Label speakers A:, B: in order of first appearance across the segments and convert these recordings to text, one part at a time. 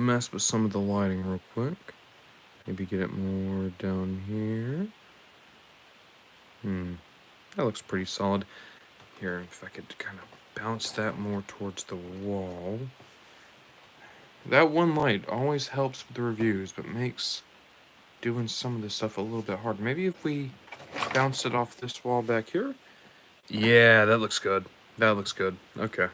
A: mess with some of the lighting real quick. Maybe get it more down here. That looks pretty solid. Here, if I could kind of bounce that more towards the wall. That one light always helps with the reviews, but makes doing some of this stuff a little bit harder. Maybe if we bounce it off this wall back here? Yeah, that looks good. That looks good. Okay.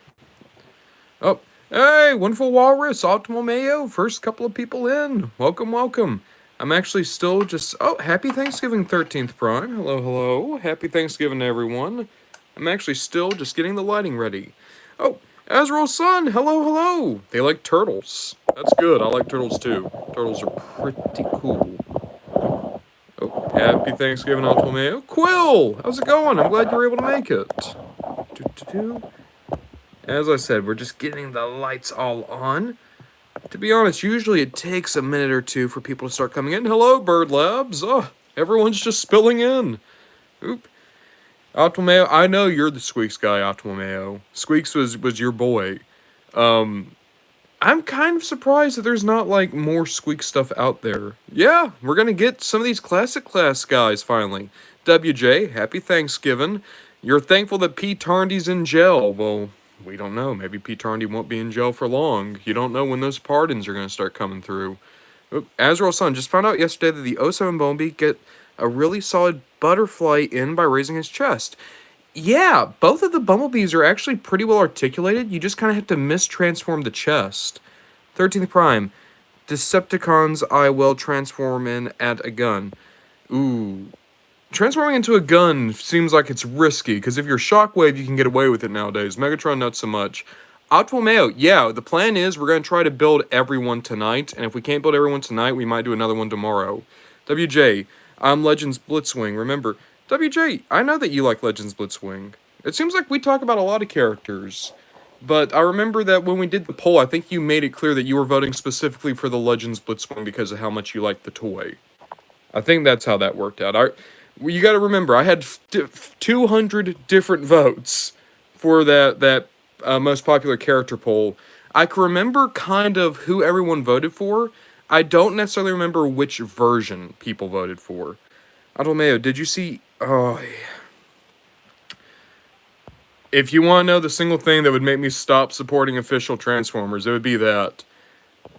A: Oh, hey, Wonderful Walrus, Optimal Mayo, first couple of people in. Welcome, welcome. I'm actually still just... Oh, happy Thanksgiving, 13th Prime. Hello, hello. Happy Thanksgiving to everyone. I'm actually still just getting the lighting ready. Oh, Azrael's son, hello, hello. They like turtles. That's good, I like turtles too. Turtles are pretty cool. Oh, happy Thanksgiving, Optimal Mayo. Quill, how's it going? I'm glad you were able to make it. As I said, we're just getting the lights all on. To be honest, usually it takes a minute or two for people to start coming in. Hello, Bird Labs. Oh, everyone's just spilling in. Oop. Optimal Mayo, I know you're the Squeaks guy, Optimal Mayo. Squeaks was your boy. I'm kind of surprised that there's not, like, more Squeak stuff out there. Yeah, we're gonna get some of these classic class guys, finally. WJ, happy Thanksgiving. You're thankful that Pete Tarndy's in jail. Well, we don't know. Maybe Pete Tarndy won't be in jail for long. You don't know when those pardons are gonna start coming through. Oop, Azrael's son just found out yesterday that the 07 Bumblebee get a really solid butterfly in by raising his chest. Yeah, both of the bumblebees are actually pretty well articulated. You just kind of have to mistransform the chest. 13th Prime. Decepticons I will transform in at a gun. Ooh. Transforming into a gun seems like it's risky, because if you're Shockwave, you can get away with it nowadays. Megatron, not so much. Optimal Mayo, yeah, the plan is we're going to try to build everyone tonight, and if we can't build everyone tonight, we might do another one tomorrow. WJ, I'm Legends Blitzwing. Remember, WJ, I know that you like Legends Blitzwing. It seems like we talk about a lot of characters, but I remember that when we did the poll, I think you made it clear that you were voting specifically for the Legends Blitzwing because of how much you liked the toy. I think that's how that worked out. You gotta remember, I had 200 different votes for that most popular character poll. I can remember kind of who everyone voted for. I don't necessarily remember which version people voted for. Adelmeo, did you see... Oh, if you want to know the single thing that would make me stop supporting official Transformers, it would be that.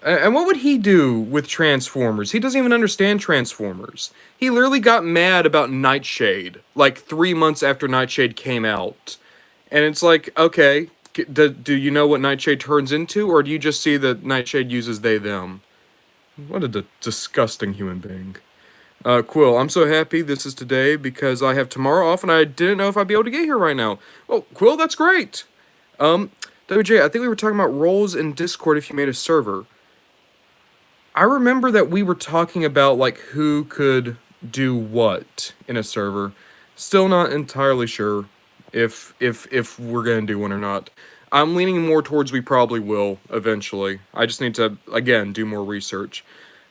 A: And what would he do with Transformers? He doesn't even understand Transformers. He literally got mad about Nightshade, like 3 months after Nightshade came out. And it's like, okay, do you know what Nightshade turns into, or do you just see that Nightshade uses they, them? What a disgusting human being. Quill, I'm so happy this is today because I have tomorrow off and I didn't know if I'd be able to get here right now. Oh, Quill, that's great! WJ, I think we were talking about roles in Discord if you made a server. I remember that we were talking about, like, who could do what in a server. Still not entirely sure if we're gonna do one or not. I'm leaning more towards we probably will, eventually. I just need to, again, do more research.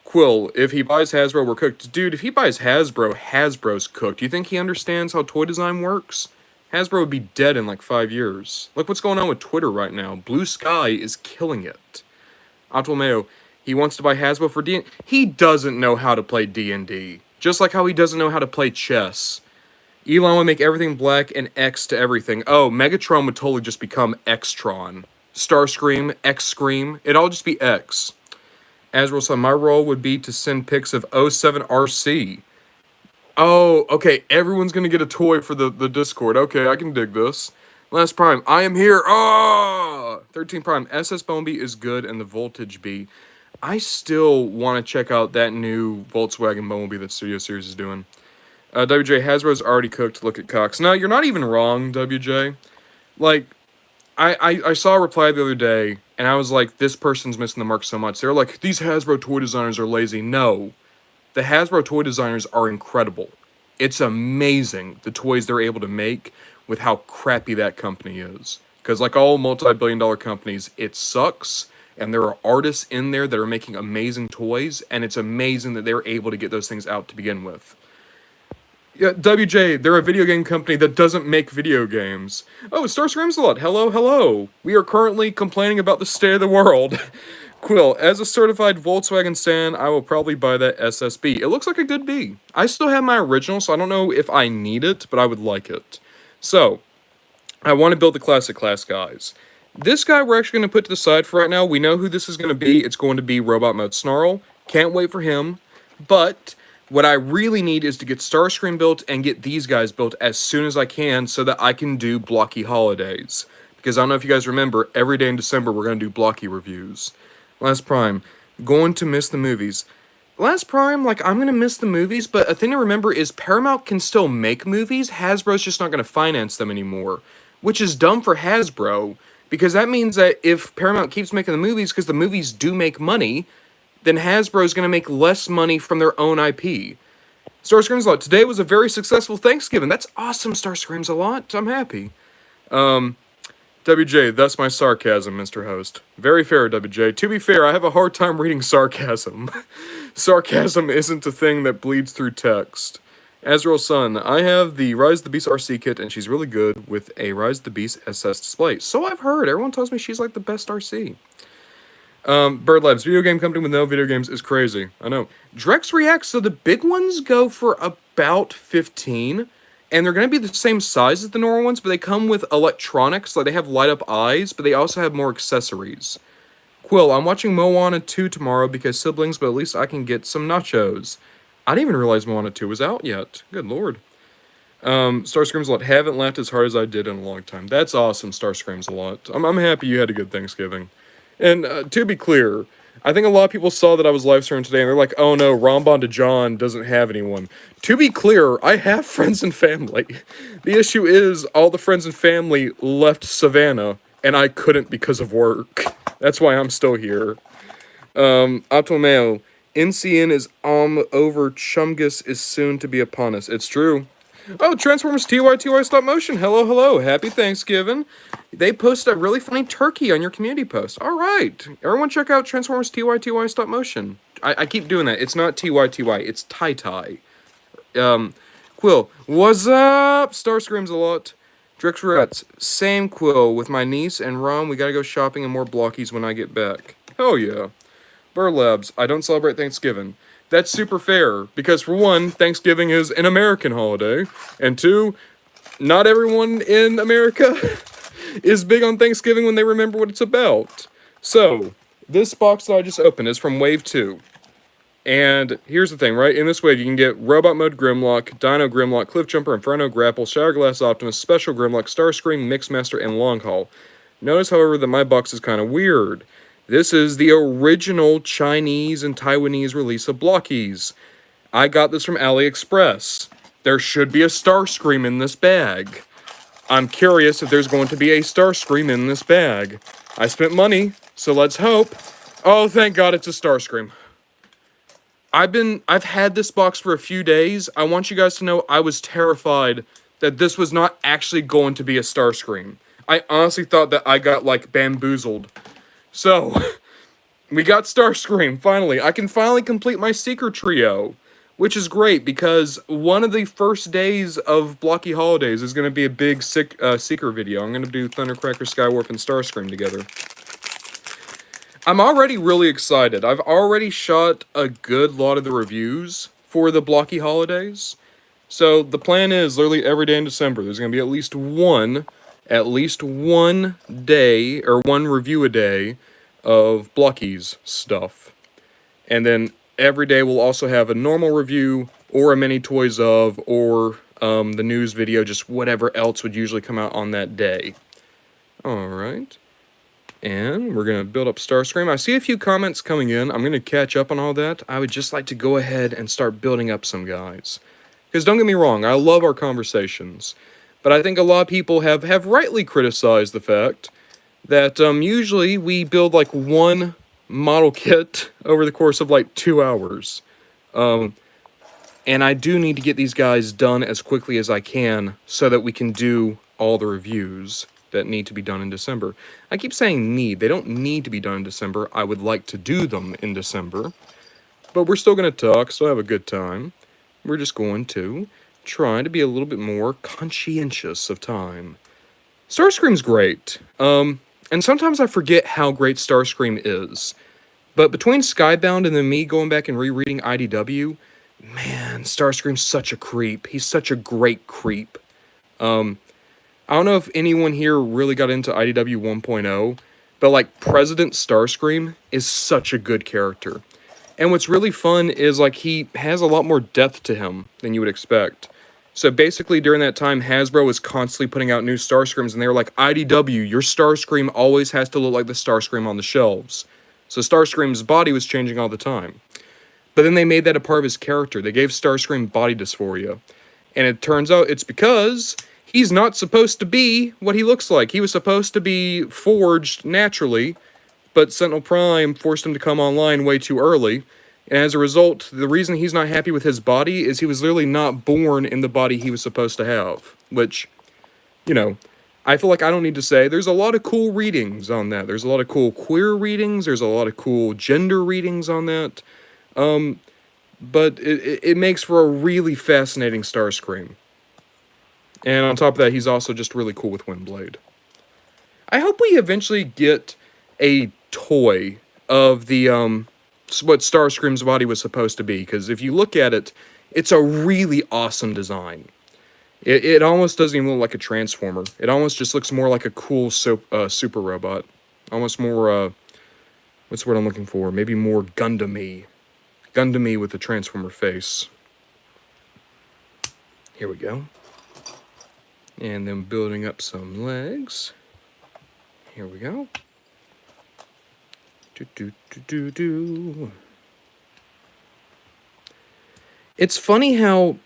A: Quill, if he buys Hasbro, we're cooked. Dude, if he buys Hasbro, Hasbro's cooked. Do you think he understands how toy design works? Hasbro would be dead in like 5 years. Look what's going on with Twitter right now. Blue Sky is killing it. Optimal Mayo, he wants to buy Hasbro for D&D. He doesn't know how to play D&D. Just like how he doesn't know how to play chess. Elon would make everything black and X to everything. Oh, Megatron would totally just become Xtron. Starscream, X-Scream, it'd all just be X. Azrael said, my role would be to send pics of 07RC. Oh, okay, everyone's gonna get a toy for the Discord. Okay, I can dig this. Last Prime, I am here. Oh! 13 Prime, SS Bumblebee is good and the Voltage Bee. I still want to check out that new Volkswagen Bumblebee that Studio Series is doing. WJ, Hasbro's already cooked. Look at Cox. No, you're not even wrong, WJ. Like, I saw a reply the other day, and I was like, this person's missing the mark so much. They're like, these Hasbro toy designers are lazy. No. The Hasbro toy designers are incredible. It's amazing the toys they're able to make with how crappy that company is. Because like all multi-billion-dollar companies, it sucks, and there are artists in there that are making amazing toys, and it's amazing that they're able to get those things out to begin with. Yeah, WJ, they're a video game company that doesn't make video games. Oh, Starscream's a lot. Hello, hello. We are currently complaining about the state of the world. Quill, as a certified Volkswagen stan, I will probably buy that SSB. It looks like a good B. I still have my original, so I don't know if I need it, but I would like it. So, I want to build the classic class, guys. This guy we're actually going to put to the side for right now. We know who this is going to be. It's going to be Robot Mode Snarl. Can't wait for him. But what I really need is to get Starscream built and get these guys built as soon as I can so that I can do blocky holidays. Because I don't know if you guys remember, every day in December we're going to do blocky reviews. Last Prime, going to miss the movies. Last Prime, like, I'm going to miss the movies, but a thing to remember is Paramount can still make movies. Hasbro's just not going to finance them anymore. Which is dumb for Hasbro, because that means that if Paramount keeps making the movies, because the movies do make money, then Hasbro's going to make less money from their own IP. Starscreams a lot. Today was a very successful Thanksgiving. That's awesome, Starscreams a lot. I'm happy. WJ, that's my sarcasm, Mr. Host. Very fair, WJ. To be fair, I have a hard time reading sarcasm. Sarcasm isn't a thing that bleeds through text. Azrael's son, I have the Rise of the Beast RC kit, and she's really good with a Rise of the Beast SS display. So I've heard. Everyone tells me she's like the best RC. Bird Labs, video game company with no video games is crazy. I know. Drex Reacts, so the big ones go for about 15, and they're going to be the same size as the normal ones, but they come with electronics, like they have light-up eyes, but they also have more accessories. Quill, I'm watching Moana 2 tomorrow because siblings, but at least I can get some nachos. I didn't even realize Moana 2 was out yet. Good lord. Starscreams a lot. Haven't laughed as hard as I did in a long time. That's awesome, Starscreams a lot. I'm happy you had a good Thanksgiving. And to be clear, I think a lot of people saw that I was live streaming today and they're like, oh no, Ramban to John doesn't have anyone. To be clear, I have friends and family. The issue is all the friends and family left Savannah and I couldn't because of work. That's why I'm still here. Optimal NCN is over. Chumgus is soon to be upon us. It's true. Oh, Transformers TY stop motion. Hello, hello. Happy Thanksgiving. They posted a really funny turkey on your community post. All right. Everyone check out Transformers TY stop motion. I keep doing that. It's not TY. It's Ty. Quill. What's up? Starscreams a lot. Drex Rats. Same Quill. With my niece and Ron, we gotta go shopping and more blockies when I get back. Hell yeah. Burlabs, I don't celebrate Thanksgiving. That's super fair, because for one, Thanksgiving is an American holiday, and two, not everyone in America is big on Thanksgiving when they remember what it's about. So, this box that I just opened is from Wave 2. And here's the thing, right? In this wave, you can get Robot Mode Grimlock, Dino Grimlock, Cliffjumper, Inferno Grapple, Shatterglass Optimus, Special Grimlock, Starscream, Mixmaster, and Longhaul. Notice, however, that my box is kind of weird. This is the original Chinese and Taiwanese release of Blokees. I got this from AliExpress. There should be a Starscream in this bag. I'm curious if there's going to be a Starscream in this bag. I spent money, so let's hope. Oh, thank God it's a Starscream. I've had this box for a few days. I want you guys to know I was terrified that this was not actually going to be a Starscream. I honestly thought that I got, like, bamboozled. So, we got Starscream, finally. I can finally complete my Seeker trio, which is great, because one of the first days of Blocky Holidays is going to be a big Seeker video. I'm going to do Thundercracker, Skywarp, and Starscream together. I'm already really excited. I've already shot a good lot of the reviews for the Blocky Holidays. So, the plan is, literally every day in December, there's going to be at least one day, or one review a day, of Blokees stuff. And then every day we'll also have a normal review, or a mini toys of, or the news video, just whatever else would usually come out on that day. Alright. And we're going to build up Starscream. I see a few comments coming in. I'm going to catch up on all that. I would just like to go ahead and start building up some guys. Because don't get me wrong, I love our conversations. But I think a lot of people have rightly criticized the fact that usually we build like one model kit over the course of like 2 hours. And I do need to get these guys done as quickly as I can so that we can do all the reviews that need to be done in December. I keep saying need. They don't need to be done in December. I would like to do them in December. But we're still going to talk, still have a good time. We're just going to try to be a little bit more conscientious of time. Starscream's great. And sometimes I forget how great Starscream is. But between Skybound and then me going back and rereading IDW, man, Starscream's such a creep. He's such a great creep. I don't know if anyone here really got into IDW 1.0, but like President Starscream is such a good character. And what's really fun is like he has a lot more depth to him than you would expect. So basically during that time, Hasbro was constantly putting out new Starscreams, and they were like, IDW, your Starscream always has to look like the Starscream on the shelves. So Starscream's body was changing all the time. But then they made that a part of his character. They gave Starscream body dysphoria. And it turns out it's because he's not supposed to be what he looks like. He was supposed to be forged naturally, but Sentinel Prime forced him to come online way too early. And as a result, the reason he's not happy with his body is he was literally not born in the body he was supposed to have. Which, you know, I feel like I don't need to say. There's a lot of cool readings on that. There's a lot of cool queer readings. There's a lot of cool gender readings on that. But it makes for a really fascinating Starscream. And on top of that, he's also just really cool with Windblade. I hope we eventually get a toy of the what Starscream's body was supposed to be, because if you look at it, it's a really awesome design. It almost doesn't even look like a Transformer. It almost just looks more like a cool super robot. Almost more, what's the word I'm looking for? Maybe more Gundam-y. Gundam-y with a Transformer face. Here we go. And then building up some legs. Here we go. It's funny how,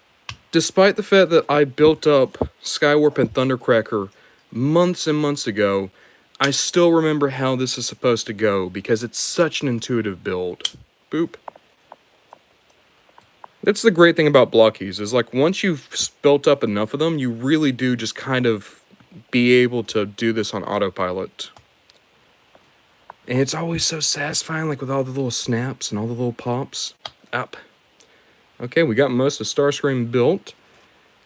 A: despite the fact that I built up Skywarp and Thundercracker months and months ago, I still remember how this is supposed to go, because it's such an intuitive build. Boop. That's the great thing about Blokees, is like once you've built up enough of them, you really do just kind of be able to do this on autopilot. And it's always so satisfying, like with all the little snaps and all the little pops. Up. Okay, we got most of Starscream built.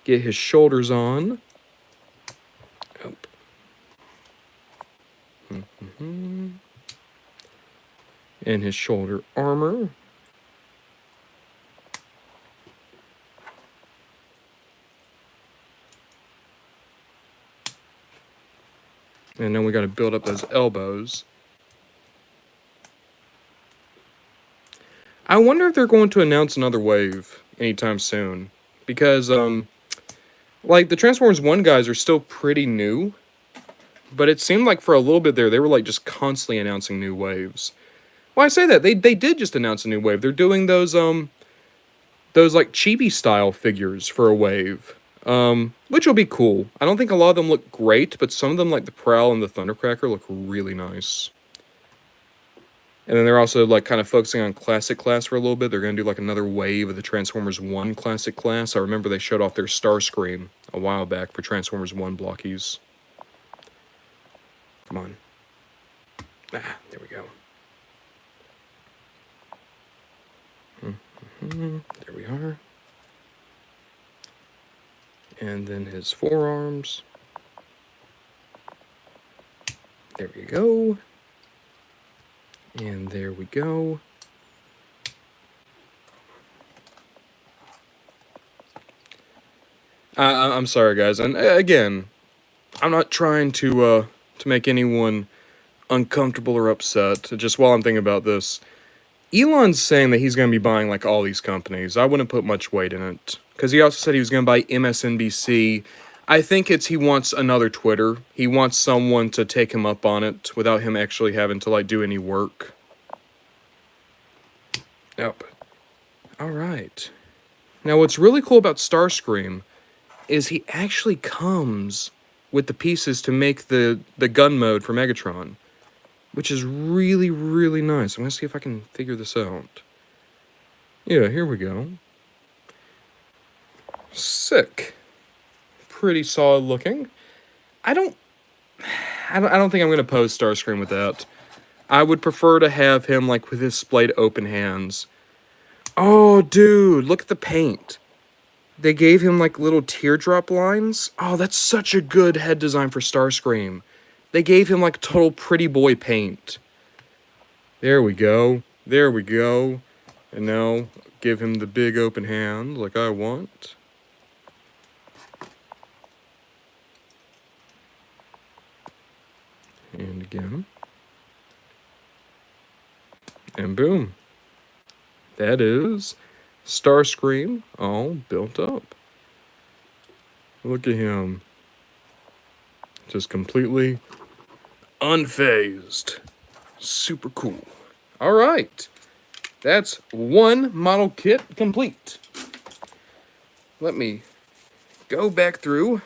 A: Get his shoulders on. Up. And his shoulder armor. And then we got to build up those elbows. I wonder if they're going to announce another wave anytime soon. Because, like, the Transformers 1 guys are still pretty new. But it seemed like for a little bit there, they were, like, just constantly announcing new waves. Well, I say that. They did just announce a new wave. They're doing those like, chibi-style figures for a wave. Which will be cool. I don't think a lot of them look great, but some of them, like the Prowl and the Thundercracker, look really nice. And then they're also, like, kind of focusing on Classic Class for a little bit. They're going to do, like, another wave of the Transformers 1 Classic Class. I remember they showed off their Starscream a while back for Transformers 1 Blokees. Come on. Ah, there we go. There we are. And then his forearms. There we go. And there we go. I'm sorry, guys. And again, I'm not trying to make anyone uncomfortable or upset. Just while I'm thinking about this, Elon's saying that he's going to be buying, like, all these companies. I wouldn't put much weight in it. Because he also said he was going to buy MSNBC. I think he wants another Twitter. He wants someone to take him up on it without him actually having to, like, do any work. Yep. Alright. Now, what's really cool about Starscream is he actually comes with the pieces to make the gun mode for Megatron. Which is really, really nice. I'm going to see if I can figure this out. Yeah, here we go. Sick. Pretty solid looking. I don't think I'm going to pose Starscream with that. I would prefer to have him, like, with his splayed open hands. Oh, dude, look at the paint. They gave him, like, little teardrop lines. Oh, that's such a good head design for Starscream. They gave him, like, total pretty boy paint. There we go. There we go. And now give him the big open hand like I want. And again. And boom. That is Starscream all built up. Look at him. Just completely unfazed. Super cool. All right. That's one model kit complete. Let me go back through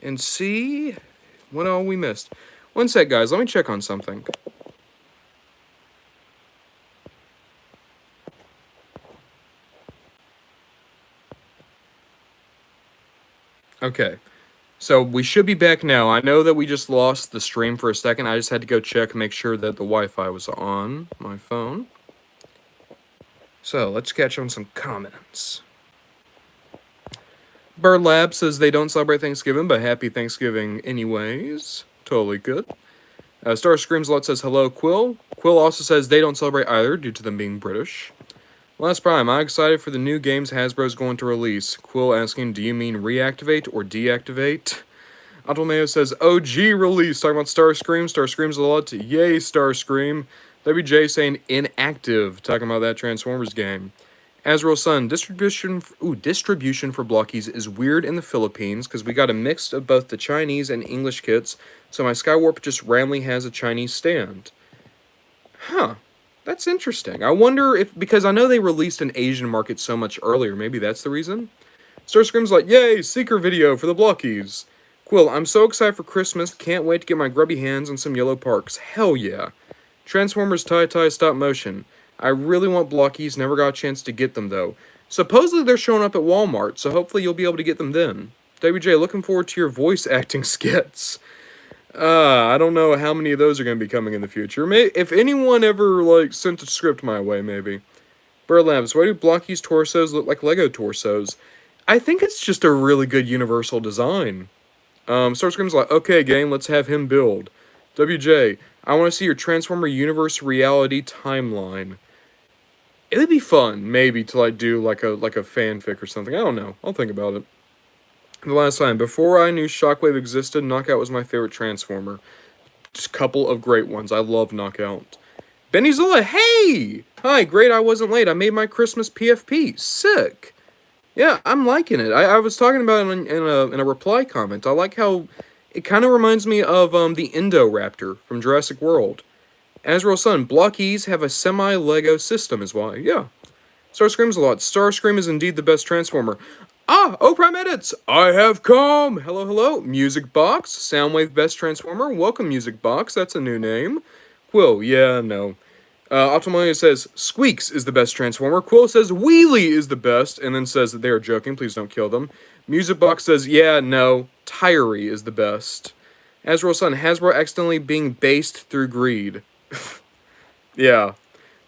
A: and see what all we missed. One sec, guys. Let me check on something. Okay. So we should be back now. I know that we just lost the stream for a second. I just had to go check and make sure that the Wi-Fi was on my phone. So let's catch on some comments. Bird Lab says they don't celebrate Thanksgiving, but happy Thanksgiving anyways. Totally good. Star Screams a lot says hello, Quill. Quill also says they don't celebrate either due to them being British. Last Prime, I'm excited for the new games Hasbro's going to release. Quill asking, do you mean reactivate or deactivate? Automayo says, OG release, talking about Starscream. Starscream's a lot. Yay, Starscream. WJ saying inactive, talking about that Transformers game. Azrael Sun, distribution for Blokees is weird in the Philippines because we got a mix of both the Chinese and English kits, so my Skywarp just randomly has a Chinese stand. Huh. That's interesting. I wonder if, because I know they released an Asian market so much earlier, maybe that's the reason? Starscream's like, yay, Seeker video for the Blokees. Quill, I'm so excited for Christmas, can't wait to get my grubby hands on some yellow parks. Hell yeah. Transformers tie stop motion. I really want Blokees, never got a chance to get them though. Supposedly they're showing up at Walmart, so hopefully you'll be able to get them then. WJ, looking forward to your voice acting skits. I don't know how many of those are going to be coming in the future. If anyone ever, sent a script my way, maybe. Burlabs, why do Blokees torsos look like Lego torsos? I think it's just a really good universal design. Starscream's like, okay, game, let's have him build. WJ, I want to see your Transformer Universe reality timeline. It would be fun, maybe, to do a fanfic or something. I don't know. I'll think about it. The last time, before I knew Shockwave existed, Knockout was my favorite Transformer. Just a couple of great ones. I love Knockout. Benny Zilla, hey! Hi, great, I wasn't late. I made my Christmas PFP. Sick. Yeah, I'm liking it. I was talking about it in a reply comment. I like how it kind of reminds me of the Indoraptor from Jurassic World. Azrael Sun, Blokees have a semi-Lego system is why. Yeah. Starscream's a lot. Starscream is indeed the best Transformer. Ah, O-Prime Edits! I have come! Hello, hello. Music Box, Soundwave Best Transformer. Welcome, Music Box. That's a new name. Quill, yeah, no. Optimalia says, Squeaks is the best Transformer. Quill says, Wheelie is the best, and then says that they are joking. Please don't kill them. Music Box says, yeah, no. Tyree is the best. Azrael Sun, Hasbro accidentally being based through greed. Yeah.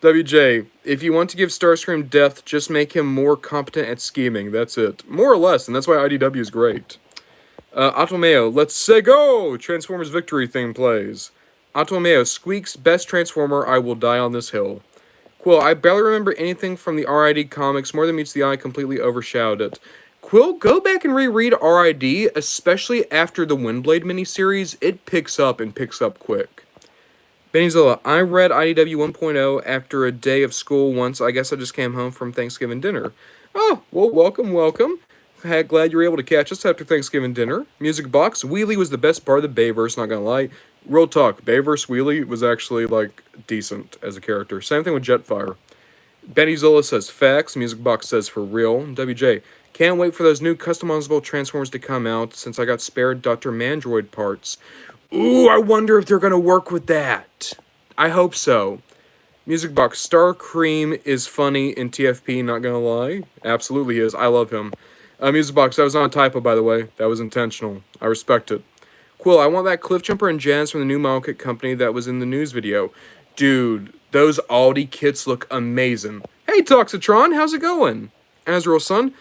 A: WJ, if you want to give Starscream depth, just make him more competent at scheming. That's it. More or less, and that's why IDW is great. Automeo, let's say go! Transformers Victory theme plays. Automeo, Squeak's best Transformer, I will die on this hill. Quill, I barely remember anything from the RID comics. More than meets the eye completely overshadowed it. Quill, go back and reread RID, especially after the Windblade miniseries. It picks up and picks up quick. Bennyzilla, I read IDW 1.0 after a day of school once. I guess I just came home from Thanksgiving dinner. Oh, well, welcome, welcome. Glad you were able to catch us after Thanksgiving dinner. Music Box, Wheelie was the best part of the Bayverse, not gonna lie. Real talk, Bayverse Wheelie was actually, decent as a character. Same thing with Jetfire. Bennyzilla says facts. Music Box says for real. WJ, can't wait for those new customizable Transformers to come out since I got spared Dr. Mandroid parts. Ooh, I wonder if they're going to work with that. I hope so. Music Box, Starscream is funny in TFP, not going to lie. Absolutely is. I love him. Music Box, that was not a typo, by the way. That was intentional. I respect it. Quill, I want that Cliffjumper and Jazz from the new model kit company that was in the news video. Dude, those Aldi kits look amazing. Hey, Toxitron, how's it going? Azrael Sun,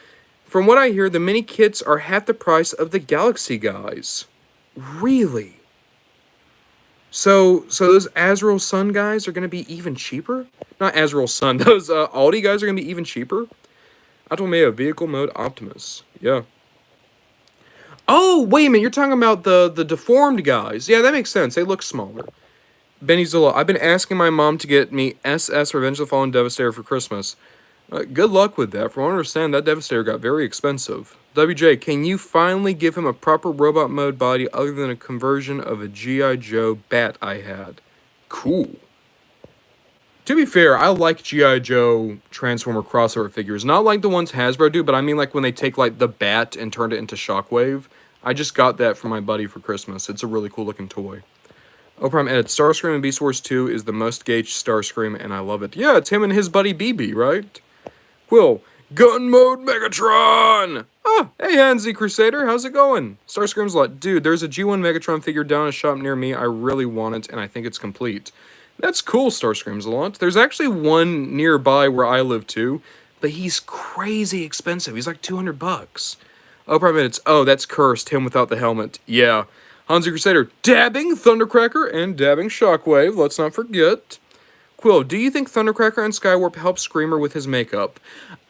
A: from what I hear, the mini kits are half the price of the Galaxy guys. Really? So those Azrael Sun guys are gonna be even cheaper? Not Azrael Sun, those Aldi guys are gonna be even cheaper? Automeo Vehicle Mode Optimus. Yeah. Oh, wait a minute, you're talking about the deformed guys. Yeah, that makes sense. They look smaller. Benny Zilla, I've been asking my mom to get me SS Revenge of the Fallen Devastator for Christmas. Good luck with that. From what I understand, that Devastator got very expensive. WJ, can you finally give him a proper robot mode body other than a conversion of a G.I. Joe bat I had? Cool. To be fair, I like G.I. Joe Transformer crossover figures. Not like the ones Hasbro do, but I mean like when they take like the bat and turn it into Shockwave. I just got that for my buddy for Christmas. It's a really cool looking toy. Oh, Prime edit. Starscream in Beast Wars 2 is the most gauged Starscream, and I love it. Yeah, it's him and his buddy BB, right? Quill, Gun Mode Megatron! Ah, hey Hansi Crusader, how's it going? Starscream's like, dude, there's a G1 Megatron figure down a shop near me. I really want it, and I think it's complete. That's cool, Starscream's a lot. There's actually one nearby where I live too, but he's crazy expensive. He's like 200 bucks. Oh, Prime minutes. Oh, that's cursed. Him without the helmet. Yeah. Hansi Crusader, dabbing Thundercracker and dabbing Shockwave. Let's not forget. Quill, do you think Thundercracker and Skywarp help Screamer with his makeup?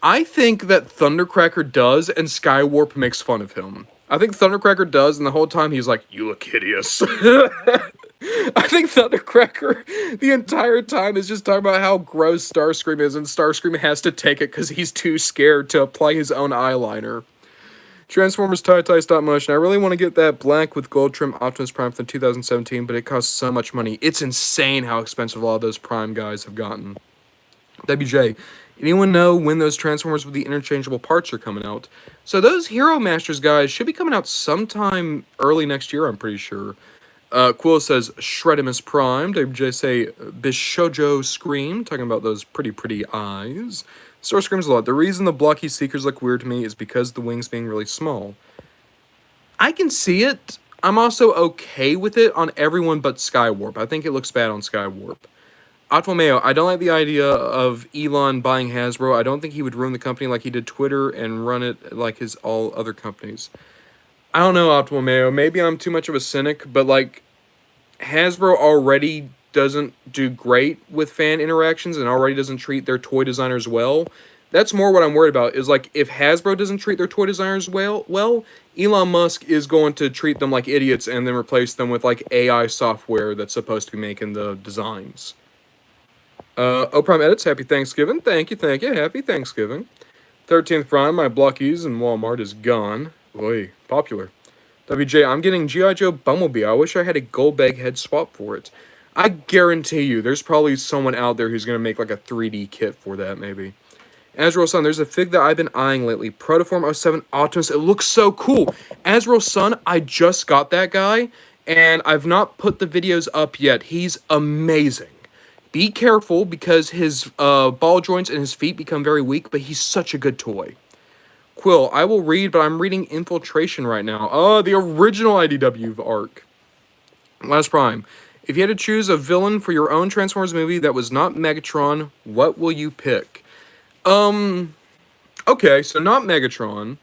A: I think that Thundercracker does, and Skywarp makes fun of him. I think Thundercracker does, and the whole time he's like, you look hideous. I think Thundercracker, the entire time, is just talking about how gross Starscream is, and Starscream has to take it because he's too scared to apply his own eyeliner. Transformers tie stop motion. I really want to get that black with gold trim Optimus Prime from 2017, but it costs so much money. It's insane how expensive a lot of those Prime guys have gotten. WJ, anyone know when those Transformers with the interchangeable parts are coming out? So those Hero Masters guys should be coming out sometime early next year, I'm pretty sure. Quill says, Shredimus Prime. WJ say, Bishojo Scream, talking about those pretty eyes. Starscream's a lot. The reason the blocky Seekers look weird to me is because the wings being really small. I can see it. I'm also okay with it on everyone but Skywarp. I think it looks bad on Skywarp. Mayo, I don't like the idea of Elon buying Hasbro. I don't think he would ruin the company like he did Twitter and run it like his all other companies. I don't know, Mayo. Maybe I'm too much of a cynic, but like Hasbro already doesn't do great with fan interactions and already doesn't treat their toy designers well. That's more what I'm worried about, is like if Hasbro doesn't treat their toy designers well, Elon Musk is going to treat them like idiots and then replace them with like AI software that's supposed to be making the designs. Prime Edits, happy Thanksgiving. Thank you, happy Thanksgiving. 13th Prime, my Blockies in Walmart is gone. Oy, popular. WJ, I'm getting G.I. Joe Bumblebee. I wish I had a gold bag head swap for it. I guarantee you, there's probably someone out there who's going to make like a 3D kit for that, maybe. Azrael Sun, there's a fig that I've been eyeing lately. Protoform 07 Optimus. It looks so cool. Azrael Sun, I just got that guy, and I've not put the videos up yet. He's amazing. Be careful, because his ball joints and his feet become very weak, but he's such a good toy. Quill, I will read, but I'm reading Infiltration right now. Oh, the original IDW arc. Last Prime. If you had to choose a villain for your own Transformers movie that was not Megatron, what will you pick? Okay, so not Megatron.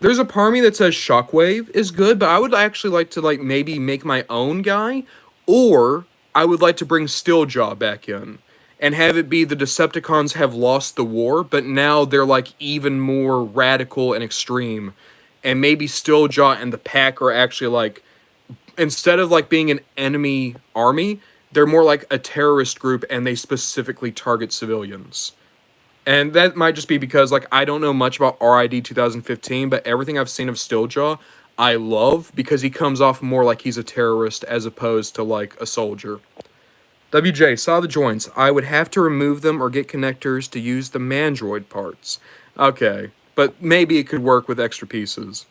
A: There's a part of me that says Shockwave is good, but I would actually like to, like, maybe make my own guy, or I would like to bring Steeljaw back in and have it be the Decepticons have lost the war, but now they're, like, even more radical and extreme, and maybe Steeljaw and the Pack are actually, like, instead of like being an enemy army, they're more like a terrorist group and they specifically target civilians. And that might just be because like I don't know much about RID 2015, but everything I've seen of Steeljaw, I love because he comes off more like he's a terrorist as opposed to like a soldier. WJ, saw the joints. I would have to remove them or get connectors to use the Mandroid parts. Okay, but maybe it could work with extra pieces.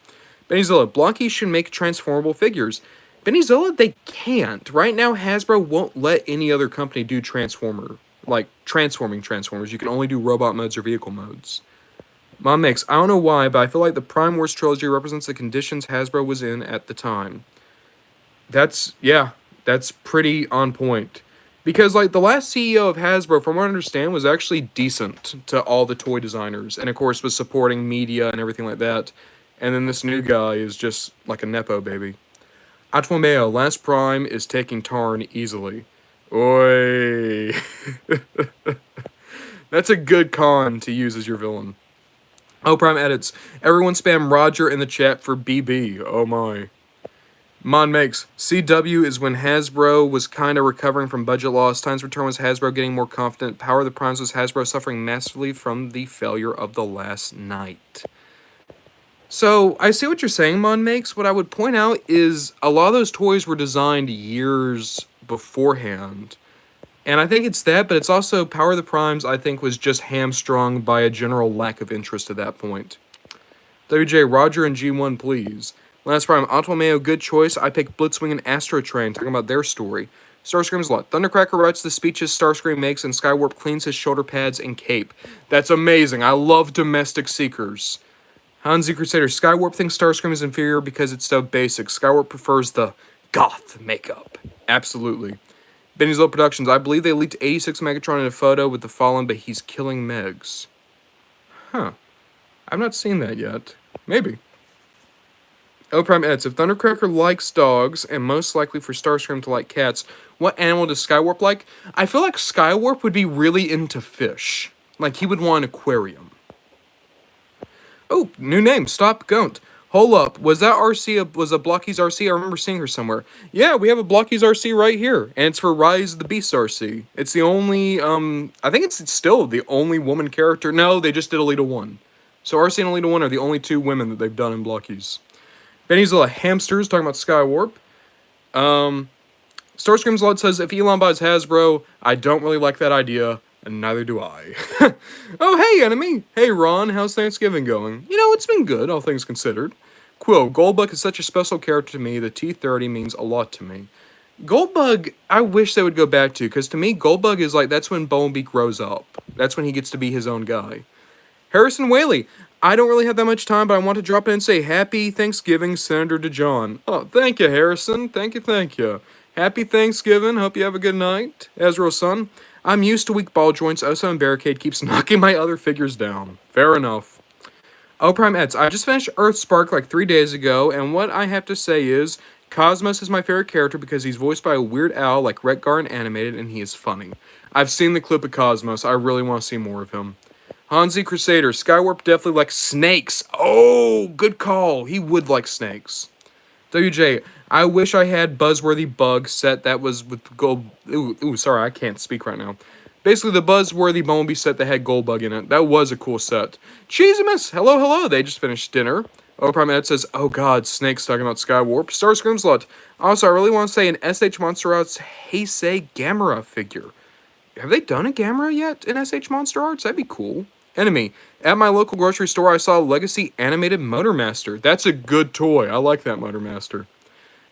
A: Bennyzilla, Blocky should make transformable figures. Bennyzilla, they can't. Right now, Hasbro won't let any other company do transforming Transformers. You can only do robot modes or vehicle modes. Mom Mix, I don't know why, but I feel like the Prime Wars trilogy represents the conditions Hasbro was in at the time. That's pretty on point. Because, like, the last CEO of Hasbro, from what I understand, was actually decent to all the toy designers. And, of course, was supporting media and everything like that. And then this new guy is just like a Nepo baby. Atwameo, Last Prime is taking Tarn easily. Oi. That's a good con to use as your villain. Oh, Prime edits. Everyone spam Roger in the chat for BB. Oh my. Mon makes. CW is when Hasbro was kinda recovering from budget loss. Time's Return was Hasbro getting more confident. Power of the Primes was Hasbro suffering massively from the failure of the last night. So, I see what you're saying, Mon makes. What I would point out is a lot of those toys were designed years beforehand. And I think it's that, but it's also Power of the Primes, I think, was just hamstrung by a general lack of interest at that point. WJ, Roger and G1, please. Last Prime, Antoine good choice. I pick Blitzwing and Astro Train, talking about their story. Starscream's a lot. Thundercracker writes the speeches Starscream makes, and Skywarp cleans his shoulder pads and cape. That's amazing. I love domestic seekers. Hansi Crusader, Skywarp thinks Starscream is inferior because it's so basic. Skywarp prefers the goth makeup. Absolutely. Benny's Low Productions, I believe they leaked 86 Megatron in a photo with the Fallen, but he's killing Megs. Huh. I've not seen that yet. Maybe. O Prime edits, if Thundercracker likes dogs, and most likely for Starscream to like cats, what animal does Skywarp like? I feel like Skywarp would be really into fish. Like, he would want an aquarium. Oh, new name, Stop Goat. Hold up, was that RC, was a Blokees RC? I remember seeing her somewhere. Yeah, we have a Blokees RC right here, and it's for Rise of the Beast RC. It's the only, I think it's still the only woman character. No, they just did Elita 1. So RC and Elita 1 are the only 2 women that they've done in Blokees. Benny's little hamsters, talking about Skywarp. Starscream's Lot says, if Elon buys Hasbro, I don't really like that idea. And neither do I. Oh, hey, enemy. Hey, Ron, how's Thanksgiving going? You know, it's been good, all things considered. Quill, Goldbug is such a special character to me. The T-30 means a lot to me. Goldbug, I wish they would go back to, because to me, Goldbug is like, that's when Bumblebee grows up. That's when he gets to be his own guy. Harrison Whaley, I don't really have that much time, but I want to drop in and say Happy Thanksgiving, Senator DeJohn. Oh, thank you, Harrison. Thank you. Happy Thanksgiving. Hope you have a good night. Ezreal's son. I'm used to weak ball joints. O7 Barricade keeps knocking my other figures down. Fair enough. O Prime Eds. I just finished Earthspark like 3 days ago, and what I have to say is, Cosmos is my favorite character because he's voiced by a weird owl like Retgar in Animated, and he is funny. I've seen the clip of Cosmos. I really want to see more of him. Hansi Crusader. Skywarp definitely likes snakes. Oh, good call. He would like snakes. WJ, I wish I had Buzzworthy Bug set that was with gold... Ooh, sorry, I can't speak right now. Basically, the Buzzworthy Bumblebee set that had Goldbug in it. That was a cool set. Cheesimus! Hello. They just finished dinner. O Prime Ed says, oh god, Snake's talking about Skywarp. Starscream's Lot. Also, I really want to say an SH Monster Arts Heisei Gamera figure. Have they done a Gamera yet in SH Monster Arts? That'd be cool. Enemy. At my local grocery store, I saw a Legacy Animated Motormaster. That's a good toy. I like that Motormaster.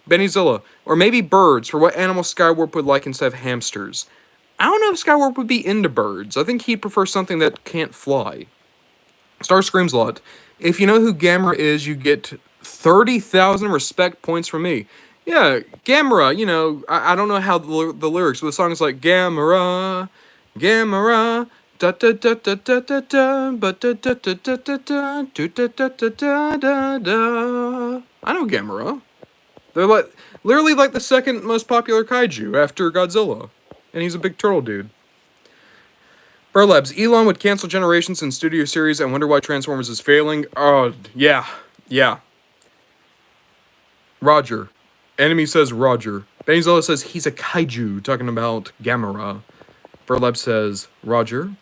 A: Bennyzilla. Or maybe birds, for what animal Skywarp would like instead of hamsters. I don't know if Skywarp would be into birds. I think he'd prefer something that can't fly. Starscream's Lot. If you know who Gamera is, you get 30,000 respect points from me. Yeah, Gamera, you know, I don't know how the lyrics, but the song is like, Gamera, da da da da da da da, but da da da da da da, da da da da da da. I know Gamera. They're like literally like the second most popular kaiju after Godzilla, and he's a big turtle dude. Burlabs, Elon would cancel Generations and Studio Series and wonder why Transformers is failing. Oh yeah. Roger. Enemy says Roger. Bennyzilla says he's a kaiju, talking about Gamera. Burlab says Roger.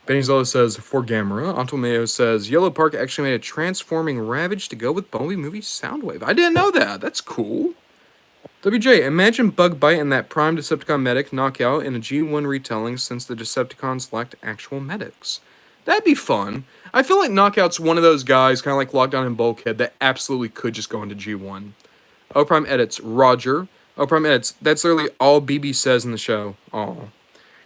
A: Bennyzilla says, for Gamera. Antomeo says, Yellow Park actually made a transforming Ravage to go with Bumblebee movie Soundwave. I didn't know that. That's cool. WJ, imagine Bug Bite and that Prime Decepticon medic knockout in a G1 retelling since the Decepticons lacked actual medics. That'd be fun. I feel like Knockout's one of those guys, kind of like Lockdown and Bulkhead, that absolutely could just go into G1. O Prime edits, Roger. O Prime edits, that's literally all BB says in the show. Aw.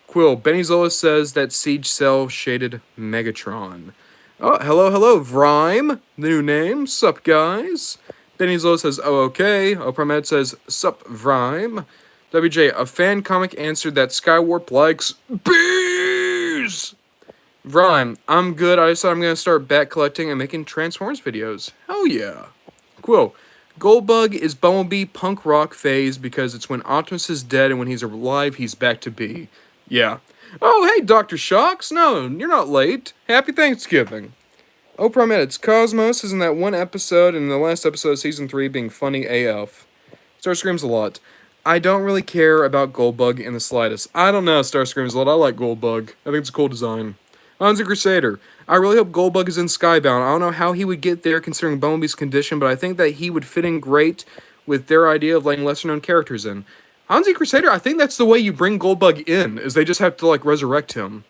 A: Quill, Bennyzilla says that Siege Cell shaded Megatron. Oh, hello, Vrime, the new name. Sup, guys? Bennyzilla says, oh, okay. Opramed says, sup, Vrime. WJ, a fan comic answered that Skywarp likes bees! Vrime, I'm good. I decided I'm going to start bat collecting and making Transformers videos. Hell yeah. Quill, Goldbug is Bumblebee punk rock phase because it's when Optimus is dead and when he's alive, he's back to be. Yeah. Oh, hey, Dr. Shocks. No, you're not late. Happy Thanksgiving. Oh, Prime Edits. Cosmos is in that one episode, and in the last episode of Season 3 being funny AF. Starscreams a lot. I don't really care about Goldbug in the slightest. I don't know, Starscreams a lot. I like Goldbug. I think it's a cool design. Hansi Crusader. I really hope Goldbug is in Skybound. I don't know how he would get there considering Bumblebee's condition, but I think that he would fit in great with their idea of letting lesser-known characters in. Hansi Crusader, I think that's the way you bring Goldbug in, is they just have to, like, resurrect him.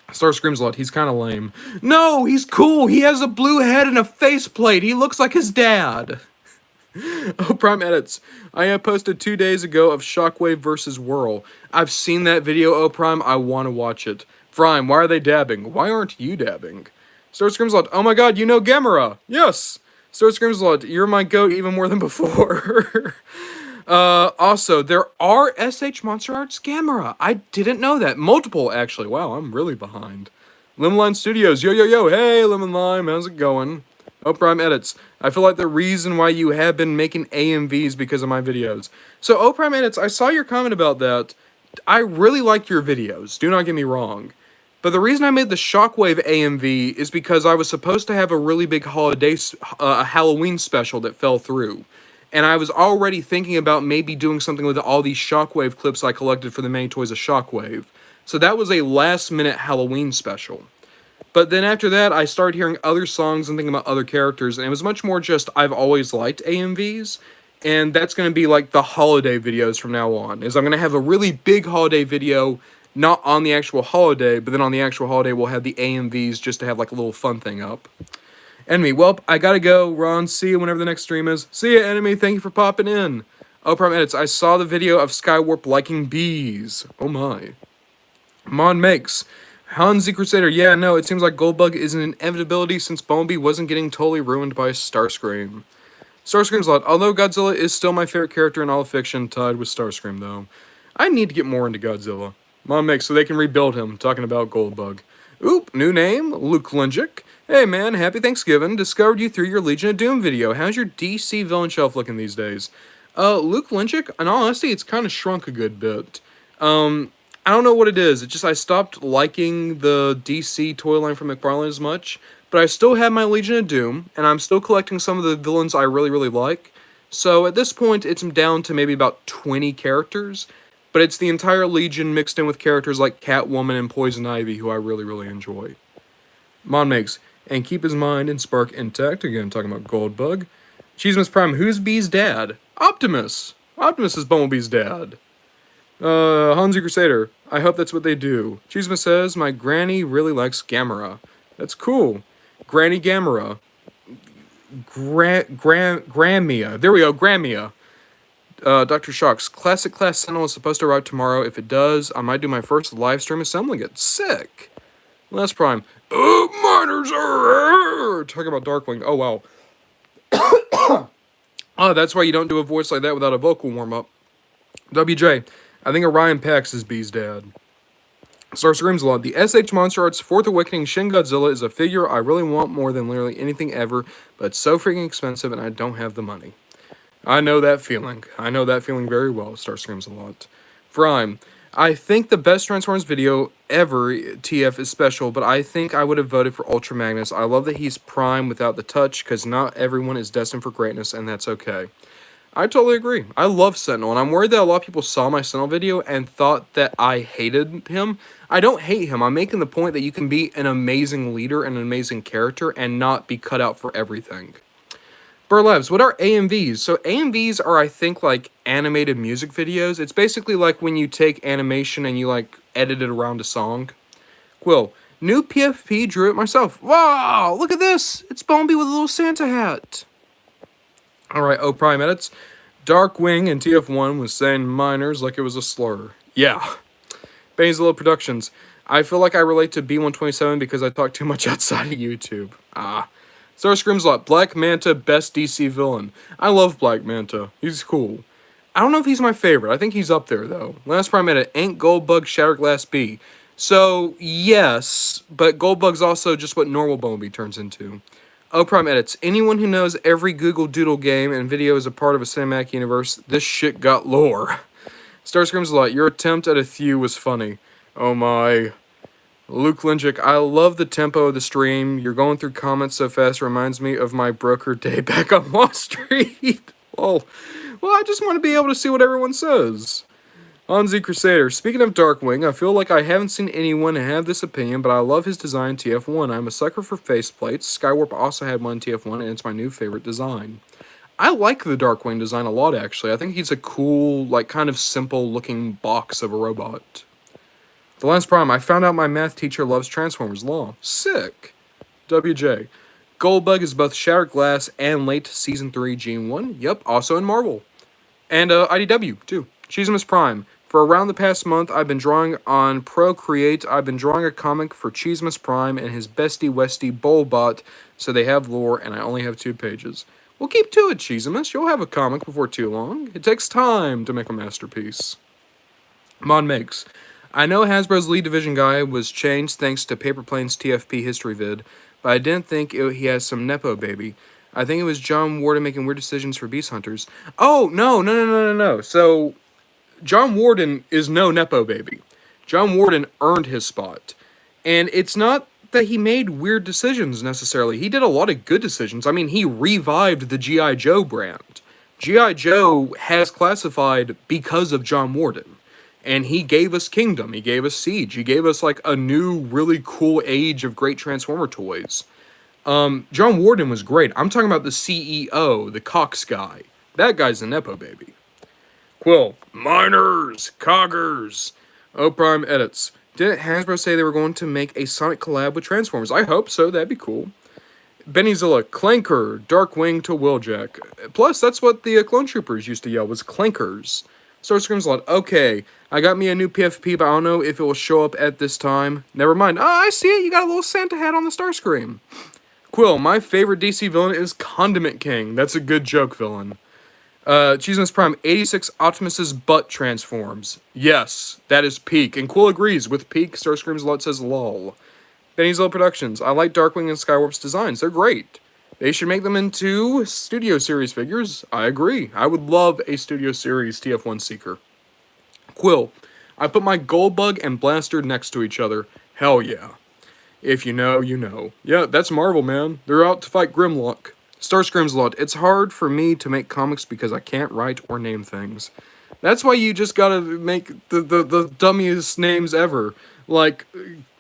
A: Starscreams a lot. He's kind of lame. No, he's cool. He has a blue head and a faceplate. He looks like his dad. Oh, Prime Edits. I have posted 2 days ago of Shockwave versus Whirl. I've seen that video, Oh Prime. I want to watch it. Prime, why are they dabbing? Why aren't you dabbing? Starscreams a lot. Oh my god, you know Gamera. Yes. Starscreams a lot. You're my goat even more than before. Also, there are SH Monster Arts Gamera. I didn't know that. Multiple, actually. Wow, I'm really behind. Lemon Lime Studios. Yo, yo, yo. Hey, Lemon Lime. How's it going? Oh, Prime Edits. I feel like the reason why you have been making AMVs because of my videos. So, Oh, Prime Edits, I saw your comment about that. I really like your videos. Do not get me wrong. But the reason I made the Shockwave AMV is because I was supposed to have a really big Halloween special that fell through. And I was already thinking about maybe doing something with all these Shockwave clips I collected for the Many Toys of Shockwave. So that was a last-minute Halloween special. But then after that, I started hearing other songs and thinking about other characters, and it was much more just, I've always liked AMVs, and that's going to be like the holiday videos from now on, is I'm going to have a really big holiday video, not on the actual holiday, but then on the actual holiday we'll have the AMVs just to have like a little fun thing up. Enemy, well, I gotta go, Ron. See you whenever the next stream is. See ya, Enemy. Thank you for popping in. Oh, Prime Edits. I saw the video of Skywarp liking bees. Oh my. Mon makes. Hansi Crusader. Yeah, no, it seems like Goldbug is an inevitability since Bumblebee wasn't getting totally ruined by Starscream. Starscream's a lot. Although Godzilla is still my favorite character in all of fiction, tied with Starscream, though. I need to get more into Godzilla. Mon makes so they can rebuild him, talking about Goldbug. Oop, new name, Luke Linjic. Hey man, happy Thanksgiving. Discovered you through your Legion of Doom video. How's your DC villain shelf looking these days? Luke Linjic, in all honesty, it's kind of shrunk a good bit. I don't know what it is. It's just I stopped liking the DC toy line from McFarlane as much. But I still have my Legion of Doom, and I'm still collecting some of the villains I really, really like. So at this point, it's down to maybe about 20 characters. But it's the entire Legion mixed in with characters like Catwoman and Poison Ivy, who I really, really enjoy. Mon makes, and keep his mind and spark intact. Again, talking about Goldbug. Cheesemas Prime, who's Bee's dad? Optimus! Optimus is Bumblebee's dad. Hansi Crusader, I hope that's what they do. Cheesemas says, my granny really likes Gamera. That's cool. Granny Gamera. Grammia. There we go, Grammia. Dr. Shocks, Classic Class Sentinel is supposed to arrive tomorrow. If it does, I might do my first live stream assembling it. Sick! Last Prime. Miners are talking about Darkwing. Oh, wow. Oh, that's why you don't do a voice like that without a vocal warm-up. WJ, I think Orion Pax is Bee's dad. Starscreams a lot. The SH Monster Arts 4th Awakening Shin Godzilla is a figure I really want more than literally anything ever, but it's so freaking expensive and I don't have the money. I know that feeling. I know that feeling very well, Starscreams a lot. Prime. I think the best Transformers video ever, TF, is special, but I think I would have voted for Ultra Magnus. I love that he's Prime without the touch, because not everyone is destined for greatness, and that's okay. I totally agree. I love Sentinel, and I'm worried that a lot of people saw my Sentinel video and thought that I hated him. I don't hate him. I'm making the point that you can be an amazing leader and an amazing character and not be cut out for everything. Burlabs, what are AMVs? So AMVs are, I think, like animated music videos. It's basically like when you take animation and you like edit it around a song. Quill, new PFP, drew it myself. Wow, look at this. It's Bumblebee with a little Santa hat. Alright, Oh Prime Edits. Darkwing in TF1 was saying miners like it was a slur. Yeah. Basil Productions. I feel like I relate to B127 because I talk too much outside of YouTube. Starscreams a lot. Black Manta, best DC villain. I love Black Manta. He's cool. I don't know if he's my favorite. I think he's up there, though. Last Prime Edit. Ain't Goldbug Shatterglass B? So, yes, but Goldbug's also just what normal Bumblebee turns into. Oh, Prime Edits. Anyone who knows every Google Doodle game and video is a part of a cinematic universe, this shit got lore. Starscream's a lot. Your attempt at a thew was funny. Oh my. Luke Linjic, I love the tempo of the stream. You're going through comments so fast, reminds me of my broker day back on Wall Street. Well, I just want to be able to see what everyone says. Hanzi Crusader, speaking of Darkwing, I feel like I haven't seen anyone have this opinion, but I love his design in TF1. I'm a sucker for faceplates. Skywarp also had one in TF1, and it's my new favorite design. I like the Darkwing design a lot, actually. I think he's a cool, like, kind of simple-looking box of a robot. The Lance Prime, I found out my math teacher loves Transformers Law. Sick. WJ. Goldbug is both Shattered Glass and late Season 3 Gene 1. Yep, also in Marvel. And IDW, too. Cheesimus Prime. For around the past month, I've been drawing on Procreate. I've been drawing a comic for Cheesimus Prime and his bestie Westie Bullbot, so they have lore, and I only have 2 pages. Well, keep to it, Cheesimus. You'll have a comic before too long. It takes time to make a masterpiece. Mon makes. I know Hasbro's lead division guy was changed thanks to Paper Plane's TFP history vid, but I didn't think he has some Nepo baby. I think it was John Warden making weird decisions for Beast Hunters. Oh, no. So, John Warden is no Nepo baby. John Warden earned his spot. And it's not that he made weird decisions, necessarily. He did a lot of good decisions. I mean, he revived the G.I. Joe brand. G.I. Joe has classified because of John Warden. And he gave us Kingdom, he gave us Siege, he gave us, like, a new, really cool age of great Transformer toys. John Warden was great. I'm talking about the CEO, the Cox guy. That guy's a Nepo baby. Quill. Miners! Coggers! O Prime Edits. Didn't Hasbro say they were going to make a Sonic collab with Transformers? I hope so, that'd be cool. Bennyzilla, Clanker, Darkwing to Wheeljack. Plus, that's what the Clone Troopers used to yell, was Clankers. Starscream's a lot. Okay, I got me a new PFP, but I don't know if it will show up at this time. Never mind. Oh, I see it. You got a little Santa hat on the Starscream. Quill, my favorite DC villain is Condiment King. That's a good joke villain. Cheeseman's Prime, 86 Optimus's butt transforms. Yes, that is peak. And Quill agrees with peak. Starscream's a lot says lol. Benny's Little Productions. I like Darkwing and Skywarp's designs. They're great. They should make them into Studio Series figures. I agree. I would love a Studio Series TF1 Seeker. Quill. I put my Goldbug and Blaster next to each other. Hell yeah. If you know, you know. Yeah, that's Marvel, man. They're out to fight Grimlock. Starscream's lot. It's hard for me to make comics because I can't write or name things. That's why you just gotta make the dummiest names ever. Like,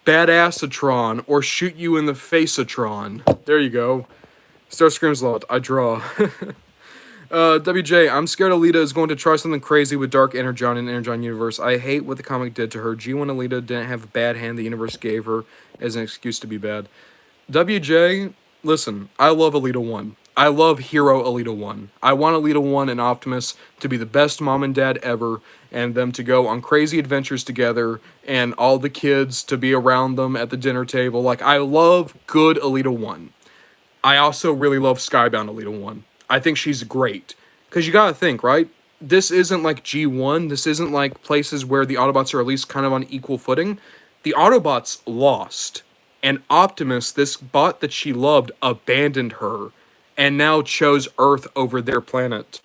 A: Badassatron or Shoot You in the Faceatron. There you go. Starscream's lot. I draw. WJ, I'm scared Alita is going to try something crazy with Dark Energon and Energon Universe. I hate what the comic did to her. G1 Alita didn't have a bad hand the universe gave her as an excuse to be bad. WJ, listen, I love Alita 1. I love Hero Alita 1. I want Alita 1 and Optimus to be the best mom and dad ever, and them to go on crazy adventures together, and all the kids to be around them at the dinner table. Like, I love good Alita 1. I also really love Skybound Alita 1. I think she's great. Because you gotta think, right? This isn't like G1. This isn't like places where the Autobots are at least kind of on equal footing. The Autobots lost. And Optimus, this bot that she loved, abandoned her. And now chose Earth over their planet.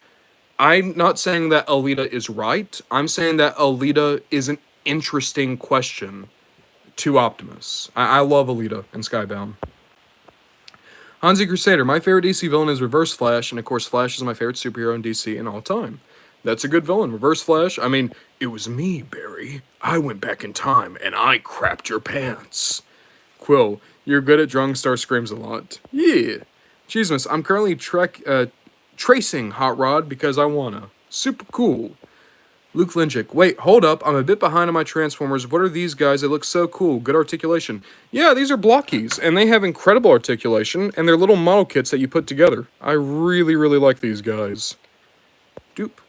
A: I'm not saying that Alita is right. I'm saying that Alita is an interesting question to Optimus. I love Alita and Skybound. Hansi Crusader, my favorite DC villain is Reverse Flash, and of course Flash is my favorite superhero in DC in all time. That's a good villain. Reverse Flash, I mean, it was me, Barry. I went back in time, and I crapped your pants. Quill, you're good at drawing Starscreams a lot. Yeah. Cheesemas, I'm currently tracing Hot Rod because I wanna. Super cool. Luke Linjic, wait, hold up, I'm a bit behind on my Transformers. What are these guys? They look so cool. Good articulation. Yeah, these are Blokees, and they have incredible articulation, and they're little model kits that you put together. I really, really like these guys. Dupe.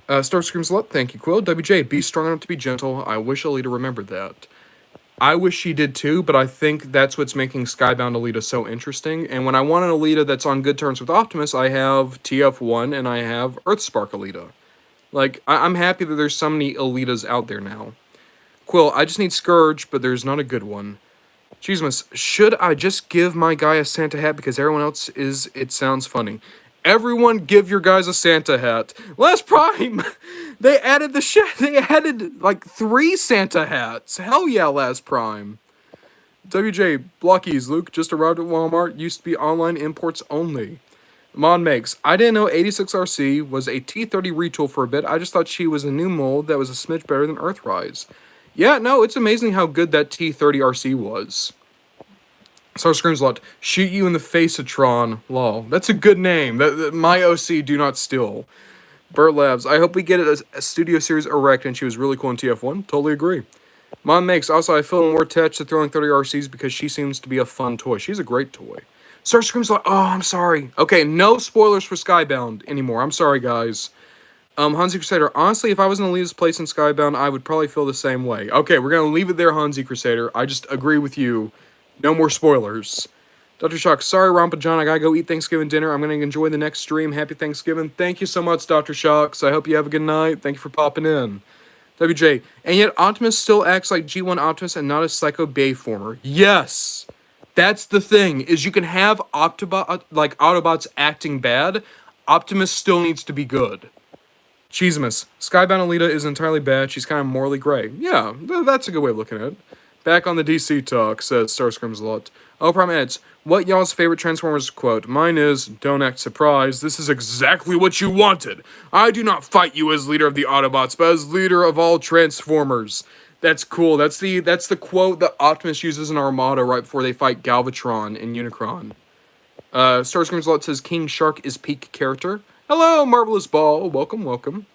A: Starscream's lot, thank you, Quill. WJ, be strong enough to be gentle. I wish Alita remembered that. I wish she did too, but I think that's what's making Skybound Alita so interesting. And when I want an Alita that's on good terms with Optimus, I have TF1 and I have Earthspark Alita. Like, I'm happy that there's so many Alitas out there now. Quill, I just need Scourge, but there's not a good one. Cheesemas, should I just give my guy a Santa hat because everyone else is? It sounds funny. Everyone give your guys a Santa hat. Last Prime, they added they added like 3 Santa hats. Hell yeah, Last Prime. WJ, Blokees, Luke just arrived at Walmart. Used to be online imports only. Mon makes. I didn't know 86RC was a T30 retool for a bit. I just thought she was a new mold that was a smidge better than Earthrise. Yeah, no, it's amazing how good that T30RC was. Star Screams a lot. Shoot you in the face of Tron. Lol. That's a good name. My OC do not steal. Burt Labs. I hope we get a studio series erect, and she was really cool in TF1. Totally agree. Mom makes. Also, I feel more attached to throwing 30 RCs because she seems to be a fun toy. She's a great toy. Star Screams a lot. Oh, I'm sorry. Okay, no spoilers for Skybound anymore. I'm sorry, guys. Hansi Crusader. Honestly, if I was going to leave this place in Skybound, I would probably feel the same way. Okay, we're going to leave it there, Hansi Crusader. I just agree with you. No more spoilers. Dr. Shock, sorry, Rompa John, I gotta go eat Thanksgiving dinner. I'm gonna enjoy the next stream. Happy Thanksgiving. Thank you so much, Dr. Shocks. I hope you have a good night. Thank you for popping in. WJ, and yet Optimus still acts like G1 Optimus and not a Psycho Bayformer. Yes! That's the thing, is you can have Autobots acting bad. Optimus still needs to be good. Cheesemas, Skybound Alita is entirely bad. She's kind of morally gray. Yeah, that's a good way of looking at it. Back on the DC talk, says Starscreams a lot. Oh, Prime Eds, what y'all's favorite Transformers quote? Mine is, don't act surprised. This is exactly what you wanted. I do not fight you as leader of the Autobots, but as leader of all Transformers. That's cool. That's the quote that Optimus uses in Armada right before they fight Galvatron and Unicron. Starscreams a lot says King Shark is peak character. Hello, Marvelous Ball. Welcome, welcome.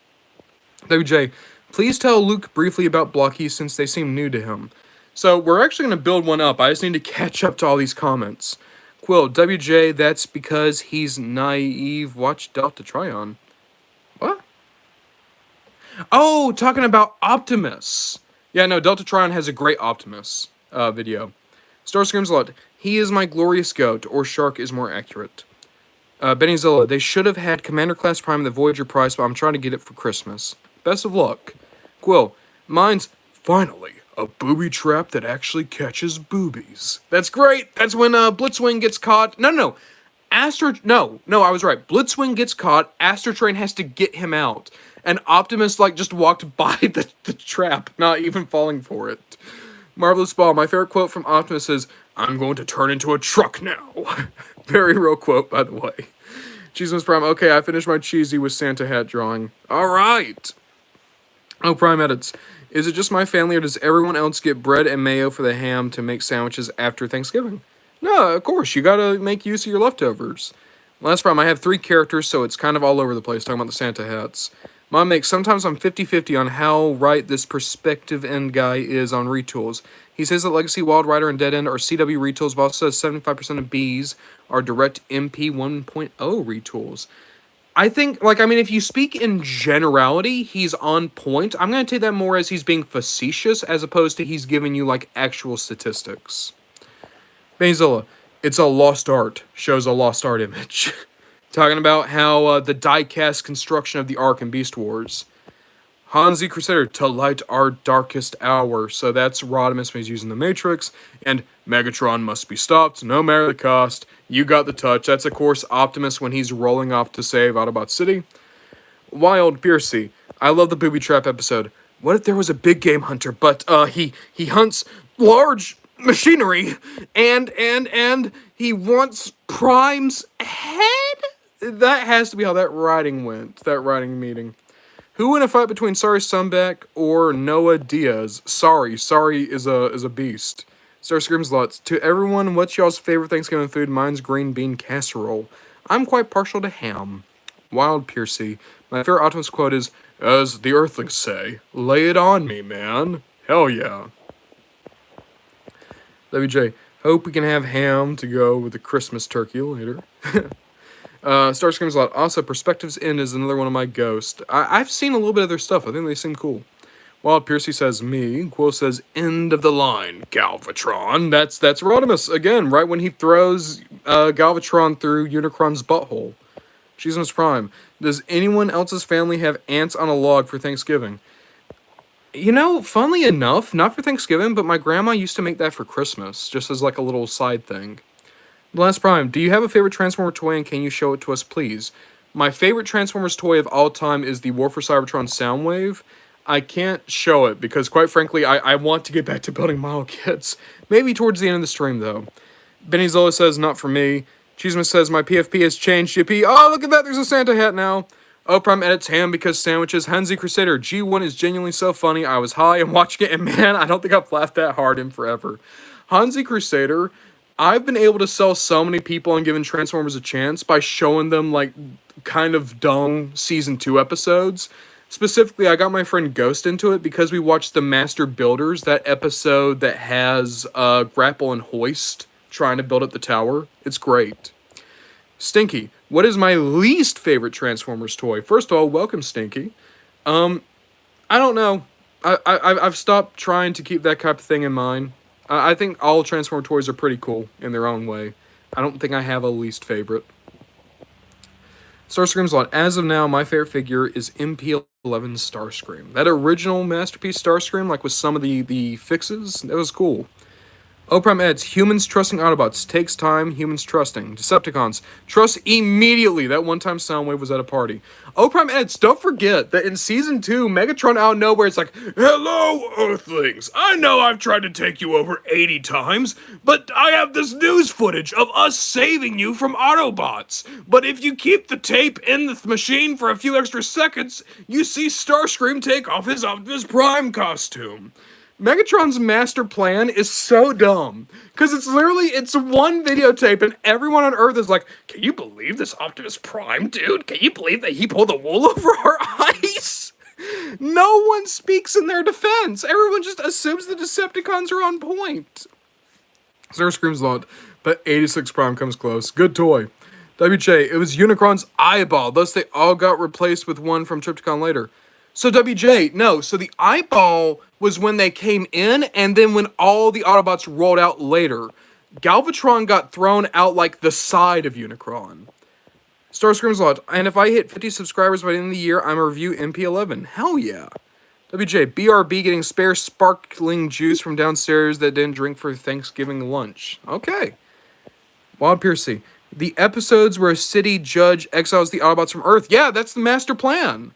A: WJ, please tell Luke briefly about Blokees since they seem new to him. So, we're actually going to build one up. I just need to catch up to all these comments. Quill, WJ, that's because he's naive. Watch Delta Trion. What? Oh, talking about Optimus. Yeah, no, Delta Trion has a great Optimus video. Starscreams a lot. He is my glorious goat, or Shark is more accurate. Benny Zilla, they should have had Commander Class Prime at the Voyager price, but I'm trying to get it for Christmas. Best of luck. Quill, mine's finally a booby trap that actually catches boobies. That's great. That's when Blitzwing gets caught. No, I was right. Blitzwing gets caught. Astrotrain has to get him out. And Optimus, just walked by the trap, not even falling for it. Marvelous Ball, my favorite quote from Optimus is, I'm going to turn into a truck now. Very real quote, by the way. Cheeseman's Prime, okay, I finished my cheesy with Santa hat drawing. Alright. Oh, Prime Edits. Is it just my family, or does everyone else get bread and mayo for the ham to make sandwiches after Thanksgiving? No, of course, you gotta make use of your leftovers. Last Prime, I have 3 characters, so it's kind of all over the place talking about the Santa hats. Mom makes, sometimes I'm 50-50 on how right this perspective end guy is on retools. He says that Legacy, Wild Rider, and Dead End are CW retools, but also says 75% of Bs are direct MP 1.0 retools. I think, if you speak in generality, he's on point. I'm going to take that more as he's being facetious, as opposed to he's giving you, actual statistics. Benizilla, it's a lost art. Shows a lost art image. Talking about how the die-cast construction of the Ark in Beast Wars. Hansi Crusader, to light our darkest hour. So that's Rodimus when he's using the Matrix. And Megatron must be stopped, no matter the cost. You got the touch. That's, of course, Optimus when he's rolling off to save Autobot City. Wild Piercy, I love the booby trap episode. What if there was a big game hunter, but he hunts large machinery, and he wants Prime's head? That has to be how that writing went, that writing meeting. Who in a fight between Sorry Sunback or Noah Diaz? Sorry is a beast. Star Screams lots. To everyone, what's y'all's favorite Thanksgiving food? Mine's green bean casserole. I'm quite partial to ham. Wild Piercy. My favorite Optimus quote is, as the Earthlings say, lay it on me, man. Hell yeah. WJ, hope we can have ham to go with the Christmas turkey later. Star Screams a lot. Also, Perspectives End is another one of my ghosts. I've seen a little bit of their stuff. I think they seem cool. Wild Piercy says me. Quill says end of the line. Galvatron. That's Rodimus again. Right when he throws Galvatron through Unicron's butthole. Jesus Prime. Does anyone else's family have ants on a log for Thanksgiving? You know, funnily enough, not for Thanksgiving, but my grandma used to make that for Christmas, just as like a little side thing. Last Prime, do you have a favorite Transformer toy and can you show it to us, please? My favorite Transformers toy of all time is the War for Cybertron Soundwave. I can't show it because, quite frankly, I want to get back to building model kits. Maybe towards the end of the stream, though. Benny Zola says, not for me. Cheeseman says, my PFP has changed, yippee. Oh, look at that, there's a Santa hat now. O Prime edits ham because sandwiches. Henzi Crusader, G1 is genuinely so funny. I was high and watching it, and man, I don't think I've laughed that hard in forever. Hansi Crusader, I've been able to sell so many people and given Transformers a chance by showing them, like, kind of dumb Season 2 episodes. Specifically, I got my friend Ghost into it because we watched the Master Builders, that episode that has Grapple and Hoist trying to build up the tower. It's great. Stinky, what is my least favorite Transformers toy? First of all, welcome, Stinky. I don't know. I've stopped trying to keep that type of thing in mind. I think all Transformer toys are pretty cool in their own way. I don't think I have a least favorite. Starscream's lot. As of now, my favorite figure is MP11 Starscream. That original Masterpiece Starscream, like with some of the fixes, that was cool. O Prime adds, humans trusting Autobots. Takes time, humans trusting. Decepticons. Trust immediately. That one-time Soundwave was at a party. O Prime adds, don't forget that in Season 2, Megatron out of nowhere is like, hello, Earthlings. I know I've tried to take you over 80 times, but I have this news footage of us saving you from Autobots. But if you keep the tape in the machine for a few extra seconds, you see Starscream take off his Optimus Prime costume. Megatron's master plan is so dumb. Because it's one videotape and everyone on Earth is like, can you believe this Optimus Prime, dude? Can you believe that he pulled the wool over our eyes? No one speaks in their defense. Everyone just assumes the Decepticons are on point. Starscream's lot, but 86 Prime comes close. Good toy. WJ, it was Unicron's eyeball, thus they all got replaced with one from Trypticon later. So WJ, no, so the eyeball was when they came in, and then when all the Autobots rolled out later, Galvatron got thrown out like the side of Unicron. Starscream's lot, and if I hit 50 subscribers by the end of the year, I'm a review MP11. Hell yeah. WJ, BRB getting spare sparkling juice from downstairs that didn't drink for Thanksgiving lunch. Okay. Wild Piercy, the episodes where a city judge exiles the Autobots from Earth. Yeah, that's the master plan.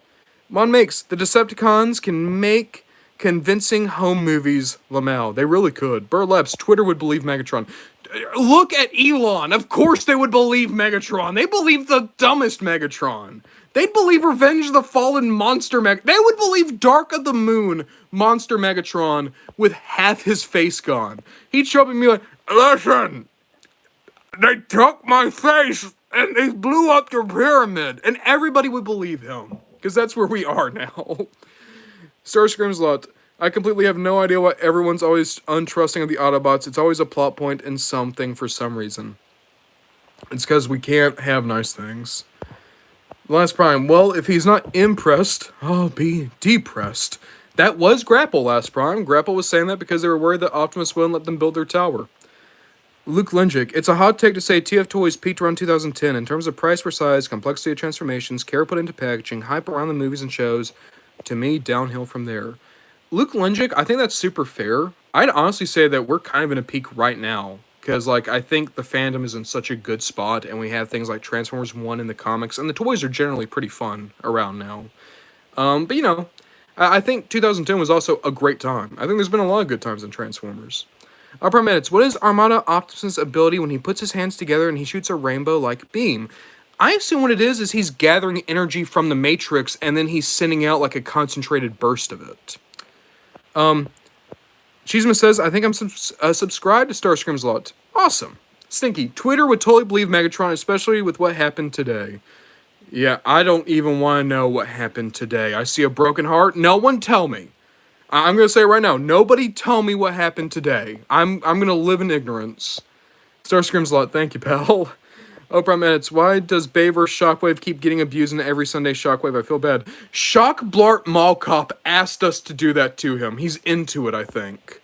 A: Mon makes, the Decepticons can make convincing home movies, Lamau. They really could. Burleps, Twitter would believe Megatron. Look at Elon. Of course they would believe Megatron. They believe the dumbest Megatron. They'd believe Revenge of the Fallen Monster They would believe Dark of the Moon Monster Megatron with half his face gone. He'd show up and be like, listen, they took my face and they blew up your pyramid. And everybody would believe him. Because that's where we are now. Starscream's lot. I completely have no idea why everyone's always untrusting of the Autobots. It's always a plot point in something for some reason. It's because we can't have nice things. Last Prime. Well, if he's not impressed, I'll be depressed. That was Grapple last Prime. Grapple was saying that because they were worried that Optimus wouldn't let them build their tower. Luke Linjic, it's a hot take to say TF Toys peaked around 2010 in terms of price per size, complexity of transformations, care put into packaging, hype around the movies and shows. To me, downhill from there. Luke Linjic, I think that's super fair. I'd honestly say that we're kind of in a peak right now. Because, like, I think the fandom is in such a good spot, and we have things like Transformers 1 in the comics, and the toys are generally pretty fun around now. But, you know, I think 2010 was also a great time. I think there's been a lot of good times in Transformers. Upper minutes. What is Armada Optimus' ability when he puts his hands together and he shoots a rainbow-like beam? I assume what it is he's gathering energy from the Matrix and then he's sending out like a concentrated burst of it. Cheeseman says, I think I'm subscribed to Starscream's lot. Awesome. Stinky. Twitter would totally believe Megatron, especially with what happened today. Yeah, I don't even want to know what happened today. I see a broken heart. No one tell me. I'm going to say it right now. Nobody tell me what happened today. I'm going to live in ignorance. Starscream's lot. Thank you, pal. Oprah minutes. Why does Baver Shockwave keep getting abused in every Sunday Shockwave? I feel bad. Shock Blart Mall Cop asked us to do that to him. He's into it, I think.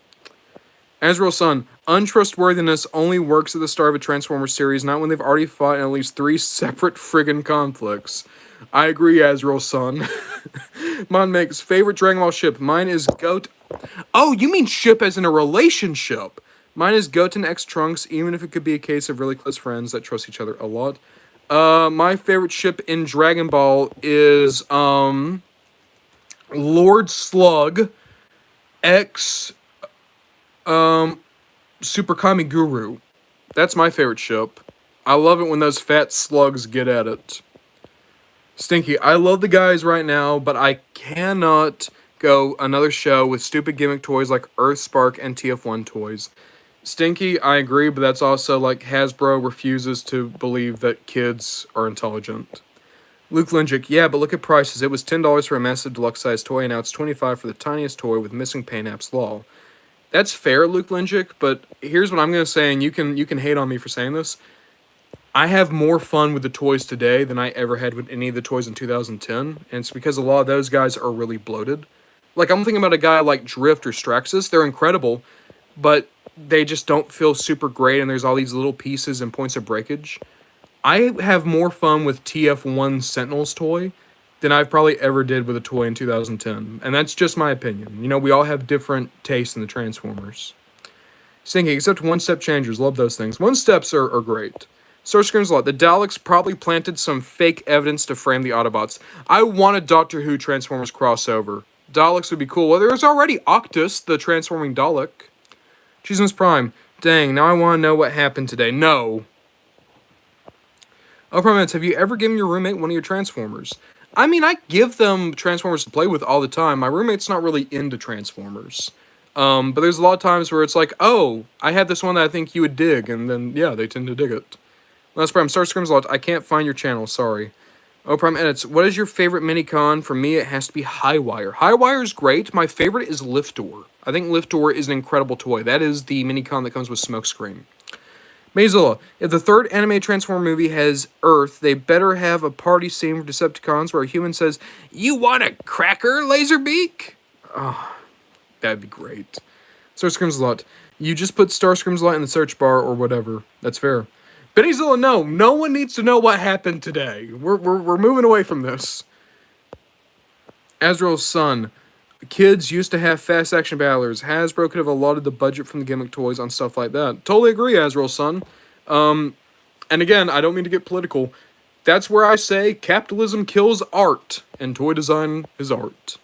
A: Azrael Sun. Untrustworthiness only works at the start of a Transformers series, not when they've already fought in at least 3 separate friggin' conflicts. I agree, Azrael's son. Mine makes favorite Dragon Ball ship. Mine is Goat. Oh, you mean ship as in a relationship? Mine is Goten X Trunks, even if it could be a case of really close friends that trust each other a lot. My favorite ship in Dragon Ball is Lord Slug X Super Kami Guru. That's my favorite ship. I love it when those fat slugs get at it. Stinky, I love the guys right now, but I cannot go another show with stupid gimmick toys like Earthspark and TF1 toys. Stinky, I agree, but that's also like Hasbro refuses to believe that kids are intelligent. Luke Linjic, yeah, but look at prices. It was $10 for a massive deluxe size toy, and now it's $25 for the tiniest toy with missing paint apps. Lol. That's fair, Luke Linjic, but here's what I'm gonna say, and you can hate on me for saying this. I have more fun with the toys today than I ever had with any of the toys in 2010, and it's because a lot of those guys are really bloated. Like, I'm thinking about a guy like Drift or Straxus. They're incredible, but they just don't feel super great, and there's all these little pieces and points of breakage. I have more fun with TF1 Sentinels toy than I've probably ever did with a toy in 2010, and that's just my opinion. You know, we all have different tastes in the Transformers. Stinky, except one-step changers, love those things. One-steps are great. Starscream's a lot. The Daleks probably planted some fake evidence to frame the Autobots. I want a Doctor Who Transformers crossover. Daleks would be cool. Well, there's already Octus, the transforming Dalek. Jesus Prime. Dang, now I want to know what happened today. No. Oh, Prominence, have you ever given your roommate one of your Transformers? I mean, I give them Transformers to play with all the time. My roommate's not really into Transformers. But there's a lot of times where it's like, oh, I had this one that I think you would dig, and then, yeah, they tend to dig it. Last Prime, Starscream's a lot. I can't find your channel, sorry. Oh, Prime Edits, what is your favorite minicon? For me, it has to be Highwire. Highwire is great. My favorite is Liftor. I think Liftor is an incredible toy. That is the minicon that comes with Smokescreen. Mayzilla, if the third anime Transformer movie has Earth, they better have a party scene for Decepticons where a human says, "You want a cracker, Laserbeak?" Oh, that'd be great. Starscream's a lot. You just put Starscream's a lot in the search bar or whatever. That's fair. Bennyzilla, no one needs to know what happened today. We're moving away from this. Azrael's son. Kids used to have fast action battlers. Hasbro could have allotted the budget from the gimmick toys on stuff like that. Totally agree, Azrael's son. And again, I don't mean to get political. That's where I say capitalism kills art, and toy design is art.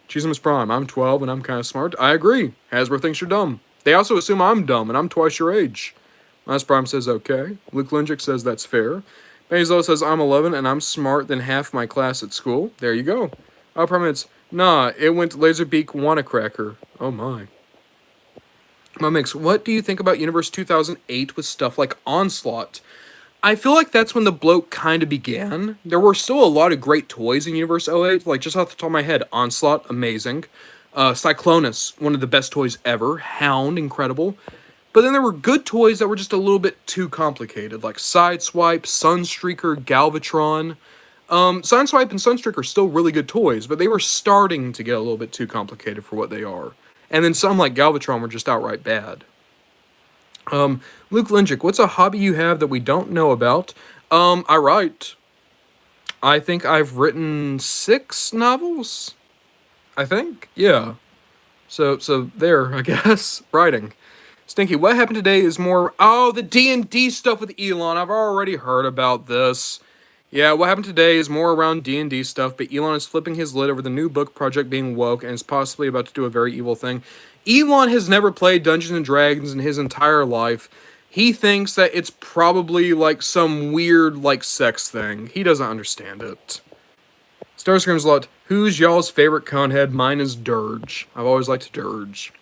A: Cheesemus Prime, I'm 12 and I'm kind of smart. I agree. Hasbro thinks you're dumb. They also assume I'm dumb and I'm twice your age. Last Prime says okay. Luke Linjic says that's fair. Benzo says I'm 11 and I'm smart than half my class at school. There you go. Oh, Prime it's nah, it went Laserbeak Wannacracker. Oh my. My mix, what do you think about Universe 2008 with stuff like Onslaught? I feel like that's when the bloat kind of began. There were still a lot of great toys in Universe 08, like just off the top of my head, Onslaught, amazing. Cyclonus, one of the best toys ever. Hound, incredible. But then there were good toys that were just a little bit too complicated, like Sideswipe, Sunstreaker, Galvatron. Sideswipe and Sunstreaker are still really good toys, but they were starting to get a little bit too complicated for what they are. And then some, like Galvatron, were just outright bad. Luke Linjic, what's a hobby you have that we don't know about? I write. I think I've written 6 novels. I think, yeah. So there, I guess. Writing. Stinky, what happened today is more... Oh, the D&D stuff with Elon. I've already heard about this. Yeah, what happened today is more around D&D stuff, but Elon is flipping his lid over the new book project being woke and is possibly about to do a very evil thing. Elon has never played Dungeons & Dragons in his entire life. He thinks that it's probably like some weird, like, sex thing. He doesn't understand it. Starscream's a lot. Who's y'all's favorite conehead? Mine is Dirge. I've always liked Dirge.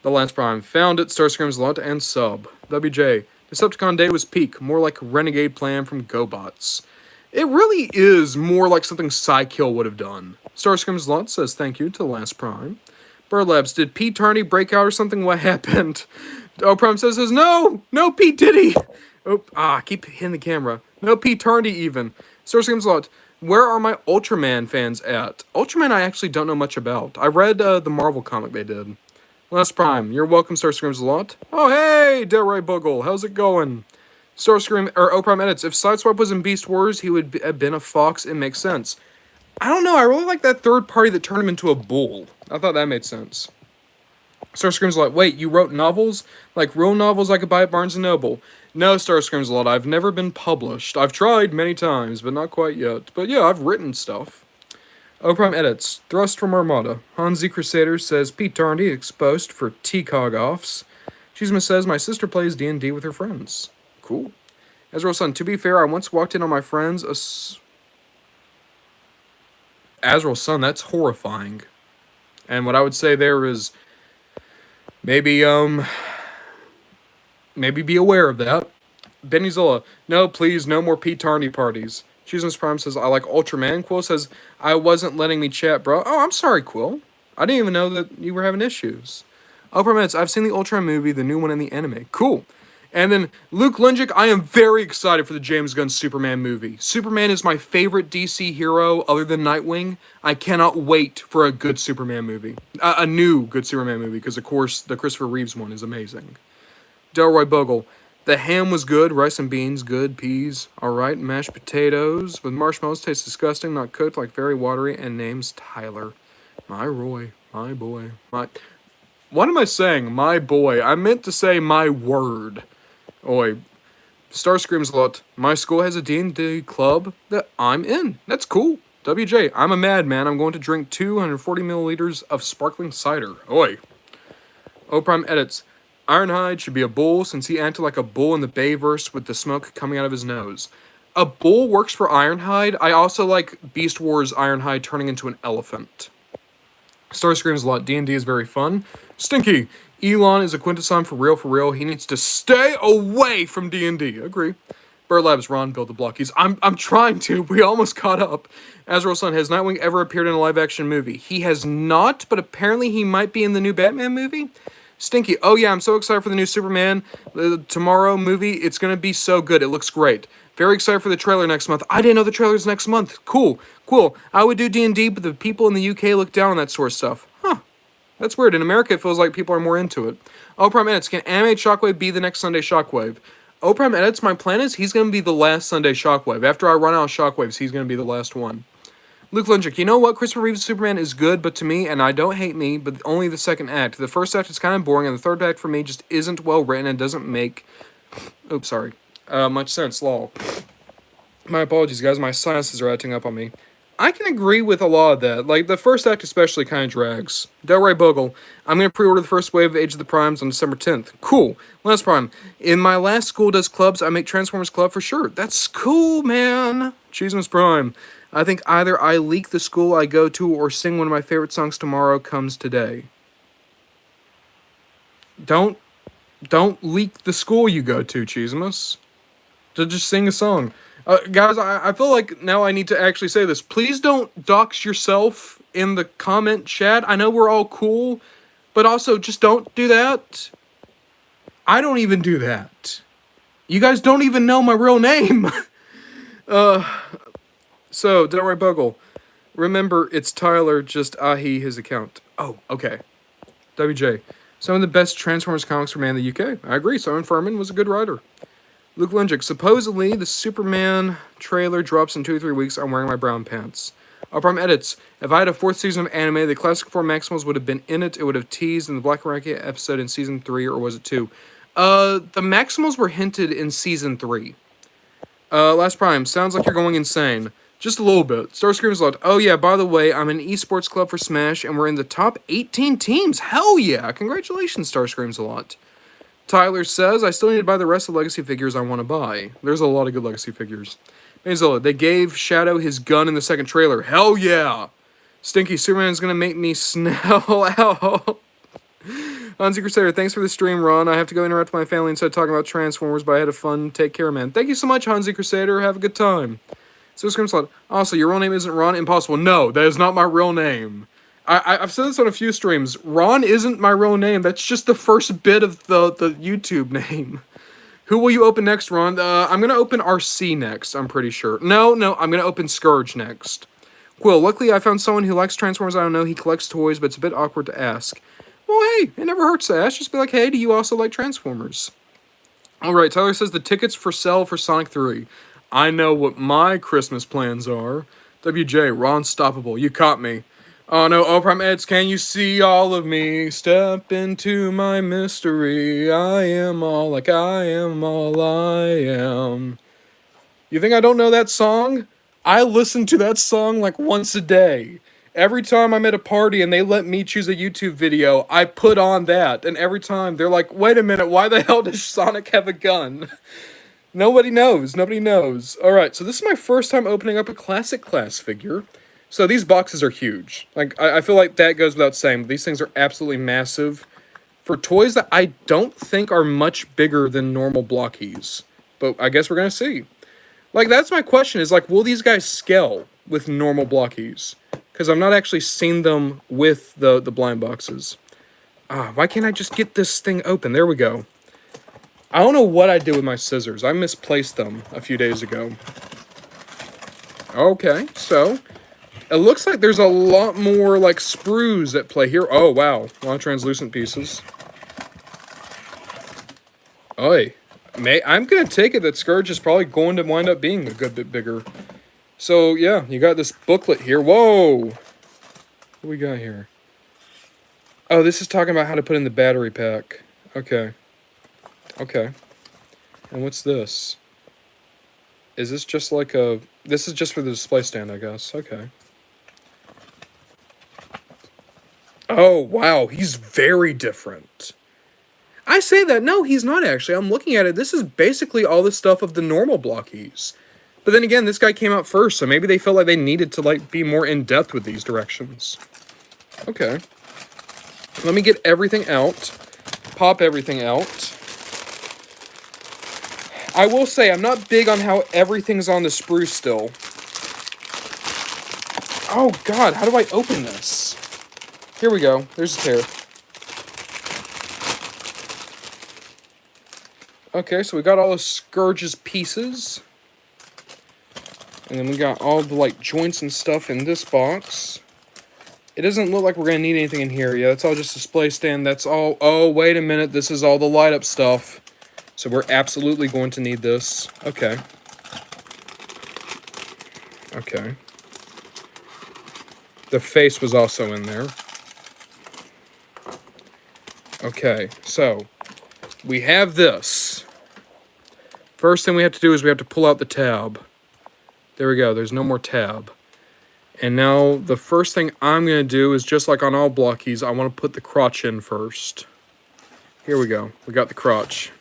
A: The Lance Prime. Found it. Starscream's lot and sub. WJ. Decepticon Day was peak. More like a renegade plan from GoBots. It really is more like something Psykill would have done. Starscream's lot says thank you to the Lance Prime. Bird Labs. Did Pete Tarney break out or something? What happened? Oh, Prime says no! No, Pete Diddy! Oh, keep hitting the camera. No, Pete Tarney even. Starscream's lot. Where are my Ultraman fans at? Ultraman I actually don't know much about. I read the Marvel comic they did. Last Prime, you're welcome, Starscreams a lot. Oh, hey, Delray Boogle, how's it going? Starscream or O Prime edits. If Sideswipe was in Beast Wars, he would have been a fox. It makes sense. I don't know. I really like that third party that turned him into a bull. I thought that made sense. Starscream's like, wait, you wrote novels? Like real novels I could buy at Barnes & Noble? No, Starscream's a lot. I've never been published. I've tried many times, but not quite yet. But yeah, I've written stuff. O Prime edits. Thrust from Armada. Hansi Crusader says Pete Tarndy exposed for T-Cog offs. Chisma says my sister plays D&D with her friends. Cool. Ezreal Sun, to be fair, I once walked in on my friends. Azrael Sun, that's horrifying. And what I would say there is maybe be aware of that. Benny Zola, no, please, no more Pete Tarney parties. Choosing Prime says, I like Ultraman. Quill says, I wasn't letting me chat, bro. Oh, I'm sorry, Quill. I didn't even know that you were having issues. Oprah Minutes, I've seen the Ultraman movie, the new one in the anime. Cool. And then Luke Linjic, I am very excited for the James Gunn Superman movie. Superman is my favorite DC hero other than Nightwing. I cannot wait for a good Superman movie. A new good Superman movie, because of course the Christopher Reeves one is amazing. Delroy Bogle, the ham was good, rice and beans, good, peas, alright, mashed potatoes with marshmallows, tastes disgusting, not cooked, like very watery, and name's Tyler. My Roy, my boy, my... What am I saying? My boy. I meant to say my word. Oi. Starscream's lot. My school has a D&D club that I'm in. That's cool. WJ, I'm a madman. I'm going to drink 240 milliliters of sparkling cider. Oi. O Prime edits. Ironhide should be a bull since he acted like a bull in the Bayverse with the smoke coming out of his nose. A bull works for Ironhide. I also like Beast Wars Ironhide turning into an elephant. Starscream's a lot. D&D is very fun. Stinky. Elon is a quintesson for real. He needs to stay away from D&D. Agree. Bird Labs, Ron, build the Blokees. I'm trying to. We almost caught up. Azrael Sun, has Nightwing ever appeared in a live-action movie? He has not, but apparently he might be in the new Batman movie. Stinky. Oh yeah, I'm so excited for the new Superman tomorrow movie. It's going to be so good. It looks great. Very excited for the trailer next month. I didn't know the trailer's next month. Cool. I would do D&D, but the people in the UK look down on that sort of stuff. Huh. That's weird. In America, it feels like people are more into it. O Prime Edits, can animated Shockwave be the next Sunday Shockwave? O Prime Edits, my plan is he's going to be the last Sunday Shockwave. After I run out of Shockwaves, he's going to be the last one. Luke Linjic, you know what? Christopher Reeve's Superman is good, but to me, and I don't hate me, but only the second act. The first act is kind of boring, and the third act for me just isn't well written and doesn't make... Oops, sorry. Much sense, lol. My apologies, guys. My sinuses are acting up on me. I can agree with a lot of that. Like, the first act especially kind of drags. Delray Bogle, I'm going to pre-order the first wave of Age of the Primes on December 10th. Cool. Last Prime, in my last School Does Clubs, I make Transformers Club for sure. That's cool, man. Cheeseman's Prime, I think either I leak the school I go to or sing one of my favorite songs tomorrow comes today. Don't leak the school you go to, Cheesemus. Just sing a song. Guys, I feel like now I need to actually say this. Please don't dox yourself in the comment chat. I know we're all cool, but also just don't do that. I don't even do that. You guys don't even know my real name. So, Delroy Bogle, remember, it's Tyler, just ahi his account. Oh, okay. WJ, some of the best Transformers comics were made in the UK. I agree, Simon Furman was a good writer. Luke Linjic, supposedly the Superman trailer drops in 2 or 3 weeks. I'm wearing my brown pants. Uprom edits. If I had a 4th season of anime, the classic 4 Maximals would have been in it. It would have teased in the Black Racket episode in season 3, or was it 2? The Maximals were hinted in season 3. Last Prime, sounds like you're going insane. Just a little bit. Starscream's lot. Oh yeah, by the way, I'm in an esports club for Smash, and we're in the top 18 teams. Hell yeah! Congratulations, Starscream's a lot. Tyler says, I still need to buy the rest of the Legacy figures I want to buy. There's a lot of good Legacy figures. Mazilla, they gave Shadow his gun in the second trailer. Hell yeah! Stinky, Superman's gonna make me snell out. Hansi Crusader, thanks for the stream, Ron. I have to go interact with my family instead of talking about Transformers, but I had a fun. Take care, man. Thank you so much, Hansi Crusader. Have a good time. So Scrimslot, also, your real name isn't Ron? Impossible. No, that is not my real name. I've said this on a few streams. Ron isn't my real name. That's just the first bit of the YouTube name. Who will you open next, Ron? I'm going to open RC next, I'm pretty sure. No, I'm going to open Scourge next. Quill, luckily I found someone who likes Transformers. I don't know, he collects toys, but it's a bit awkward to ask. Well, hey, it never hurts to ask. Just be like, hey, do you also like Transformers? All right, Tyler says the tickets for sale for Sonic 3. I know what my Christmas plans are. WJ, Raw Unstoppable, you caught me. Oh no, oh Prime Eds, can you see all of me? Step into my mystery. I am all like I am all I am. You think I don't know that song? I listen to that song like once a day. Every time I'm at a party and they let me choose a YouTube video, I put on that. And every time they're like, wait a minute, why the hell does Sonic have a gun? Nobody knows. Nobody knows. Alright, so this is my first time opening up a Classic Class figure. So these boxes are huge. Like, I feel like that goes without saying. These things are absolutely massive. For toys that I don't think are much bigger than normal Blokees. But I guess we're going to see. Like, that's my question, is, like, will these guys scale with normal Blokees? Because I've not actually seen them with the blind boxes. Why can't I just get this thing open? There we go. I don't know what I did with my scissors. I misplaced them a few days ago. Okay, so it looks like there's a lot more, like, sprues at play here. Oh, wow. A lot of translucent pieces. Oi. I'm going to take it that Scourge is probably going to wind up being a good bit bigger. So, yeah, you got this booklet here. Whoa! What do we got here? Oh, this is talking about how to put in the battery pack. Okay. Okay. And what's this? Is this just like a... This is just for the display stand, I guess. Okay. Oh, wow. He's very different. I say that. No, he's not actually. I'm looking at it. This is basically all the stuff of the normal Blokees. But then again, this guy came out first, so maybe they felt like they needed to, like, be more in-depth with these directions. Okay. Let me get everything out. Pop everything out. I will say, I'm not big on how everything's on the sprue still. Oh, God, how do I open this? Here we go. There's a tear. Okay, so we got all the Scourge's pieces. And then we got all the, like, joints and stuff in this box. It doesn't look like we're going to need anything in here. Yeah, it's all just display stand. That's all. Oh, wait a minute. This is all the light-up stuff. So we're absolutely going to need this. Okay. Okay. The face was also in there. Okay, so we have this. First thing we have to do is we have to pull out the tab. There we go. There's no more tab. And now the first thing I'm going to do is, just like on all Blokees, I want to put the crotch in first. Here we go. We got the crotch.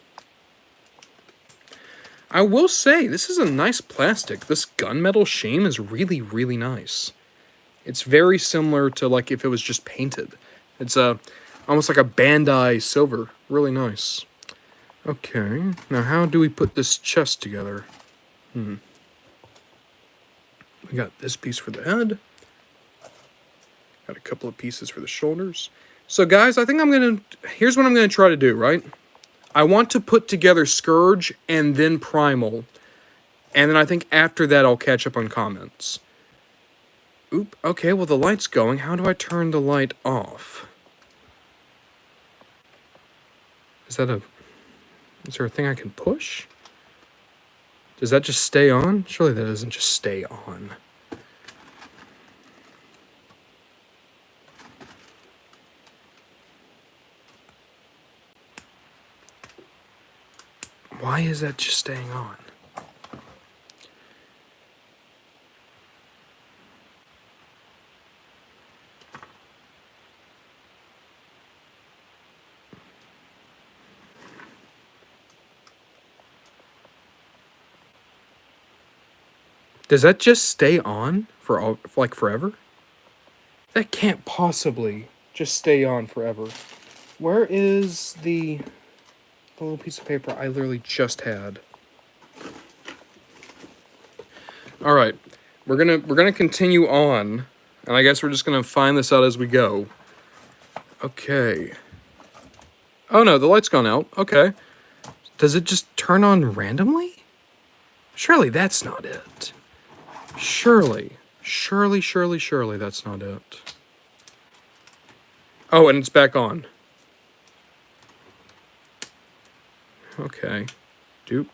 A: I will say, this is a nice plastic. This gunmetal sheen is really, really nice. It's very similar to, like, if it was just painted. It's almost like a Bandai silver. Really nice. Okay. Now, how do we put this chest together? We got this piece for the head. Got a couple of pieces for the shoulders. So, guys, I think here's what I'm going to try to do, right? I want to put together Scourge and then Primal. And then I think after that I'll catch up on comments. Oop, okay, well the light's going. How do I turn the light off? Is there a thing I can push? Does that just stay on? Surely that doesn't just stay on. Why is that just staying on? Does that just stay on for like forever? That can't possibly just stay on forever. Where is the little piece of paper I literally just had? All right, we're gonna continue on, and I guess we're just gonna find this out as we go. Okay. Oh no, the light's gone out. Okay. Does it just turn on randomly? Surely that's not it. Surely that's not it. Oh, and it's back on. Okay. Dupe.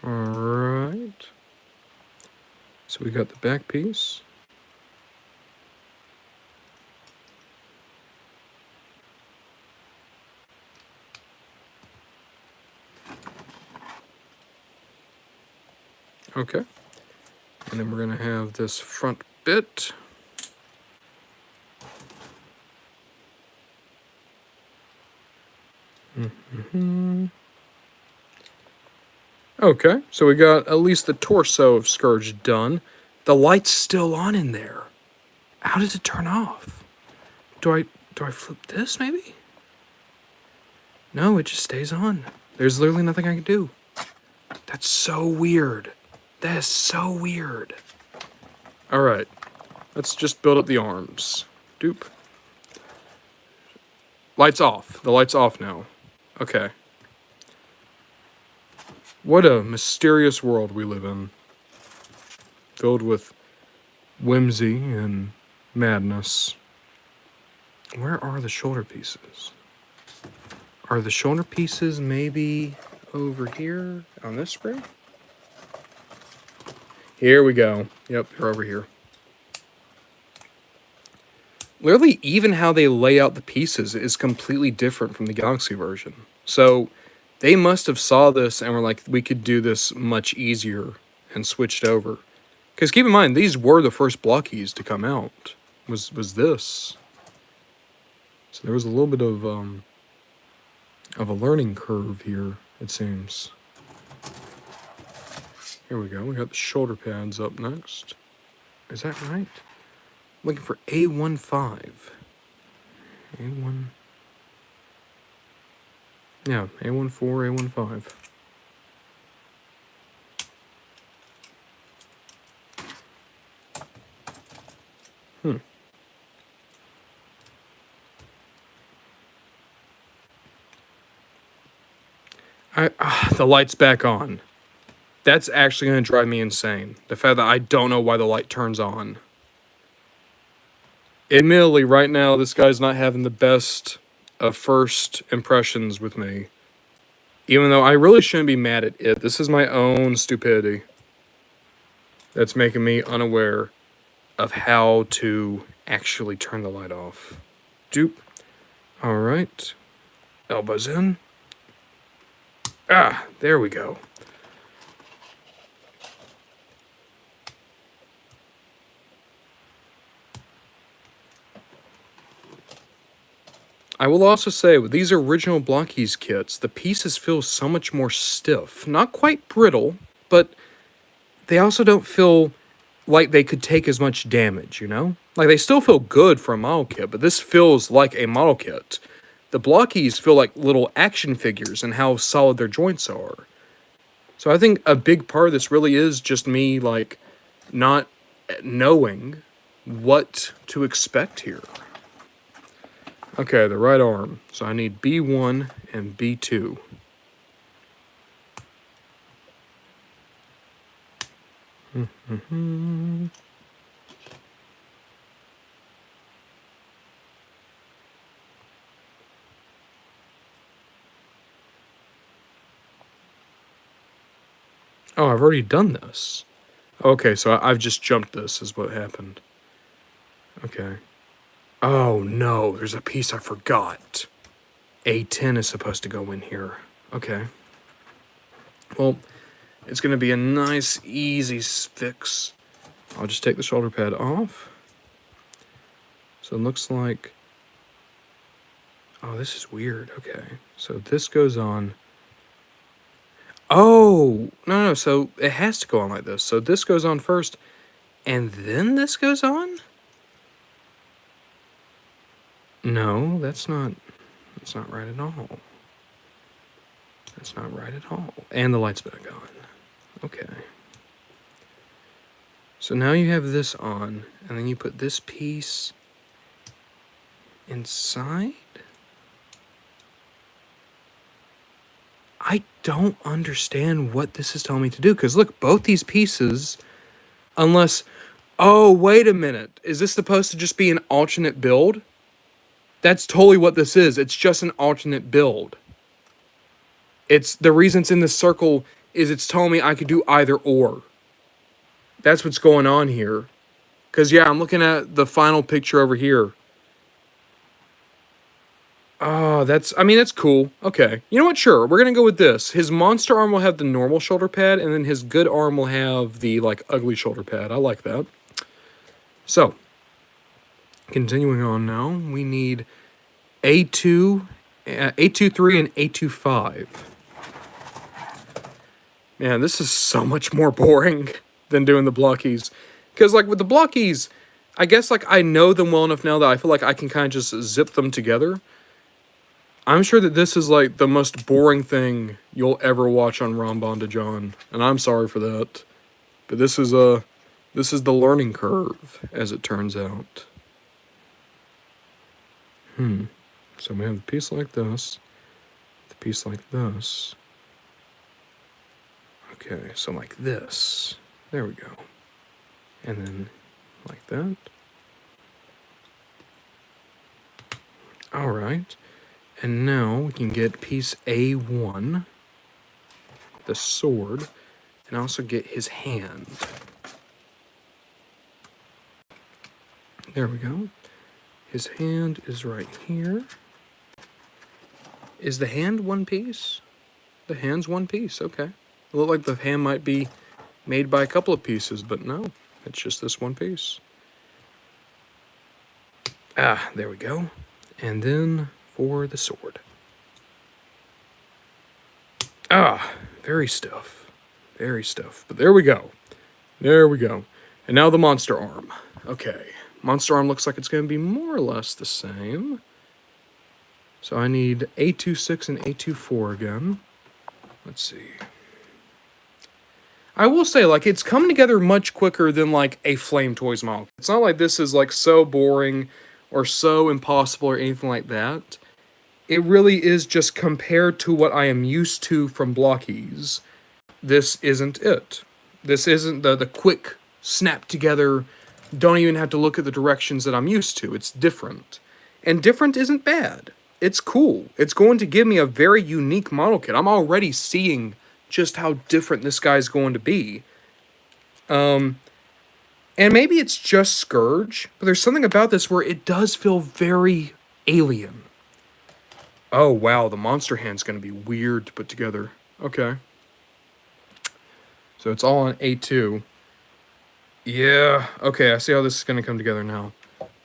A: Alright. So we got the back piece. Okay. And then we're going to have this front bit. Okay, so we got at least the torso of Scourge done. The light's still on in there. How does it turn off? Do I flip this maybe? No, it just stays on. There's literally nothing I can do. That's so weird. That is so weird. Alright, let's just build up the arms. Dupe. Light's off. The light's off now. Okay. What a mysterious world we live in. Filled with whimsy and madness. Where are the shoulder pieces? Are the shoulder pieces maybe over here on this spring? Here we go. Yep, they're over here. Literally, even how they lay out the pieces is completely different from the Galaxy version. So they must have saw this and were like, we could do this much easier and switched over. Because keep in mind, these were the first Blokees to come out. Was this. So there was a little bit of a learning curve here, it seems. Here we go. We got the shoulder pads up next. Is that right? Looking for A15. A1. Yeah, A14, A15. The light's back on. That's actually going to drive me insane. The fact that I don't know why the light turns on. Admittedly, right now, this guy's not having the best of first impressions with me. Even though I really shouldn't be mad at it. This is my own stupidity that's making me unaware of how to actually turn the light off. Dupe. Alright. Elbows in. Ah, there we go. I will also say, with these original Blokees kits, the pieces feel so much more stiff. Not quite brittle, but they also don't feel like they could take as much damage, you know? Like, they still feel good for a model kit, but this feels like a model kit. The Blokees feel like little action figures and how solid their joints are. So I think a big part of this really is just me, like, not knowing what to expect here. Okay, the right arm. So I need B1 and B2. Oh, I've already done this. Okay, so I've just jumped this is what happened. Okay. Oh, no, there's a piece I forgot. A10 is supposed to go in here. Okay. Well, it's going to be a nice, easy fix. I'll just take the shoulder pad off. So it looks like... Oh, this is weird. Okay. So this goes on... Oh! No, so it has to go on like this. So this goes on first, and then this goes on? No, that's not right at all. That's not right at all. And the light's back on. Okay. So now you have this on, and then you put this piece inside? I don't understand what this is telling me to do, because look, both these pieces, unless... Oh, wait a minute. Is this supposed to just be an alternate build? That's totally what this is. It's just an alternate build. It's the reason it's in this circle is it's telling me I could do either or. That's what's going on here. Because, yeah, I'm looking at the final picture over here. Oh, that's cool. Okay. You know what? Sure. We're going to go with this. His monster arm will have the normal shoulder pad, and then his good arm will have the, like, ugly shoulder pad. I like that. So, continuing on now, we need A2, A23, and A25. Man, this is so much more boring than doing the Blokees. Because, like, with the Blokees, I guess, like, I know them well enough now that I feel like I can kind of just zip them together. I'm sure that this is, like, the most boring thing you'll ever watch on Ramban to John. And I'm sorry for that. But this is the learning curve, as it turns out. So we have a piece like this. The piece like this. Okay, so like this. There we go. And then like that. Alright. And now we can get piece A1, the sword, and also get his hand. There we go. His hand is right here. Is the hand one piece? The hand's one piece, okay. It looked like the hand might be made by a couple of pieces, but no, it's just this one piece. Ah, there we go. And then for the sword. Ah, very stiff. Very stiff. But there we go. There we go. And now the monster arm. Okay. Monster arm looks like it's going to be more or less the same. So I need A26 and A24 again. Let's see. I will say, like, it's come together much quicker than, like, a Flame Toys model. It's not like this is, like, so boring or so impossible or anything like that. It really is just compared to what I am used to from Blokees. This isn't it. This isn't the quick snap together, don't even have to look at the directions that I'm used to. It's different. And different isn't bad. It's cool. It's going to give me a very unique model kit. I'm already seeing just how different this guy's going to be. And maybe it's just Scourge, but there's something about this where it does feel very alien. Oh, wow, the monster hand's going to be weird to put together. Okay. So it's all on A2. Yeah, okay, I see how this is going to come together now.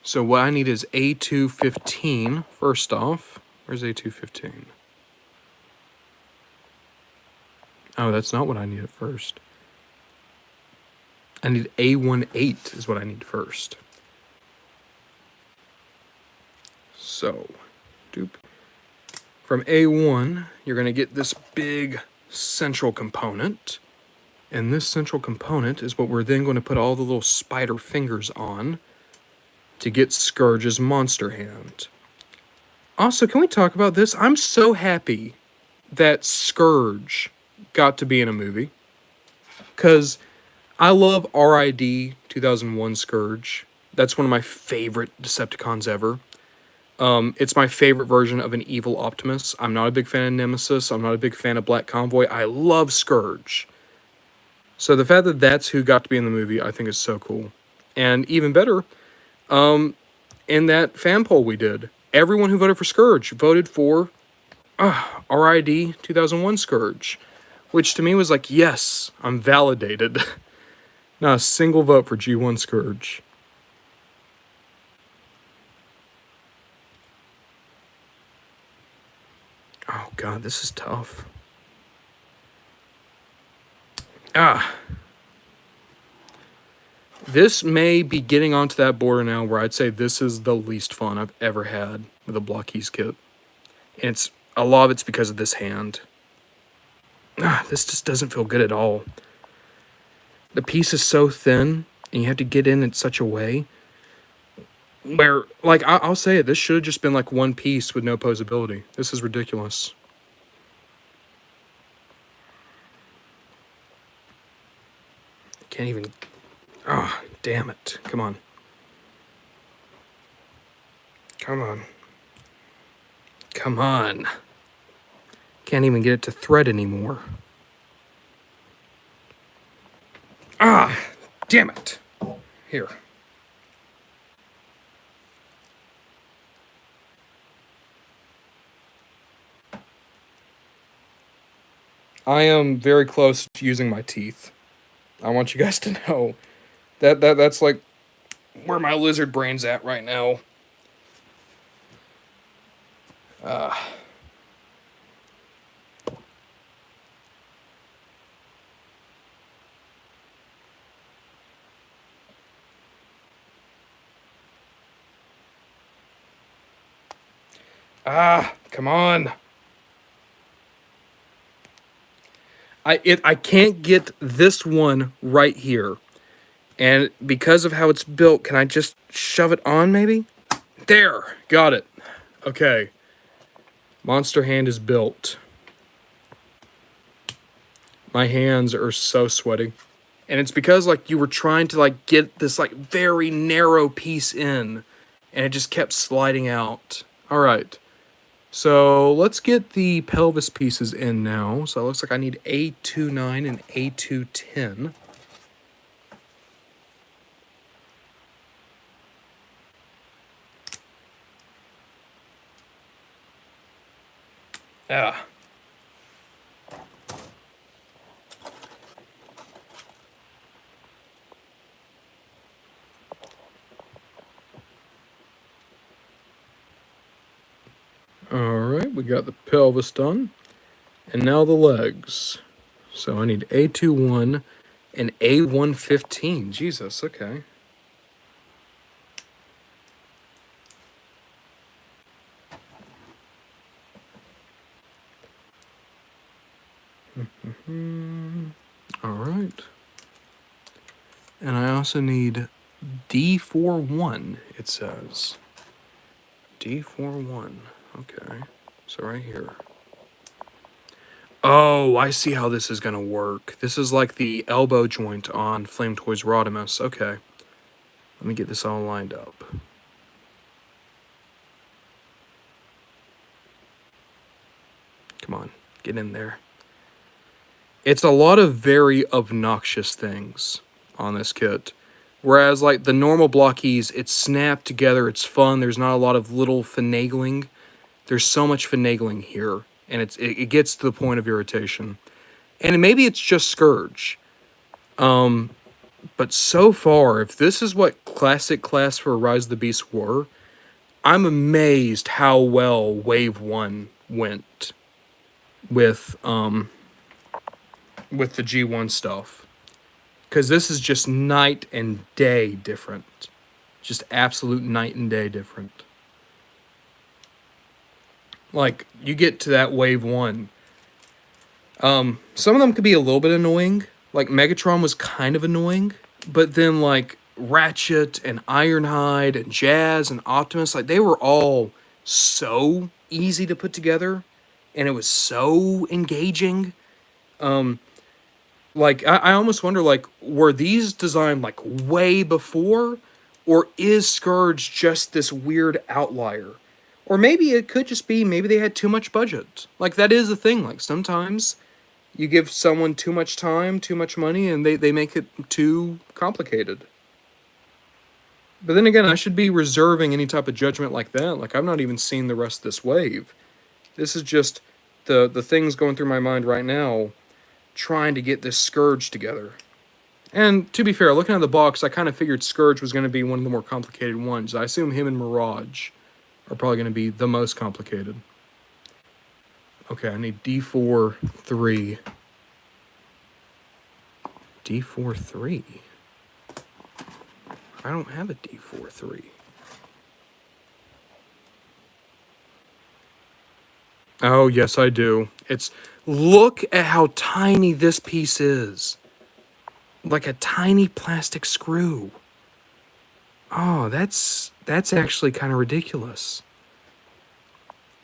A: So what I need is A215, first off. Where's A215? Oh, that's not what I need at first. I need A18 is what I need first. So, doop. From A1, you're going to get this big central component. And this central component is what we're then going to put all the little spider fingers on to get Scourge's monster hand. Also, can we talk about this? I'm so happy that Scourge got to be in a movie. Because I love RID 2001 Scourge. That's one of my favorite Decepticons ever. It's my favorite version of an evil Optimus. I'm not a big fan of Nemesis. I'm not a big fan of Black Convoy. I love Scourge. So the fact that that's who got to be in the movie, I think is so cool. And even better, in that fan poll we did, everyone who voted for Scourge voted for RID 2001 Scourge. Which to me was like, yes, I'm validated. Not a single vote for G1 Scourge. Oh god, this is tough. This may be getting onto that border now where I'd say this is the least fun I've ever had with a Blokees kit. And a lot of it's because of this hand. This just doesn't feel good at all. The piece is so thin, and you have to get in such a way where, like, I'll say it, this should have just been like one piece with no posability. This is ridiculous. Can't even... Oh, damn it. Come on. Come on. Come on. Can't even get it to thread anymore. Ah, damn it. Here. I am very close to using my teeth. I want you guys to know that's like where my lizard brain's at right now. Come on. I can't get this one right here. And because of how it's built, can I just shove it on maybe? There, got it. Okay. Monster hand is built. My hands are so sweaty. And it's because like you were trying to like get this like very narrow piece in and it just kept sliding out. All right. So let's get the pelvis pieces in now. So it looks like I need A29 and A210. Ah. Alright, we got the pelvis done. And now the legs. So I need A21 and A115. Jesus, okay. Alright. And I also need D41, it says. D41. Okay. So right here. Oh, I see how this is going to work. This is like the elbow joint on Flame Toys Rodimus. Okay. Let me get this all lined up. Come on. Get in there. It's a lot of very obnoxious things on this kit. Whereas, like, the normal Blokees, it's snapped together, it's fun, there's not a lot of little finagling. There's so much finagling here, and it gets to the point of irritation. And maybe it's just Scourge. But so far, if this is what Classic Class for Rise of the Beast were, I'm amazed how well Wave 1 went with the G1 stuff. Because this is just night and day different. Just absolute night and day different. Like, you get to that Wave 1. Some of them could be a little bit annoying. Like, Megatron was kind of annoying. But then, like, Ratchet and Ironhide and Jazz and Optimus, like, they were all so easy to put together. And it was so engaging. Like, I almost wonder, like, were these designed, like, way before? Or is Scourge just this weird outlier? Or maybe it could just be, maybe they had too much budget. Like, that is the thing. Like, sometimes you give someone too much time, too much money, and they make it too complicated. But then again, I should be reserving any type of judgment like that. Like, I've not even seen the rest of this wave. This is just the things going through my mind right now, trying to get this Scourge together. And to be fair, looking at the box, I kind of figured Scourge was going to be one of the more complicated ones. I assume him and Mirage are probably going to be the most complicated. Okay, I need D4, 3. D4, 3? I don't have a D4, 3. Oh, yes, I do. Look at how tiny this piece is. Like a tiny plastic screw. Oh, that's actually kind of ridiculous.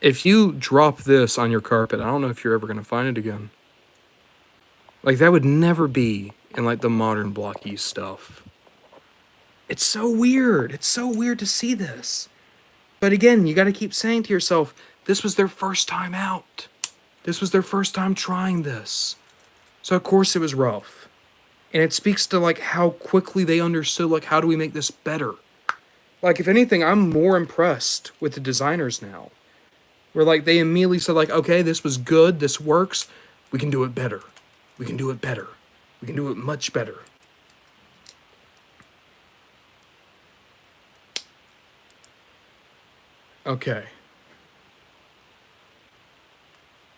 A: If you drop this on your carpet, I don't know if you're ever going to find it again. Like, that would never be in, like, the modern Blokees stuff. It's so weird. It's so weird to see this. But again, you got to keep saying to yourself, this was their first time out. This was their first time trying this. So of course it was rough. And it speaks to like how quickly they understood like how do we make this better. Like if anything, I'm more impressed with the designers now. Where like they immediately said like, okay, this was good, this works, we can do it better. We can do it better. We can do it much better. Okay.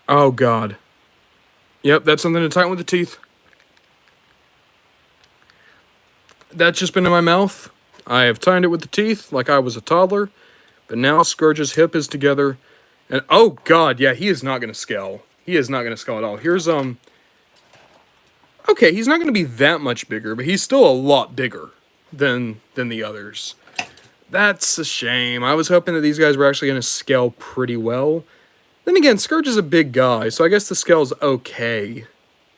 A: Oh god. Yep, that's something to tighten with the teeth. That's just been in my mouth. I have tightened it with the teeth like I was a toddler. But now Scourge's hip is together. And oh god, yeah, he is not gonna scale. He is not gonna scale at all. Here's okay, he's not gonna be that much bigger, but he's still a lot bigger than the others. That's a shame. I was hoping that these guys were actually gonna scale pretty well. Then again, Scourge is a big guy, so I guess the scale's okay.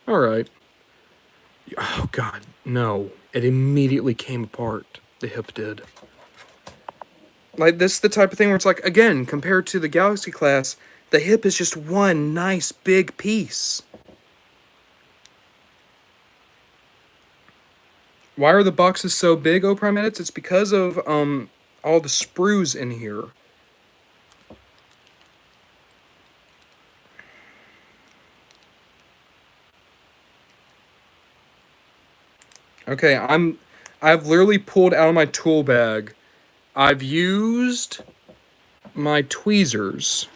A: Alright. Oh god, no. It immediately came apart. The hip did. Like, this is the type of thing where it's like, again, compared to the Galaxy class, the hip is just one nice big piece. Why are the boxes so big, O Prime Edits? It's because of all the sprues in here. Okay, I've literally pulled out of my tool bag. I've used my tweezers.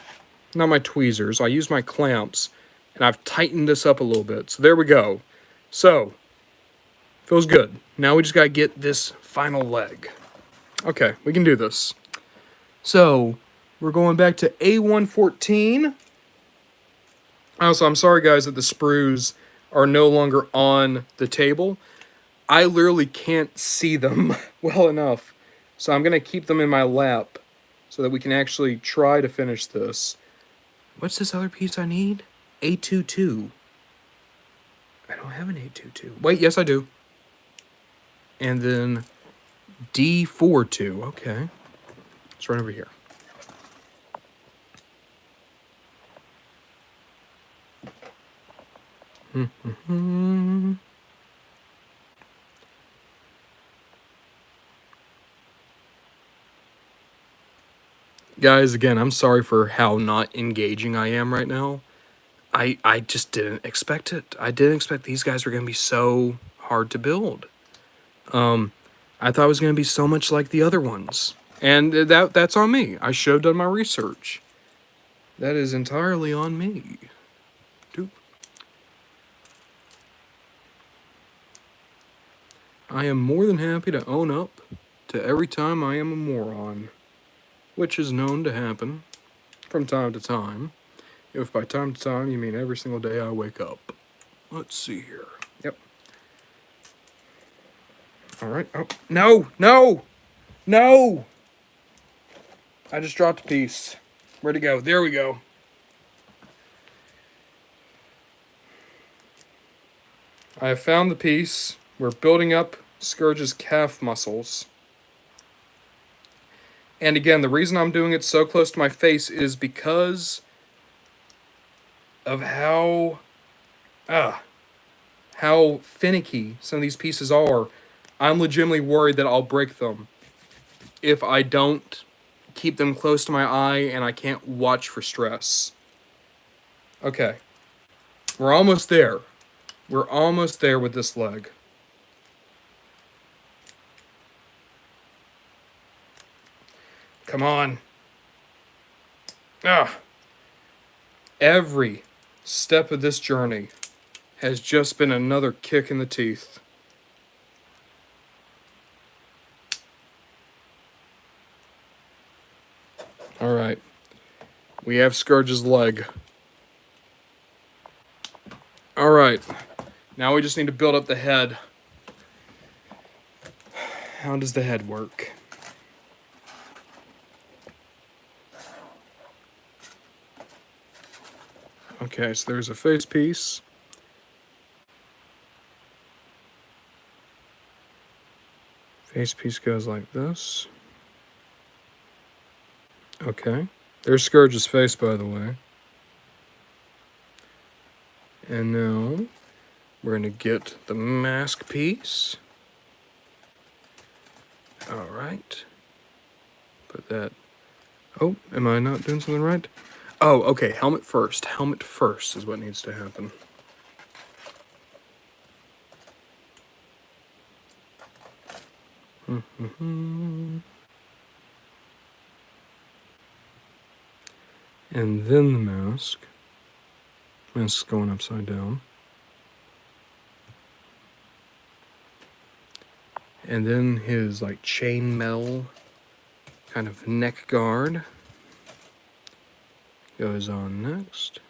A: Not my tweezers. I used my clamps. And I've tightened this up a little bit. So there we go. So, feels good. Now we just gotta get this final leg. Okay, we can do this. So, we're going back to A114. Also, I'm sorry guys that the sprues are no longer on the table. I literally can't see them well enough. So I'm going to keep them in my lap so that we can actually try to finish this. What's this other piece I need? A22. I don't have an A22. Wait, yes I do. And then D42. Okay. It's right over here. Guys, again, I'm sorry for how not engaging I am right now. I just didn't expect it. I didn't expect these guys were going to be so hard to build. I thought it was going to be so much like the other ones. And that's on me. I should have done my research. That is entirely on me. Doop. I am more than happy to own up to every time I am a moron. Which is known to happen from time to time. If by time to time you mean every single day I wake up. Let's see here. Yep. Alright. Oh, no! No! No! I just dropped a piece. Where'd it go? There we go. I have found the piece. We're building up Scourge's calf muscles. And again, the reason I'm doing it so close to my face is because of how finicky some of these pieces are. I'm legitimately worried that I'll break them if I don't keep them close to my eye and I can't watch for stress. Okay. We're almost there. We're almost there with this leg. Come on. Every step of this journey has just been another kick in the teeth. Alright. We have Scourge's leg. Alright. Now we just need to build up the head. How does the head work? Okay, so there's a face piece. Face piece goes like this. Okay. There's Scourge's face, by the way. And now we're going to get the mask piece. All right. Put that. Oh, am I not doing something right? Oh, okay. Helmet first. Helmet first is what needs to happen. And then the mask. Mask's going upside down. And then his like chainmail kind of neck guard goes on next.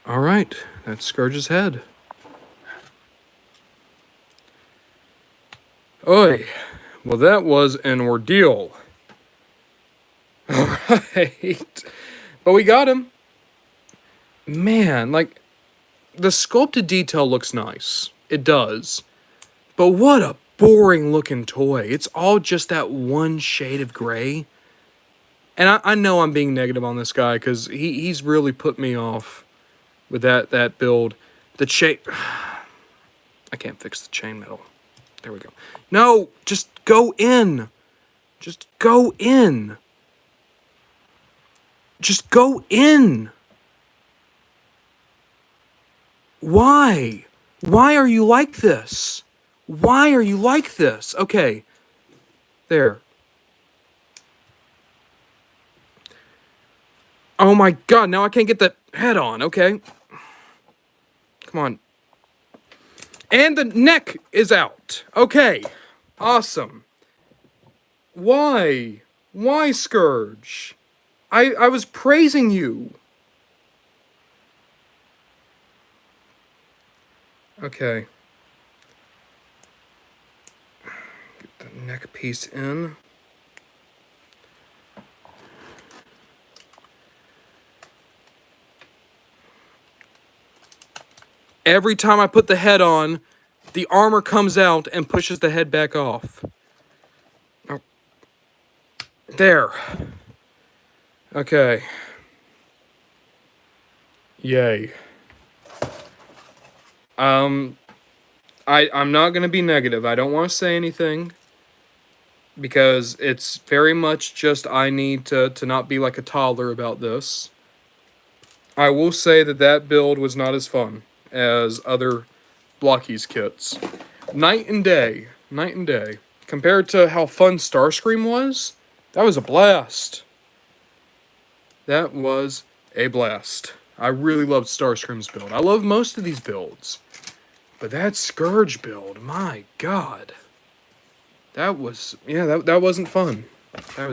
A: All right, that's Scourge's head. Oy, well that was an ordeal. All right, but we got him. Man, like, the sculpted detail looks nice. It does. But what a boring looking toy. It's all just that one shade of gray. And I know I'm being negative on this guy because he's really put me off with that build. The chain... I can't fix the chainmail. There we go. No! Just go in! Just go in! Just go in! Why? Why are you like this? Why are you like this? Okay. There. Oh my god, now I can't get the head on. Okay. Come on. And the neck is out. Okay. Awesome. Why? Why, Scourge? I was praising you. Okay. Get the neck piece in. Every time I put the head on, the armor comes out and pushes the head back off. Oh. There. Okay. Yay. I'm not gonna be negative. I don't want to say anything because it's very much just I need to not be like a toddler about this. I will say that build was not as fun as other Blokees kits. Night and day. Night and day. Compared to how fun Starscream was, that was a blast. That was a blast. I really loved Starscream's build. I love most of these builds. But that Scourge build, my god. That was, yeah, that wasn't fun. That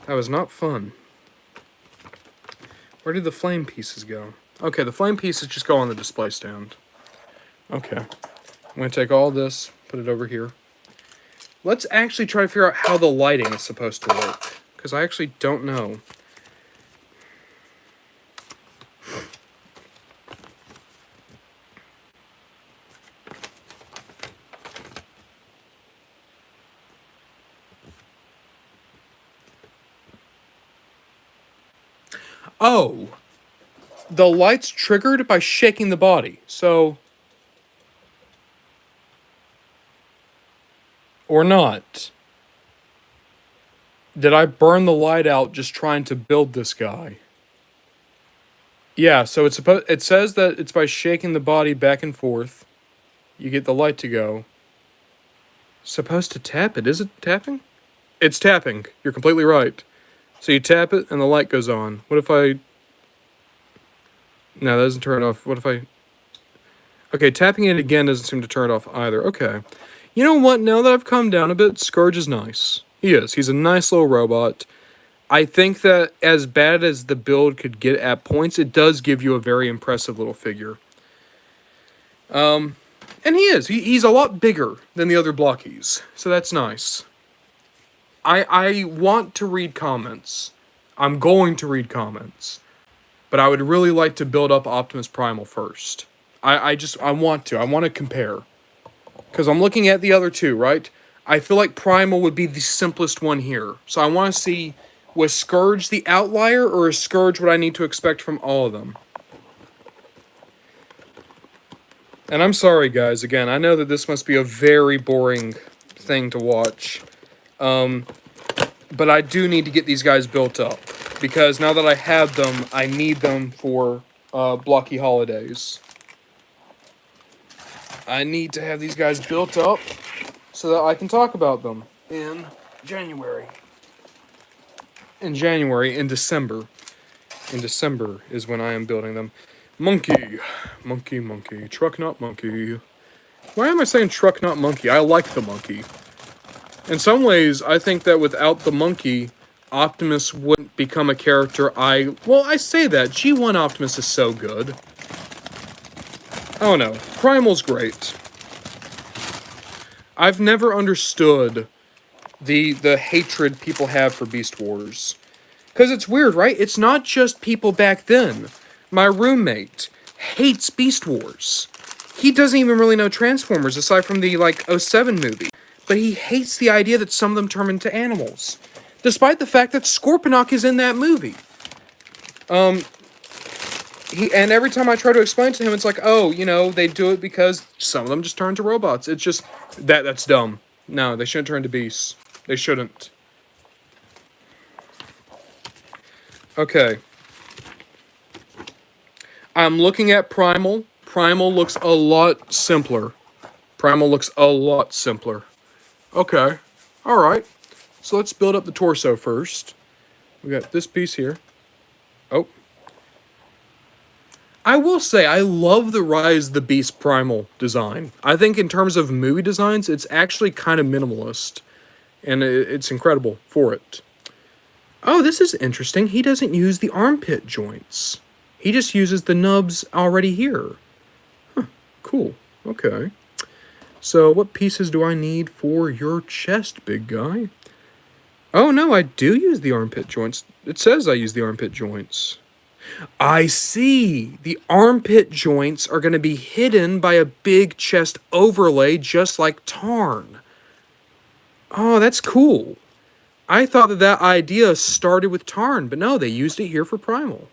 A: was not fun. Where did the flame pieces go? Okay, the flame pieces just go on the display stand. Okay. I'm going to take all this, put it over here. Let's actually try to figure out how the lighting is supposed to work. Because I actually don't know. Oh! The light's triggered by shaking the body, so... Or not. Did I burn the light out just trying to build this guy? Yeah, so it says that it's by shaking the body back and forth. You get the light to go. Supposed to tap it. Is it tapping? It's tapping. You're completely right. So you tap it and the light goes on. What if I... No, that doesn't turn it off. What if I... Okay, tapping it again doesn't seem to turn it off either. Okay. You know what? Now that I've calmed down a bit, Scourge is nice. He is. He's a nice little robot. I think that as bad as the build could get at points, it does give you a very impressive little figure. And he is. He's a lot bigger than the other Blokees, so that's nice. I want to read comments. I'm going to read comments. But I would really like to build up Optimus Primal first. I want to. I want to compare. Because I'm looking at the other two, right? I feel like Primal would be the simplest one here. So I want to see Was Scourge the outlier, or is Scourge what I need to expect from all of them? And I'm sorry, guys. Again, I know that this must be a very boring thing to watch. But I do need to get these guys built up. Because now that I have them, I need them for blocky holidays. I need to have these guys built up so that I can talk about them in January. In December. In December is when I am building them. Monkey. Monkey, monkey. Truck, not monkey. Why am I saying truck, not monkey? I like the monkey. In some ways, I think that without the monkey, Optimus wouldn't become a character Well, I say that. G1 Optimus is so good. Oh no. Primal's great. I've never understood the hatred people have for Beast Wars. Because it's weird, right? It's not just people back then. My roommate hates Beast Wars. He doesn't even really know Transformers, aside from the, '07 movie. But he hates the idea that some of them turn into animals. Despite the fact that Scorponok is in that movie. And every time I try to explain to him, it's like, oh, they do it because some of them just turn to robots. It's just, that's dumb. No, they shouldn't turn to beasts. They shouldn't. Okay. I'm looking at Primal. Primal looks a lot simpler. Okay. Alright. So let's build up the torso first. We got this piece here. Oh. I will say, I love the Rise of the Beast Primal design. I think in terms of movie designs, it's actually kind of minimalist. And it's incredible for it. Oh, this is interesting. He doesn't use the armpit joints. He just uses the nubs already here. Huh, cool. Okay. So, what pieces do I need for your chest, big guy? Oh, no, I do use the armpit joints. It says I use the armpit joints. I see. The armpit joints are going to be hidden by a big chest overlay, just like Tarn. Oh, that's cool. I thought that idea started with Tarn, but no, they used it here for Primal.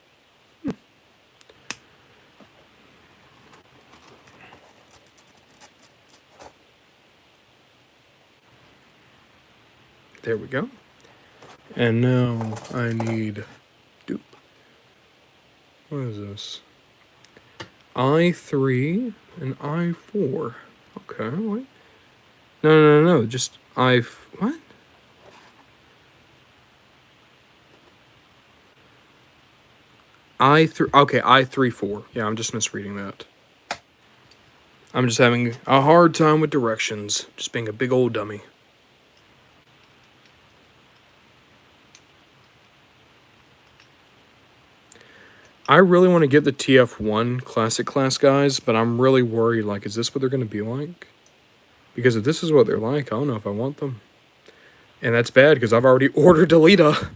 A: There we go. And now I need... Doop. What is this? I3 and I4. Okay, wait. No. Just what? Okay, I3-4. Yeah, I'm just misreading that. I'm just having a hard time with directions. Just being a big old dummy. I really want to get the TF1 Classic Class guys, but I'm really worried, is this what they're going to be like? Because if this is what they're like, I don't know if I want them. And that's bad, because I've already ordered Alita.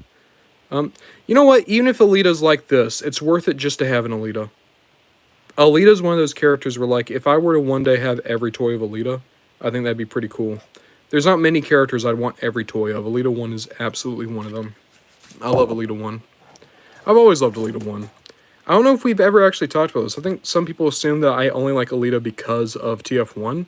A: You know what? Even if Alita's like this, it's worth it just to have an Alita. Alita's one of those characters where, if I were to one day have every toy of Alita, I think that'd be pretty cool. There's not many characters I'd want every toy of. Alita 1 is absolutely one of them. I love Alita 1. I've always loved Alita 1. I don't know if we've ever actually talked about this. I think some people assume that I only like Alita because of TF1.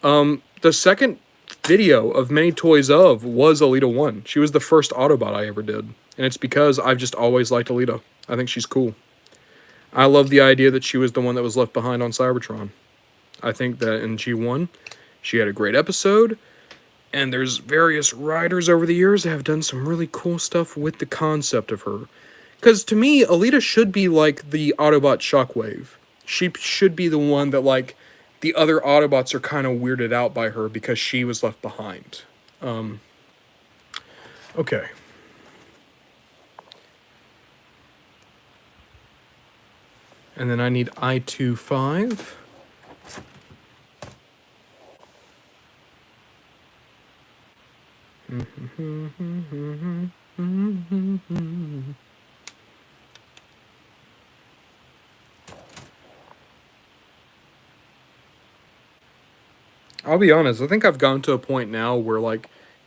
A: The second video of Many Toys Of was Alita 1. She was the first Autobot I ever did. And it's because I've just always liked Alita. I think she's cool. I love the idea that she was the one that was left behind on Cybertron. I think that in G1, she had a great episode. And there's various writers over the years that have done some really cool stuff with the concept of her. Because to me, Alita should be like the Autobot Shockwave. She should be the one that, the other Autobots are kind of weirded out by her because she was left behind. Okay. And then I need I25. I'll be honest, I think I've gotten to a point now where,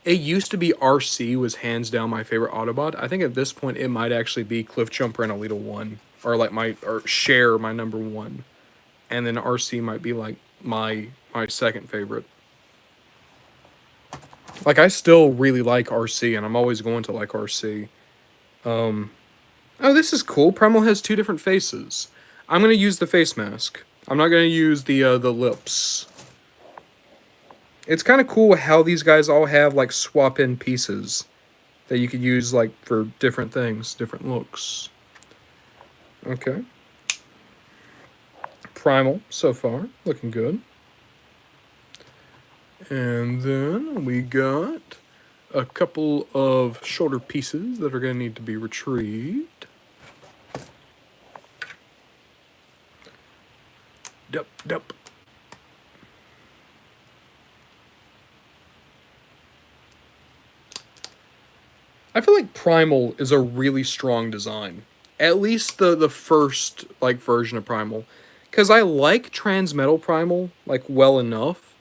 A: It used to be RC was hands down my favorite Autobot. I think at this point it might actually be Cliffjumper and Alita 1. Or like or Share my number 1. And then RC might be like my second favorite. Like I still really like RC and I'm always going to like RC. Oh, this is cool. Primal has 2 different faces. I'm gonna use the face mask. I'm not gonna use the lips. It's kind of cool how these guys all have like swap-in pieces that you could use like for different things, different looks. Okay. Primal so far, looking good. And then we got a couple of shoulder pieces that are going to need to be retrieved. Dup. I feel like Primal is a really strong design. At least the first like version of Primal. Because I like Transmetal Primal like well enough.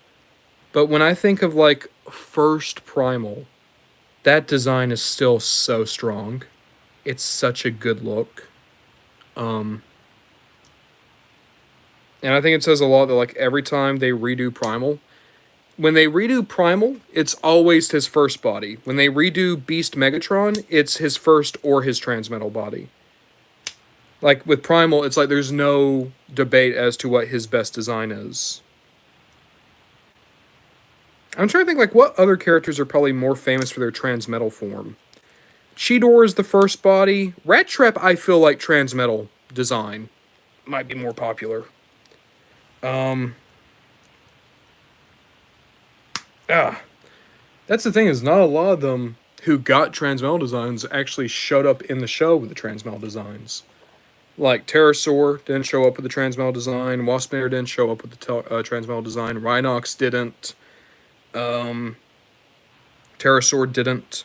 A: But when I think of like first Primal, that design is still so strong. It's such a good look. And I think it says a lot that like every time they redo Primal, when they redo Primal, it's always his first body. When they redo Beast Megatron, it's his first or his Transmetal body. Like with Primal, it's like there's no debate as to what his best design is. I'm trying to think like what other characters are probably more famous for their Transmetal form. Cheetor is the first body. Rat Trap, I feel like Transmetal design might be more popular. That's the thing is not a lot of them who got Transmetal designs actually showed up in the show with the Transmetal designs. Like Pterosaur didn't show up with the Transmetal design. Waspinator didn't show up with the Transmetal design. Rhinox didn't. Pterosaur didn't.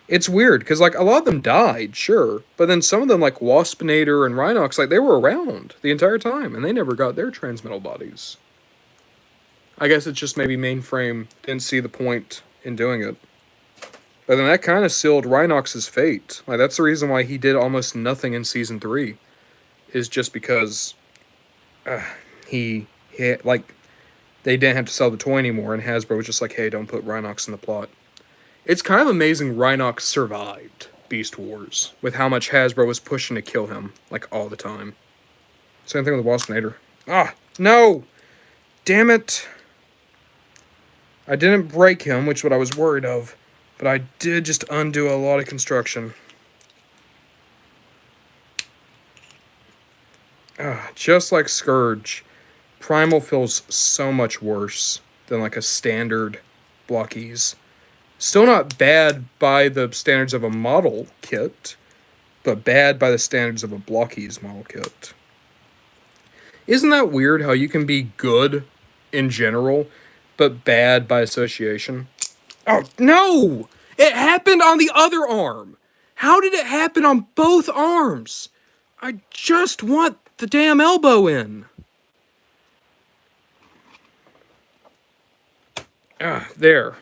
A: It's weird because like a lot of them died, sure, but then some of them like Waspinator and Rhinox, like they were around the entire time and they never got their Transmetal bodies. I guess it's just maybe Mainframe didn't see the point in doing it. But then that kind of sealed Rhinox's fate. Like that's the reason why he did almost nothing in season 3, is just because he like they didn't have to sell the toy anymore, and Hasbro was just like, hey, don't put Rhinox in the plot. It's kind of amazing Rhinox survived Beast Wars with how much Hasbro was pushing to kill him like all the time. Same thing with Waspinator. No! Damn it! I didn't break him, which is what I was worried of. But I did just undo a lot of construction. Just like Scourge, Primal feels so much worse than like a standard Blokees. Still not bad by the standards of a model kit, but bad by the standards of a Blokees model kit. Isn't that weird how you can be good in general, but bad by association? Oh, no! It happened on the other arm! How did it happen on both arms? I just want the damn elbow in. There.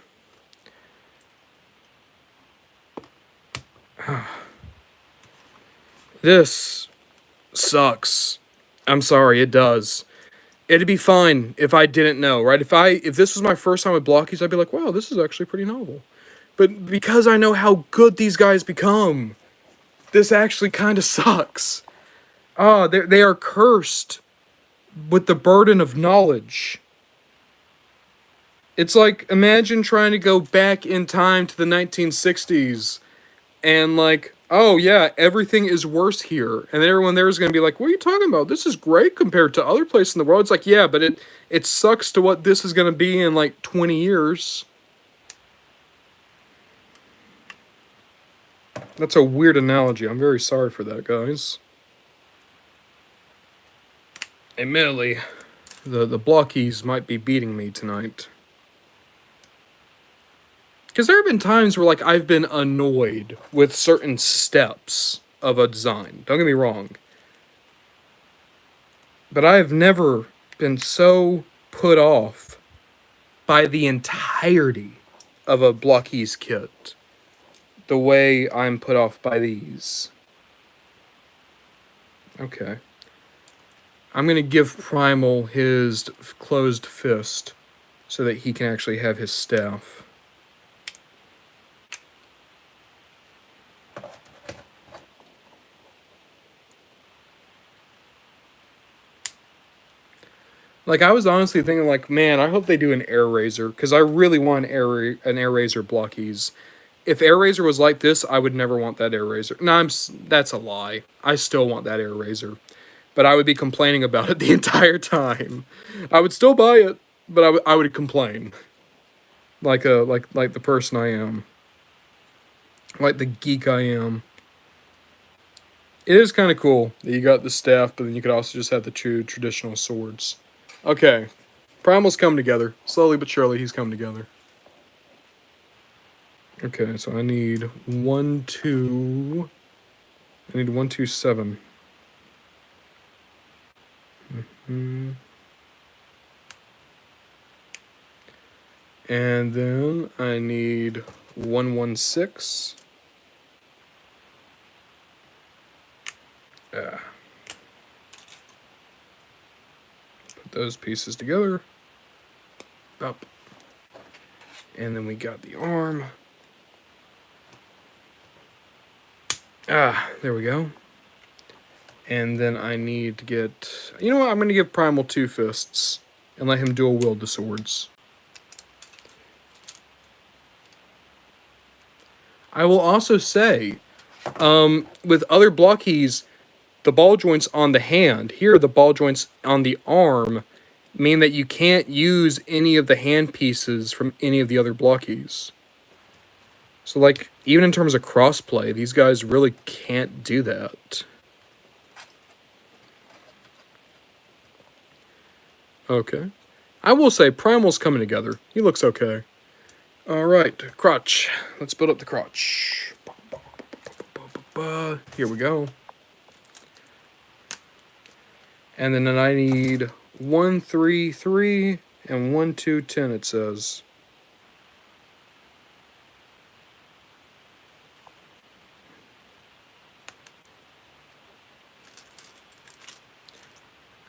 A: This sucks. I'm sorry, it does. It'd be fine if I didn't know, right? If this was my first time with Blokees, I'd be like, wow, this is actually pretty novel. But because I know how good these guys become, this actually kind of sucks. They are cursed with the burden of knowledge. It's like, imagine trying to go back in time to the 1960s and like, oh yeah, everything is worse here. And then everyone there is going to be like, what are you talking about? This is great compared to other places in the world. It's like, yeah, but it sucks to what this is going to be in like 20 years. That's a weird analogy. I'm very sorry for that, guys. Admittedly, the Blokees might be beating me tonight. Because there have been times where, like, I've been annoyed with certain steps of a design. Don't get me wrong. But I have never been so put off by the entirety of a Blokees kit. The way I'm put off by these. Okay. I'm going to give Primal his closed fist so that he can actually have his staff. Like, I was honestly thinking, like, man, I hope they do an Air Razor, because I really want an Air Razor Blokees. If Air Razor was like this, I would never want that Air Razor. No, that's a lie. I still want that Air Razor. But I would be complaining about it the entire time. I would still buy it, but I would complain. Like the person I am. Like the geek I am. It is kind of cool that you got the staff, but then you could also just have the two traditional swords. Okay. Primal's come together. Slowly but surely, he's come together. Okay, so I need 1, 2... I need 1, 2, 7. And then I need 1, 1, 6. Put those pieces together. Up. And then we got the arm. There we go. And then I need to get... You know what? I'm going to give Primal 2 fists. And let him dual wield the swords. I will also say, with other Blokees, the ball joints on the hand, here the ball joints on the arm, mean that you can't use any of the hand pieces from any of the other Blokees. So, like, even in terms of crossplay, these guys really can't do that. Okay. I will say, Primal's coming together. He looks okay. Alright, crotch. Let's build up the crotch. Here we go. And then I need 1, 3, 3, and 1, 2, 10, it says.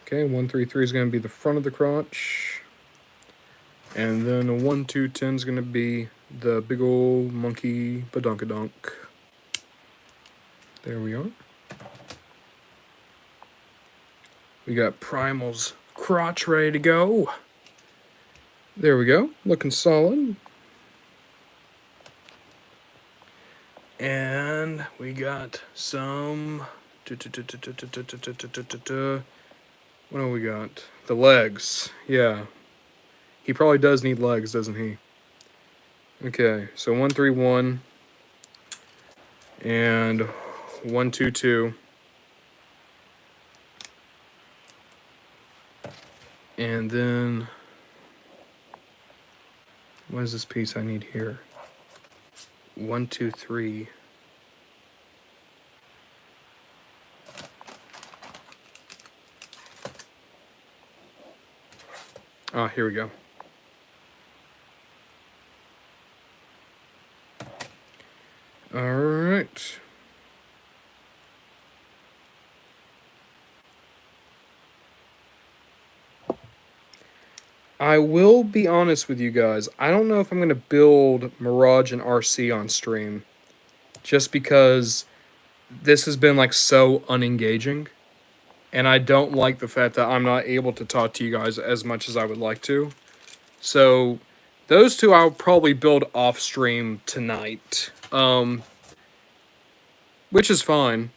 A: Okay, 1, 3, 3 is going to be the front of the crotch. And then a 1, 2, 10 is going to be the big old monkey badunkadunk. There we are. We got Primal's crotch ready to go. There we go, looking solid. And we got some... What do we got? The legs, yeah. He probably does need legs, doesn't he? Okay, so 1, 3, 1. And 1, 2, 2. And then... What is this piece I need here? 1, 2, 3. Ah, here we go. Alright. I will be honest with you guys. I don't know if I'm going to build Mirage and RC on stream. Just because this has been, like, so unengaging. And I don't like the fact that I'm not able to talk to you guys as much as I would like to. So, those two I'll probably build off stream tonight. Which is fine.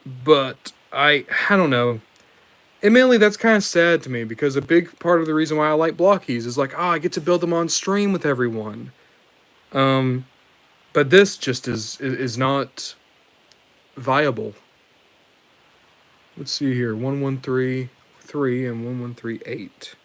A: But, I don't know. Admittedly, that's kind of sad to me, because a big part of the reason why I like Blokees is like, I get to build them on stream with everyone. But this just is not viable. Let's see here, 1, 1, 3, 3, and 1, 1, 3, 8.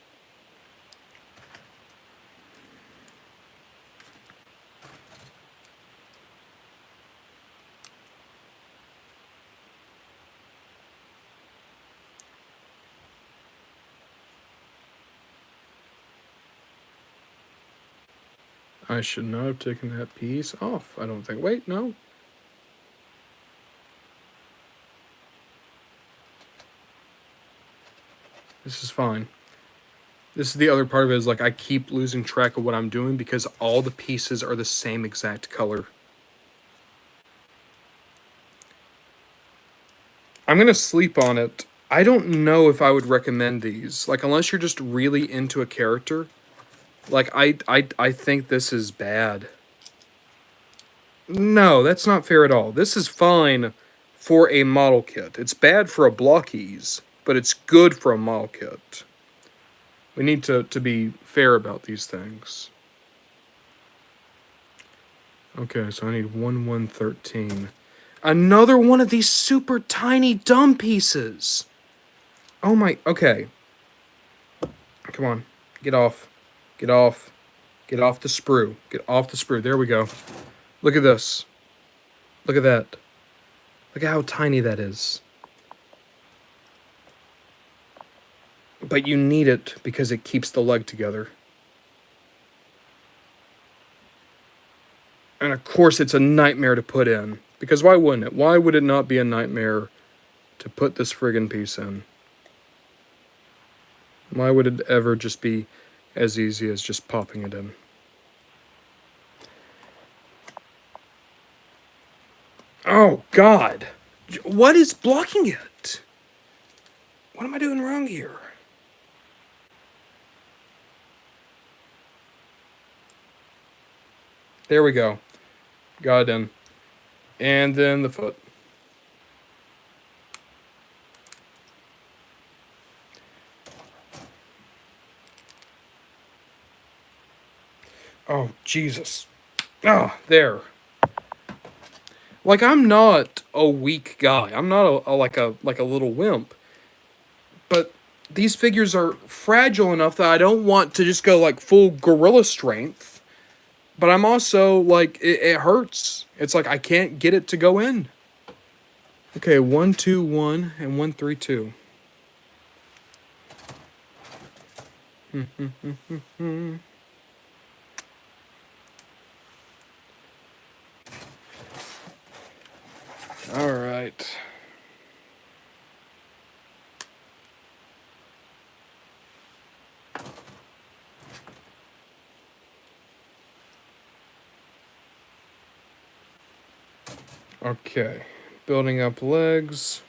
A: I should not have taken that piece off, I don't think. Wait, no. This is fine. This is the other part of it, is like I keep losing track of what I'm doing because all the pieces are the same exact color. I'm gonna sleep on it. I don't know if I would recommend these. Like, unless you're just really into a character. Like, I think this is bad. No, that's not fair at all. This is fine for a model kit. It's bad for a Blokees, but it's good for a model kit. We need to be fair about these things. Okay, so I need 1/113. Another one of these super tiny dumb pieces. Oh my, okay. Come on, get off. Get off. Get off the sprue. Get off the sprue. There we go. Look at this. Look at that. Look at how tiny that is. But you need it because it keeps the leg together. And of course it's a nightmare to put in. Because why wouldn't it? Why would it not be a nightmare to put this friggin' piece in? Why would it ever just be as easy as just popping it in? Oh, God. What is blocking it? What am I doing wrong here? There we go. Got it in. And then the foot. Oh, Jesus. Ah, there. Like, I'm not a weak guy. I'm not like a little wimp. But these figures are fragile enough that I don't want to just go like full gorilla strength. But I'm also like, it hurts. It's like I can't get it to go in. Okay, 1-2-1 and 1-3-2. All right. Okay, building up legs.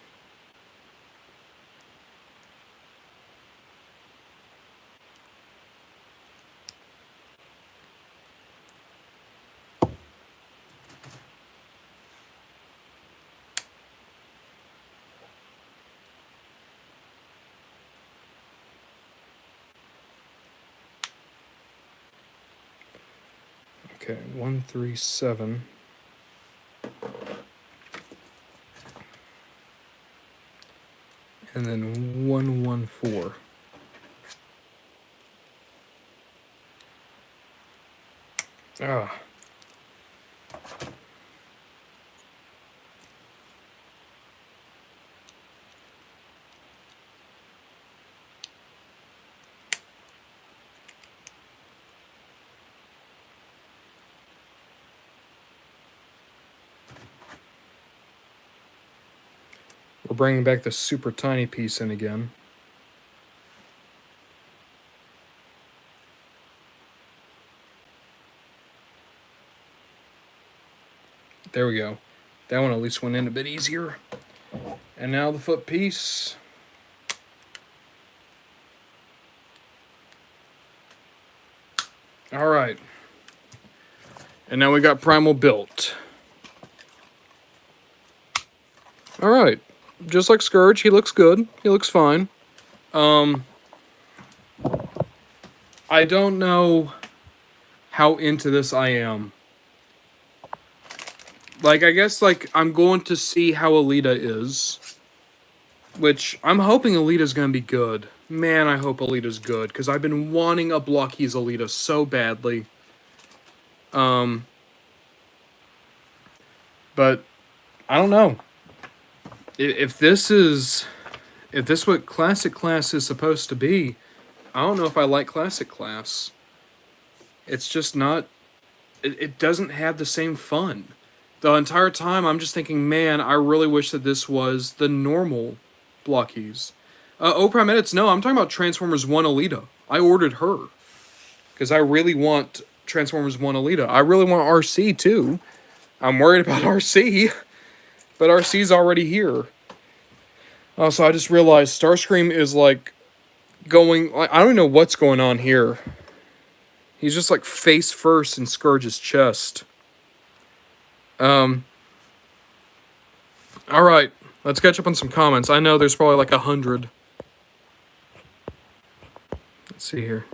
A: Okay, 1-3-7. And then 1-1-4. Ah. We're bringing back the super tiny piece in again. There we go. That one at least went in a bit easier. And now the foot piece. All right. And now we got Primal built. All right. Just like Scourge, he looks good. He looks fine. I don't know how into this I am. Like, I guess, like, I'm going to see how Alita is. Which, I'm hoping Alita's gonna be good. Man, I hope Alita's good. Because I've been wanting a Blokees Alita so badly. But, I don't know. If this what Classic Class is supposed to be, I don't know if I like Classic Class. It's just not it doesn't have the same fun. The entire time, I'm just thinking, man, I really wish that this was the normal Blokees. Prime Edits, no, I'm talking about Transformers 1 Alita. I ordered her. Because I really want Transformers 1 Alita. I really want RC, too. I'm worried about RC. But RC's already here. Also, I just realized Starscream is, like, going... Like, I don't know what's going on here. He's just, like, face first in Scourge's chest. Alright, let's catch up on some comments. I know there's probably like 100. Let's see here.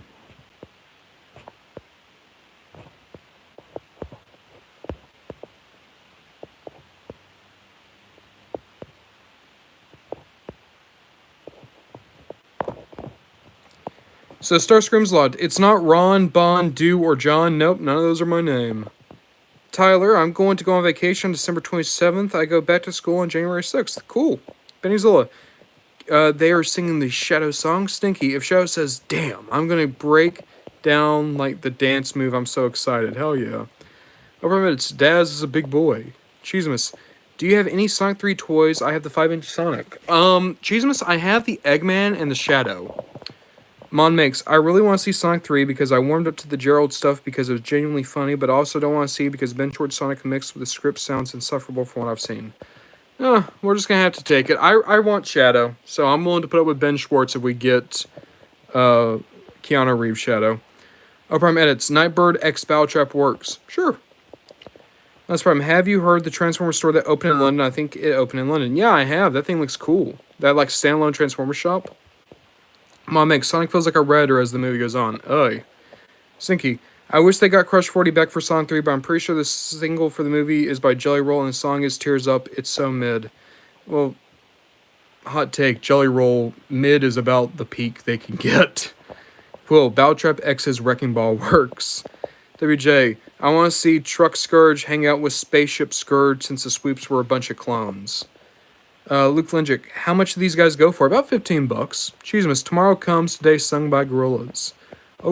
A: So Starscream's Lot, it's not Ron, Bon, Do, or John. Nope, none of those are my name. Tyler, I'm going to go on vacation December 27th. I go back to school on January 6th. Cool. Bennyzilla, they are singing the Shadow song. Stinky, if Shadow says, damn, I'm going to break down like the dance move. I'm so excited. Hell yeah. Over minutes, Daz is a big boy. Cheesemus, do you have any Sonic 3 toys? I have the 5-inch Sonic. Cheesemus, I have the Eggman and the Shadow. Mon makes, I really want to see Sonic 3 because I warmed up to the Gerald stuff because it was genuinely funny, but I also don't want to see it because Ben Schwartz Sonic mixed with the script sounds insufferable from what I've seen. We're just going to have to take it. I want Shadow, so I'm willing to put up with Ben Schwartz if we get Keanu Reeves Shadow. Prime Edits, Nightbird X Battletrap works. Sure. That's Prime, have you heard the Transformers store that opened in London? I think it opened in London. Yeah, I have. That thing looks cool. That, like, standalone Transformers shop. Mom makes Sonic feels like a redder as the movie goes on. Ugh. Sinky, I wish they got Crush 40 back for Sonic 3, but I'm pretty sure the single for the movie is by Jelly Roll, and the song is Tears Up. It's so mid. Well, hot take. Jelly Roll, mid is about the peak they can get. Quill, Battletrap X's Wrecking Ball works. WJ, I want to see Truck Scourge hang out with Spaceship Scourge since the sweeps were a bunch of clones. Luke Flingic, how much do these guys go for? About $15. Cheesemas, Tomorrow Comes, Today sung by Gorillas.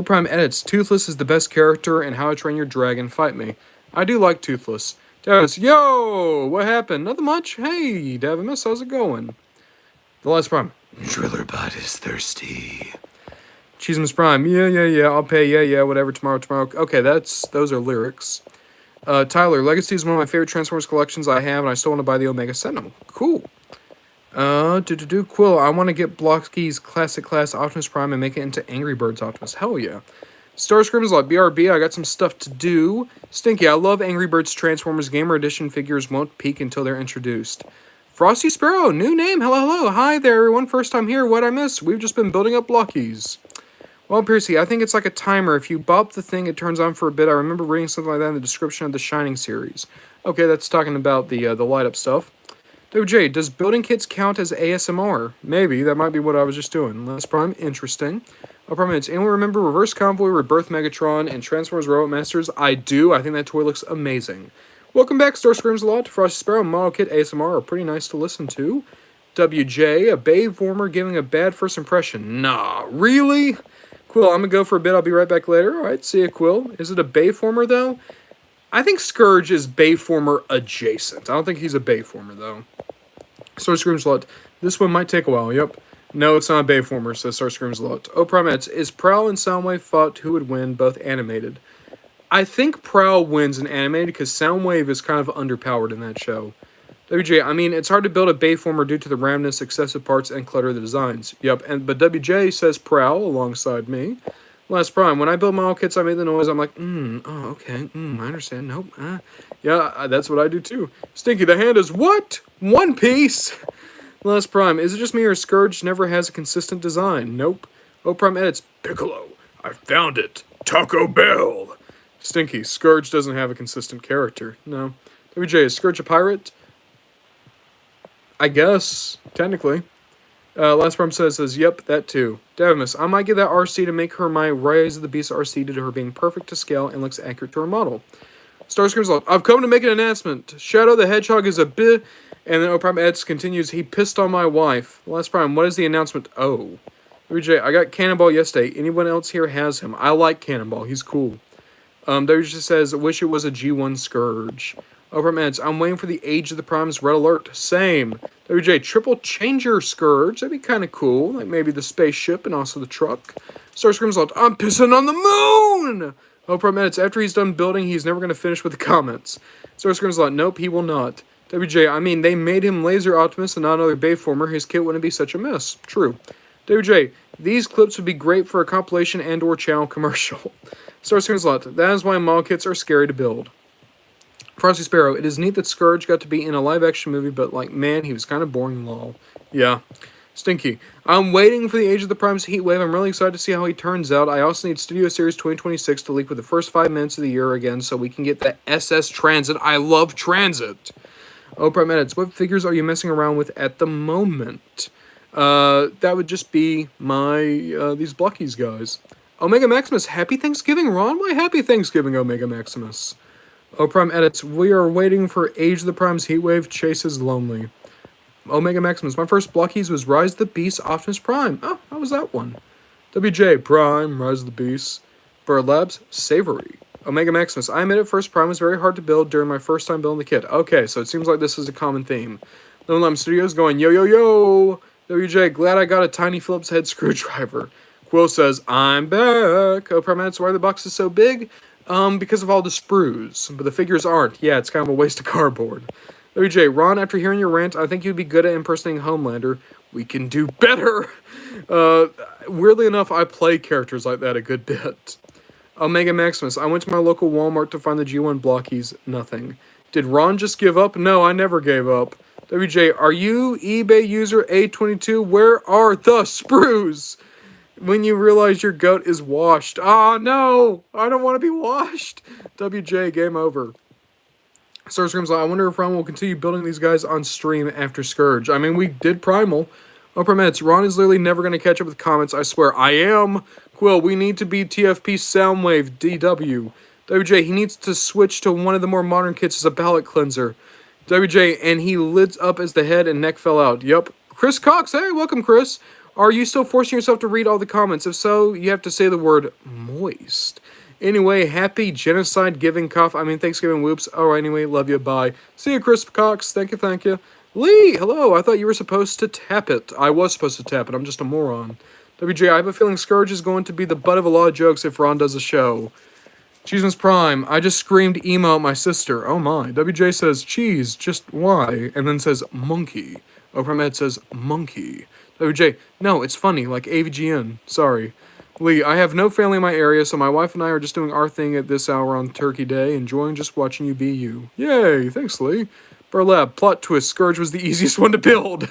A: Prime Edits, Toothless is the best character in How to Train Your Dragon. Fight me. I do like Toothless. Davis, yo! What happened? Nothing much. Hey, Davimus, how's it going? The last Prime, Drillerbot is thirsty. Cheesemas Prime, yeah, I'll pay, yeah, whatever, tomorrow. Okay, those are lyrics. Tyler, Legacy is one of my favorite Transformers collections I have, and I still want to buy the Omega Sentinel. Cool. Quill, I want to get Blokees Classic Class Optimus Prime and make it into Angry Birds Optimus. Hell yeah. Starscream's like, BRB, I got some stuff to do. Stinky, I love Angry Birds Transformers Gamer Edition figures won't peak until they're introduced. Frosty Sparrow, new name, hello. Hi there, everyone, first time here, what'd I miss? We've just been building up Blokees. Well, Piercy, I think it's like a timer. If you bop the thing, it turns on for a bit. I remember reading something like that in the description of the Shining series. Okay, that's talking about the light-up stuff. WJ, does building kits count as ASMR? Maybe, that might be what I was just doing. Last Prime, interesting. Prime, anyone remember Reverse Convoy, Rebirth Megatron, and Transformers Robot Masters? I do. I think that toy looks amazing. Welcome back, Starscream's a lot. Frosty Sparrow and Model Kit ASMR are pretty nice to listen to. WJ, a Babe Warmer giving a bad first impression. Nah, really? Quill, I'm gonna go for a bit. I'll be right back later. Alright, see ya, Quill. Is it a Bayformer, though? I think Scourge is Bayformer adjacent. I don't think he's a Bayformer, though. Starscream's Lot. This one might take a while. Yep. No, it's not a Bayformer, says Starscream's Lot. Primates. Is Prowl and Soundwave fought? Who would win? Both animated. I think Prowl wins in animated because Soundwave is kind of underpowered in that show. WJ, I mean, it's hard to build a Bayformer due to the randomness, excessive parts, and clutter of the designs. Yep, but WJ says Prowl alongside me. Last Prime, when I build model kits, I make the noise. I'm like, okay, I understand. Nope, yeah, that's what I do too. Stinky, the hand is what? One Piece? Last Prime, is it just me or Scourge never has a consistent design? Nope. Prime Edits, Piccolo, I found it. Taco Bell. Stinky, Scourge doesn't have a consistent character. No. WJ, is Scourge a pirate? I guess, technically. Last Prime says, yep, that too. Davimus, I might get that RC to make her my Rise of the Beast RC due to her being perfect to scale and looks accurate to her model. Starscream's like, I've come to make an announcement. Shadow the Hedgehog is a bit... And then Prime Eds continues, he pissed on my wife. Last Prime, what is the announcement? Oh. WJ, I got Cannonball yesterday. Anyone else here has him? I like Cannonball. He's cool. WJ says, wish it was a G1 Scourge. Over minutes, I'm waiting for the Age of the Primes Red Alert. Same. WJ, triple changer Scourge. That'd be kind of cool. Like maybe the spaceship and also the truck. Star Screams out, I'm pissing on the moon! Over minutes, after he's done building, he's never going to finish with the comments. Star Screams out, nope, he will not. WJ, I mean, they made him Laser Optimus and not another Bayformer. His kit wouldn't be such a mess. True. WJ, these clips would be great for a compilation and or channel commercial. Star Screams out, that is why model kits are scary to build. Frosty Sparrow, it is neat that Scourge got to be in a live-action movie, but, like, man, he was kind of boring, lol. Yeah. Stinky. I'm waiting for the Age of the Primes Heatwave. I'm really excited to see how he turns out. I also need Studio Series 2026 to leak with the first 5 minutes of the year again so we can get the SS Transit. I love Transit. Prime Edits, what figures are you messing around with at the moment? That would just be my, these Blokees guys. Omega Maximus, happy Thanksgiving, Ron? Why happy Thanksgiving, Omega Maximus? Prime Edits, we are waiting for Age of the Primes Heatwave, Chase is lonely. Omega Maximus, my first Blokees was Rise of the Beast, Optimus Prime. Oh, how was that one? WJ, Prime, Rise of the Beast. Bird Labs, Savory. Omega Maximus, I admit at first Prime was very hard to build during my first time building the kit. Okay, so it seems like this is a common theme. Lone Lamb Studios going, yo, yo, yo! WJ, glad I got a tiny Phillips head screwdriver. Quill says, I'm back. Prime Edits, why are the boxes so big? Because of all the sprues, but the figures aren't. Yeah, it's kind of a waste of cardboard. WJ, Ron, after hearing your rant, I think you'd be good at impersonating Homelander. We can do better! Weirdly enough, I play characters like that a good bit. Omega Maximus, I went to my local Walmart to find the G1 Blokees. Nothing. Did Ron just give up? No, I never gave up. WJ, are you eBay user A22? Where are the sprues? When you realize your goat is washed. Ah, no! I don't want to be washed! WJ, game over. Star Screams, I wonder if Ron will continue building these guys on stream after Scourge. I mean, we did Primal. Minutes, Ron is literally never going to catch up with comments, I swear. I am! Quill, we need to be TFP Soundwave, DW. WJ, he needs to switch to one of the more modern kits as a palate cleanser. WJ, and he lit up as the head and neck fell out. Yup. Chris Cox, hey, welcome, Chris. Are you still forcing yourself to read all the comments? If so, you have to say the word moist. Anyway, happy genocide giving cough. I mean, Thanksgiving whoops. Oh, anyway, love you, bye. See you, Chris Cox. Thank you, thank you. Lee, hello. I thought you were supposed to tap it. I was supposed to tap it. I'm just a moron. WJ, I have a feeling Scourge is going to be the butt of a lot of jokes if Ron does a show. Cheeseman's Prime, I just screamed emo at my sister. Oh my. WJ says, cheese, just why? And then says, monkey. Oprah says, monkey. WJ, no, it's funny, like AVGN. Sorry. Lee, I have no family in my area, so my wife and I are just doing our thing at this hour on Turkey Day, enjoying just watching you be you. Yay, thanks, Lee. Burlab, plot twist, Scourge was the easiest one to build.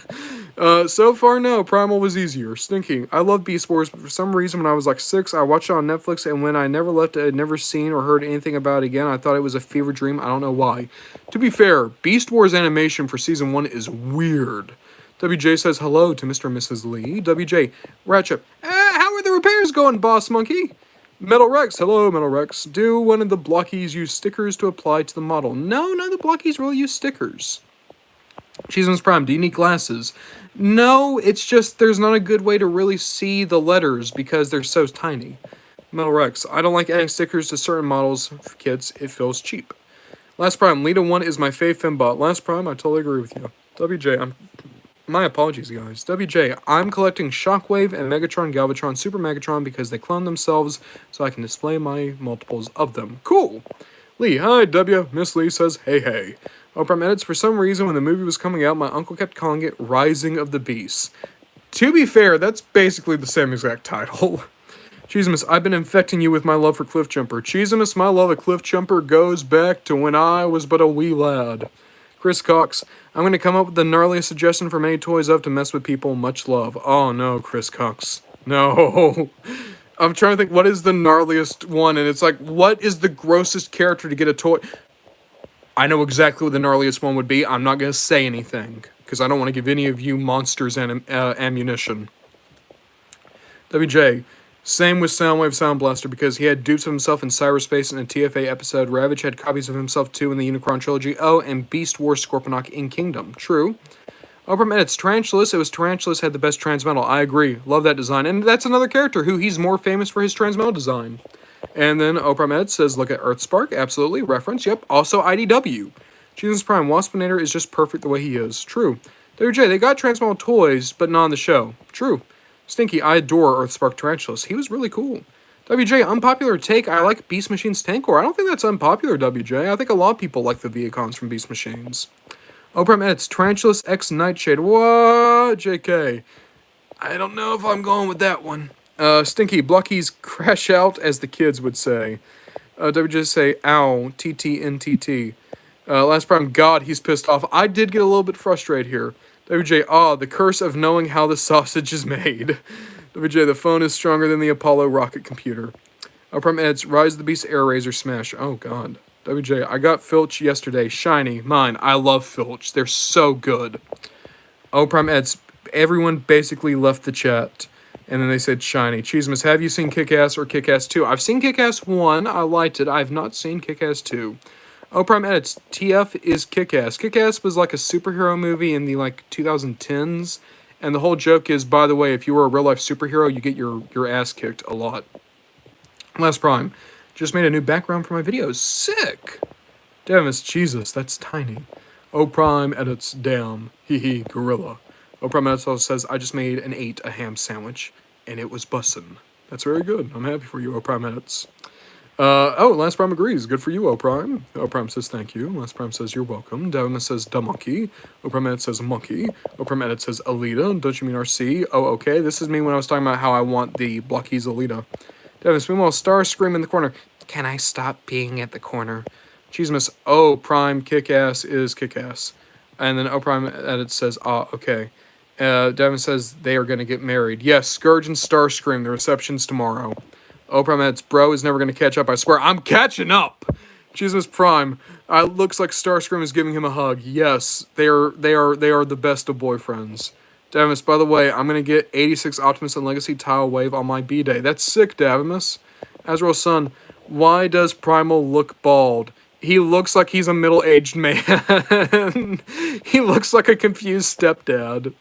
A: So far, no, Primal was easier. Stinky, I love Beast Wars, but for some reason when I was like 6, I watched it on Netflix, and when I never left it, I'd never seen or heard anything about it again. I thought it was a fever dream, I don't know why. To be fair, Beast Wars animation for Season 1 is weird. WJ says hello to Mr. and Mrs. Lee. WJ, Ratchet, how are the repairs going, Boss Monkey? Metal Rex, hello, Metal Rex. Do one of the Blokees use stickers to apply to the model? No, none of the Blokees really use stickers. Cheeseman's Prime, do you need glasses? No, it's just there's not a good way to really see the letters because they're so tiny. Metal Rex, I don't like adding stickers to certain models for kids. It feels cheap. Last Prime, Lita 1 is my fave Fimbot. Last Prime, I totally agree with you. WJ, my apologies, guys. WJ, I'm collecting Shockwave and Megatron, Galvatron, Super Megatron because they clone themselves so I can display my multiples of them. Cool. Lee, hi, W. Miss Lee says, hey, hey. Oprah Edits, for some reason, when the movie was coming out, my uncle kept calling it Rising of the Beasts. To be fair, that's basically the same exact title. Cheesemus, I've been infecting you with my love for Cliff Jumper. Cheesemus, my love of Cliff Jumper goes back to when I was but a wee lad. Chris Cox, I'm going to come up with the gnarliest suggestion for many toys of to mess with people. Much love. Oh, no, Chris Cox. No. I'm trying to think, what is the gnarliest one? And it's like, what is the grossest character to get a toy? I know exactly what the gnarliest one would be. I'm not going to say anything, because I don't want to give any of you monsters ammunition. WJ, same with Soundwave Sound Blaster, because he had dupes of himself in cyberspace in a TFA episode. Ravage had copies of himself too in the Unicron trilogy. Oh, and Beast Wars Scorponok in Kingdom. True. Oprah Edits, Tarantulas. It was Tarantulas had the best Transmetal. I agree. Love that design. And that's another character who he's more famous for his Transmetal design. And then Oprah Med says, look at Earthspark. Absolutely. Reference. Yep. Also IDW. Jesus Prime. Waspinator is just perfect the way he is. True. WJ, they got Transformer toys, but not on the show. True. Stinky, I adore Earthspark Tarantulas. He was really cool. WJ, unpopular take. I like Beast Machines Tankor. I don't think that's unpopular, WJ. I think a lot of people like the Viacons from Beast Machines. Oprah Edits, Tarantulas X Nightshade. What? JK. I don't know if I'm going with that one. Stinky, Blokees crash out, as the kids would say. WJ say, ow, TTNTT. Last Prime, God, he's pissed off. I did get a little bit frustrated here. WJ, the curse of knowing how the sausage is made. WJ, the phone is stronger than the Apollo rocket computer. Prime Eds, Rise of the Beast Air Razor Smash. Oh, God. WJ, I got Filch yesterday. Shiny. Mine. I love Filch. They're so good. Prime Eds, everyone basically left the chat. And then they said shiny. Cheesemas, have you seen Kick-Ass or Kick-Ass 2? I've seen Kick-Ass 1. I liked it. I've not seen Kick-Ass 2. Prime Edits, TF is Kick-Ass. Kick-Ass was like a superhero movie in the 2010s. And the whole joke is, by the way, if you were a real-life superhero, you get your ass kicked a lot. Last Prime, just made a new background for my videos. Sick! Damus, Jesus, that's tiny. Prime Edits, damn. Hee hee, gorilla. Prime Edits also says, I just made and ate a ham sandwich, and it was bussin'. That's very good. I'm happy for you, Prime Edits. Last Prime agrees. Good for you, Prime. Prime says thank you. Last Prime says you're welcome. Davimus says da monkey. Prime Edit says monkey. Prime Edit says Alita. Don't you mean RC? Oh, okay. This is me when I was talking about how I want the Blokees Alita. Davimus, meanwhile, Star scream in the corner. Can I stop being at the corner? Cheesemus, Prime Kick-Ass is Kick-Ass. And then Prime Edit says, okay. Devin says they are going to get married. Yes, Scourge and Starscream, the reception's tomorrow. Prime Edits, bro is never going to catch up, I swear. I'm catching up! Jesus Prime, looks like Starscream is giving him a hug. Yes, they are the best of boyfriends. Davimus, by the way, I'm going to get 86 Optimus and Legacy Tile Wave on my B-Day. That's sick, Davimus. Azrael's son, why does Primal look bald? He looks like he's a middle-aged man. He looks like a confused stepdad.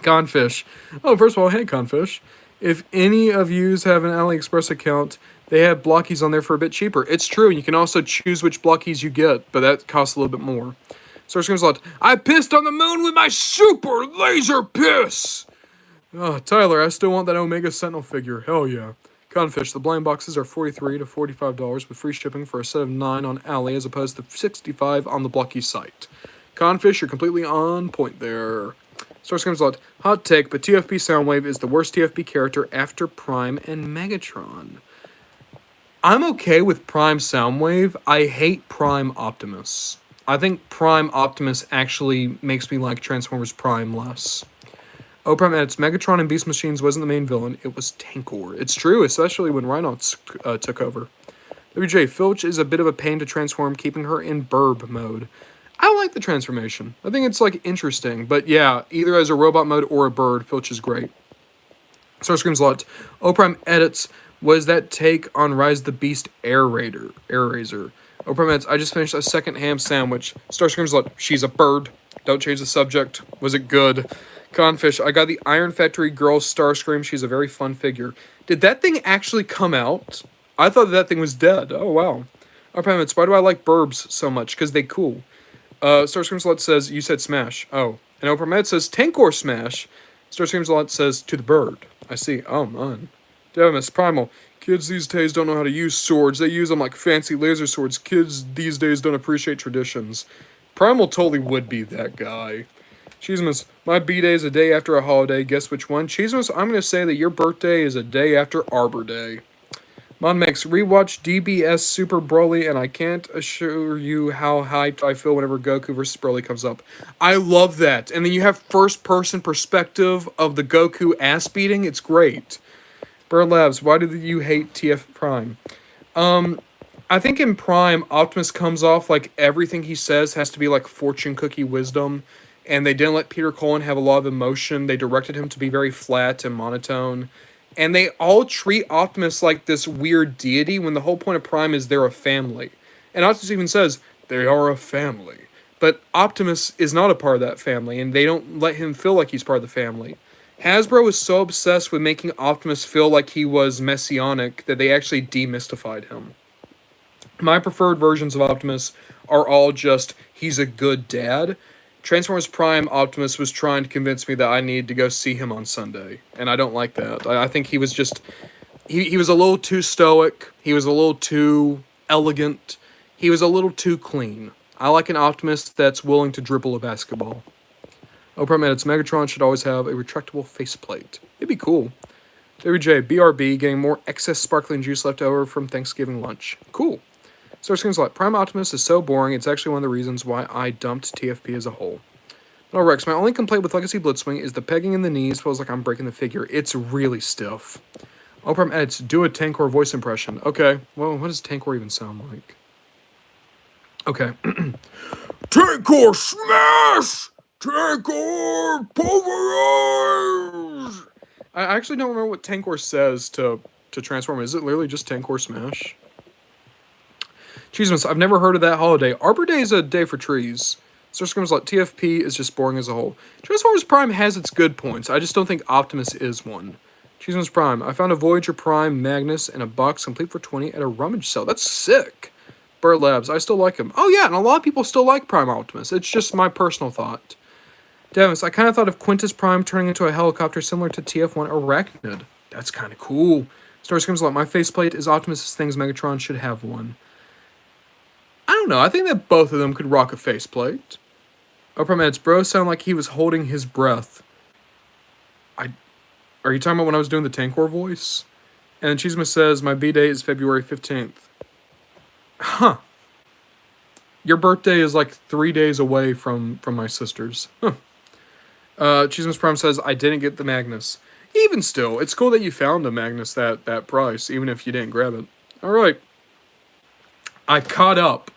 A: Confish. First of all, hey, Confish. If any of yous have an AliExpress account, they have Blokees on there for a bit cheaper. It's true. You can also choose which Blokees you get, but that costs a little bit more. Star Screams a lot. I pissed on the moon with my super laser piss! Tyler, I still want that Omega Sentinel figure. Hell yeah. Confish, the blind boxes are $43 to $45 with free shipping for a set of 9 on Ali as opposed to $65 on the Blokees site. Confish, you're completely on point there. Star Screams a lot. Hot take, but TFP Soundwave is the worst TFP character after Prime and Megatron. I'm okay with Prime Soundwave. I hate Prime Optimus. I think Prime Optimus actually makes me like Transformers Prime less. Prime Edits, Megatron and Beast Machines wasn't the main villain, it was Tankor. It's true, especially when Rhinox took over. WJ, Filch is a bit of a pain to transform, keeping her in burb mode. I like the transformation. I think it's, interesting. But yeah, either as a robot mode or a bird, Filch is great. Star Screams a lot. Prime Edits, was that take on Rise of the Beast Air Razor. Prime Edits, I just finished a second ham sandwich. Star Screams a lot. She's a bird. Don't change the subject. Was it good? Confish, I got the Iron Factory Girl Starscream. She's a very fun figure. Did that thing actually come out? I thought that thing was dead. Oh, wow. Prime Edits, why do I like burbs so much? Because they cool. Starscream Slut says, you said smash. Oh. And Prime Edits says, Tankor smash. Starscream Slut says, to the bird. I see. Oh, man. Davimus, Primal. Kids these days don't know how to use swords. They use them like fancy laser swords. Kids these days don't appreciate traditions. Primal totally would be that guy. Cheesemas, my B-Day is a day after a holiday. Guess which one? Cheesemas, I'm going to say that your birthday is a day after Arbor Day. Monmex, rewatch DBS Super Broly, and I can't assure you how hyped I feel whenever Goku vs. Broly comes up. I love that. And then you have first-person perspective of the Goku ass-beating. It's great. Bird Labs, why do you hate TF Prime? I think in Prime, Optimus comes off like everything he says has to be like fortune cookie wisdom. And they didn't let Peter Cullen have a lot of emotion. They directed him to be very flat and monotone. And they all treat Optimus like this weird deity when the whole point of Prime is they're a family. And Optimus even says, they are a family. But Optimus is not a part of that family, and they don't let him feel like he's part of the family. Hasbro is so obsessed with making Optimus feel like he was messianic that they actually demystified him. My preferred versions of Optimus are all just, he's a good dad. Transformers Prime Optimus was trying to convince me that I need to go see him on Sunday, and I don't like that. I think he was just, he was a little too stoic, he was a little too elegant, he was a little too clean. I like an Optimus that's willing to dribble a basketball. Oprah Edits Megatron should always have a retractable faceplate. It'd be cool. WJ, BRB, getting more excess sparkling juice left over from Thanksgiving lunch. Cool. Starscream's like, Prime Optimus is so boring, it's actually one of the reasons why I dumped TFP as a whole. No, Rex, my only complaint with Legacy Blitzwing is the pegging in the knees feels like I'm breaking the figure. It's really stiff. Oprah Edits, do a Tankor voice impression. Okay, well, what does Tankor even sound like? Okay. Tankor smash! Tankor pulverize! I actually don't remember what Tankor says to transform. Is it literally just Tankor smash? Cheesemas, I've never heard of that holiday. Arbor Day is a day for trees. Starscream's like, TFP is just boring as a whole. Transformers Prime has its good points. I just don't think Optimus is one. Cheesemas Prime, I found a Voyager Prime Magnus in a box complete for 20 at a rummage sale. That's sick. Burt Labs, I still like him. Oh yeah, and a lot of people still like Prime Optimus. It's just my personal thought. Davis, I kind of thought of Quintus Prime turning into a helicopter similar to TF1 Arachnid. That's kind of cool. Starscream's like, my faceplate is Optimus' things. Megatron should have one. I don't know. I think that both of them could rock a faceplate. Oprah Meds, bro, sound like he was holding his breath. Are you talking about when I was doing the Tankor voice? And Chisma says, my B-day is February 15th. Huh. Your birthday is like 3 days away from my sister's. Huh. Chisma's Prime says, I didn't get the Magnus. Even still, it's cool that you found a Magnus that price, even if you didn't grab it. Alright. I caught up.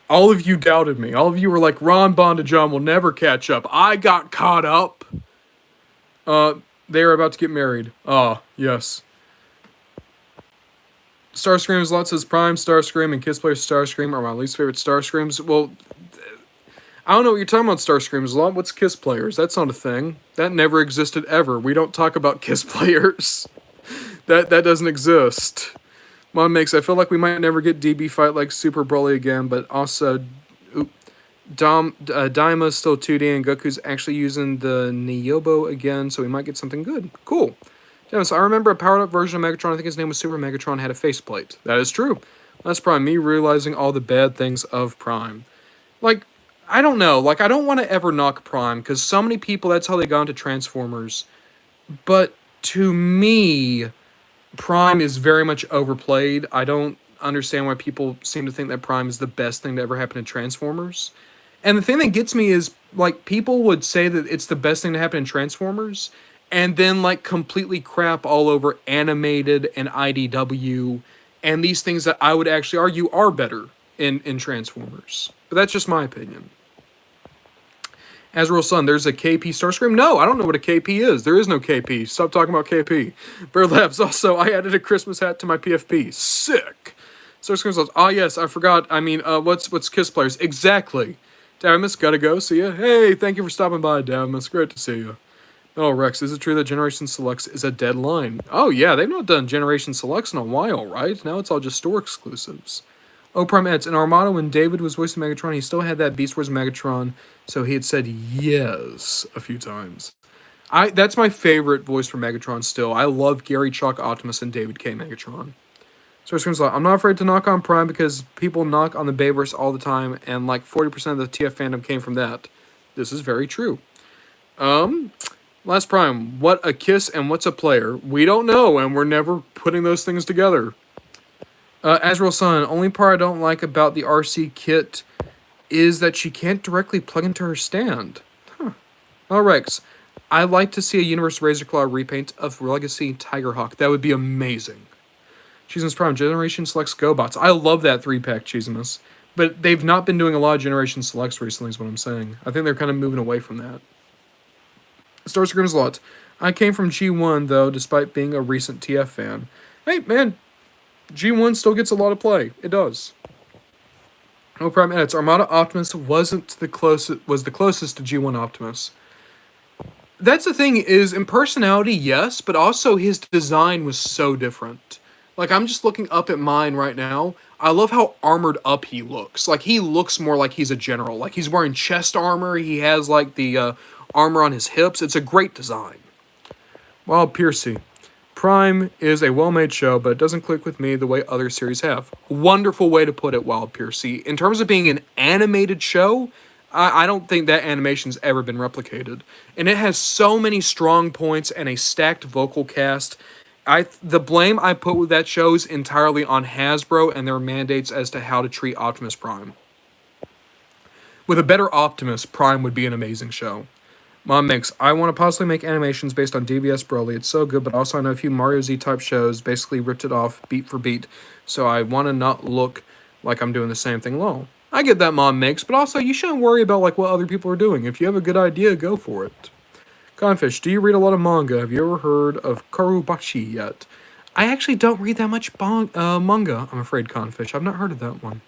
A: All of you doubted me. All of you were like, Ron Bondajon will never catch up. I got caught up. They are about to get married. Ah, yes. Starscream's lot says Prime, Starscream, and Kiss Player Starscream are my least favorite Starscreams. Well, I don't know what you're talking about, Starscreams a lot. What's Kiss Players? That's not a thing. That never existed ever. We don't talk about Kiss Players. That doesn't exist. Mom makes, I feel like we might never get DB fight like Super Broly again, but also Daima's still 2D and Goku's actually using the Nyobo again, so we might get something good. Cool. Yeah, so I remember a powered up version of Megatron, I think his name was Super Megatron, had a faceplate. That is true. That's Prime, me realizing all the bad things of Prime. Like, I don't know, like, I don't want to ever knock Prime, because so many people, that's how they got into Transformers. But to me, Prime is very much overplayed. I don't understand why people seem to think that Prime is the best thing to ever happen to Transformers. And the thing that gets me is, like, people would say that it's the best thing to happen in Transformers, and then, like, completely crap all over Animated and IDW, and these things that I would actually argue are better in Transformers. But that's just my opinion. Azrael Sun, there's a KP Starscream? No, I don't know what a KP is. There is no KP. Stop talking about KP. Bear Labs, also, I added a Christmas hat to my PFP. Sick. Starscream says, oh yes, I forgot. I mean, what's Kiss Players? Exactly. Davimus, gotta go. See ya. Hey, thank you for stopping by, Davimus. Great to see you. Oh, Rex, is it true that Generation Selects is a dead line? Oh, yeah, they've not done Generation Selects in a while, right? Now it's all just store exclusives. Oh, Prime Eds, in Armada, when David was voicing Megatron, he still had that Beast Wars Megatron, so he had said yes a few times. That's my favorite voice for Megatron still. I love Gary Chalk Optimus and David K. Megatron. So Scream's like, I'm not afraid to knock on Prime because people knock on the Bayverse all the time, and like 40% of the TF fandom came from that. This is very true. Last Prime, what a kiss and what's a player? We don't know, and we're never putting those things together. Azrael Sun, only part I don't like about the RC kit is that she can't directly plug into her stand. Huh. Oh, Rex, I'd like to see a Universe Razorclaw repaint of Legacy Tigerhawk. That would be amazing. Cheesemas Prime, Generation Selects GoBots. I love that 3-pack, Cheesemas. But they've not been doing a lot of Generation Selects recently, is what I'm saying. I think they're kind of moving away from that. Starscream's Lot. I came from G1, though, despite being a recent TF fan. Hey, man, G1 still gets a lot of play. It does. No Prime Edits. Armada Optimus was the closest to G1 Optimus. That's the thing is in personality, yes, but also his design was so different. Like I'm just looking up at mine right now. I love how armored up he looks. Like he looks more like he's a general. Like he's wearing chest armor. He has like the armor on his hips. It's a great design. Wild Piercy. Prime is a well-made show, but it doesn't click with me the way other series have. Wonderful way to put it, Wild Piercy. In terms of being an animated show, I don't think that animation's ever been replicated. And it has so many strong points and a stacked vocal cast. The blame I put with that show is entirely on Hasbro and their mandates as to how to treat Optimus Prime. With a better Optimus, Prime would be an amazing show. Mom makes, I want to possibly make animations based on DBS Broly. It's so good, but also I know a few Mario Z type shows basically ripped it off beat for beat. So I want to not look like I'm doing the same thing alone. I get that, Mom makes, but also you shouldn't worry about like what other people are doing. If you have a good idea, go for it. Confish, do you read a lot of manga? Have you ever heard of Karubashi yet? I actually don't read that much manga, I'm afraid, Confish. I've not heard of that one.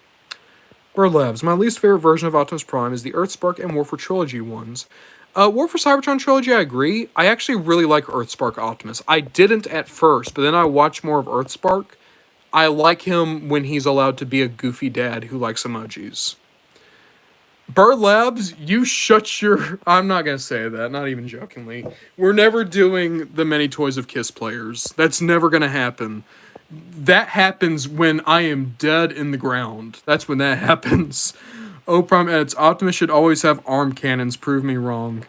A: Bird Labs, my least favorite version of Optimus Prime is the Earthspark and War for Trilogy ones. War for Cybertron Trilogy, I agree. I actually really like Earthspark Optimus. I didn't at first, but then I watched more of Earthspark. I like him when he's allowed to be a goofy dad who likes emojis. Bird Labs, you shut your... I'm not going to say that, not even jokingly. We're never doing the Many Toys of Kiss players. That's never going to happen. That happens when I am dead in the ground. That's when that happens. O Prime edits, Optimus should always have arm cannons, prove me wrong.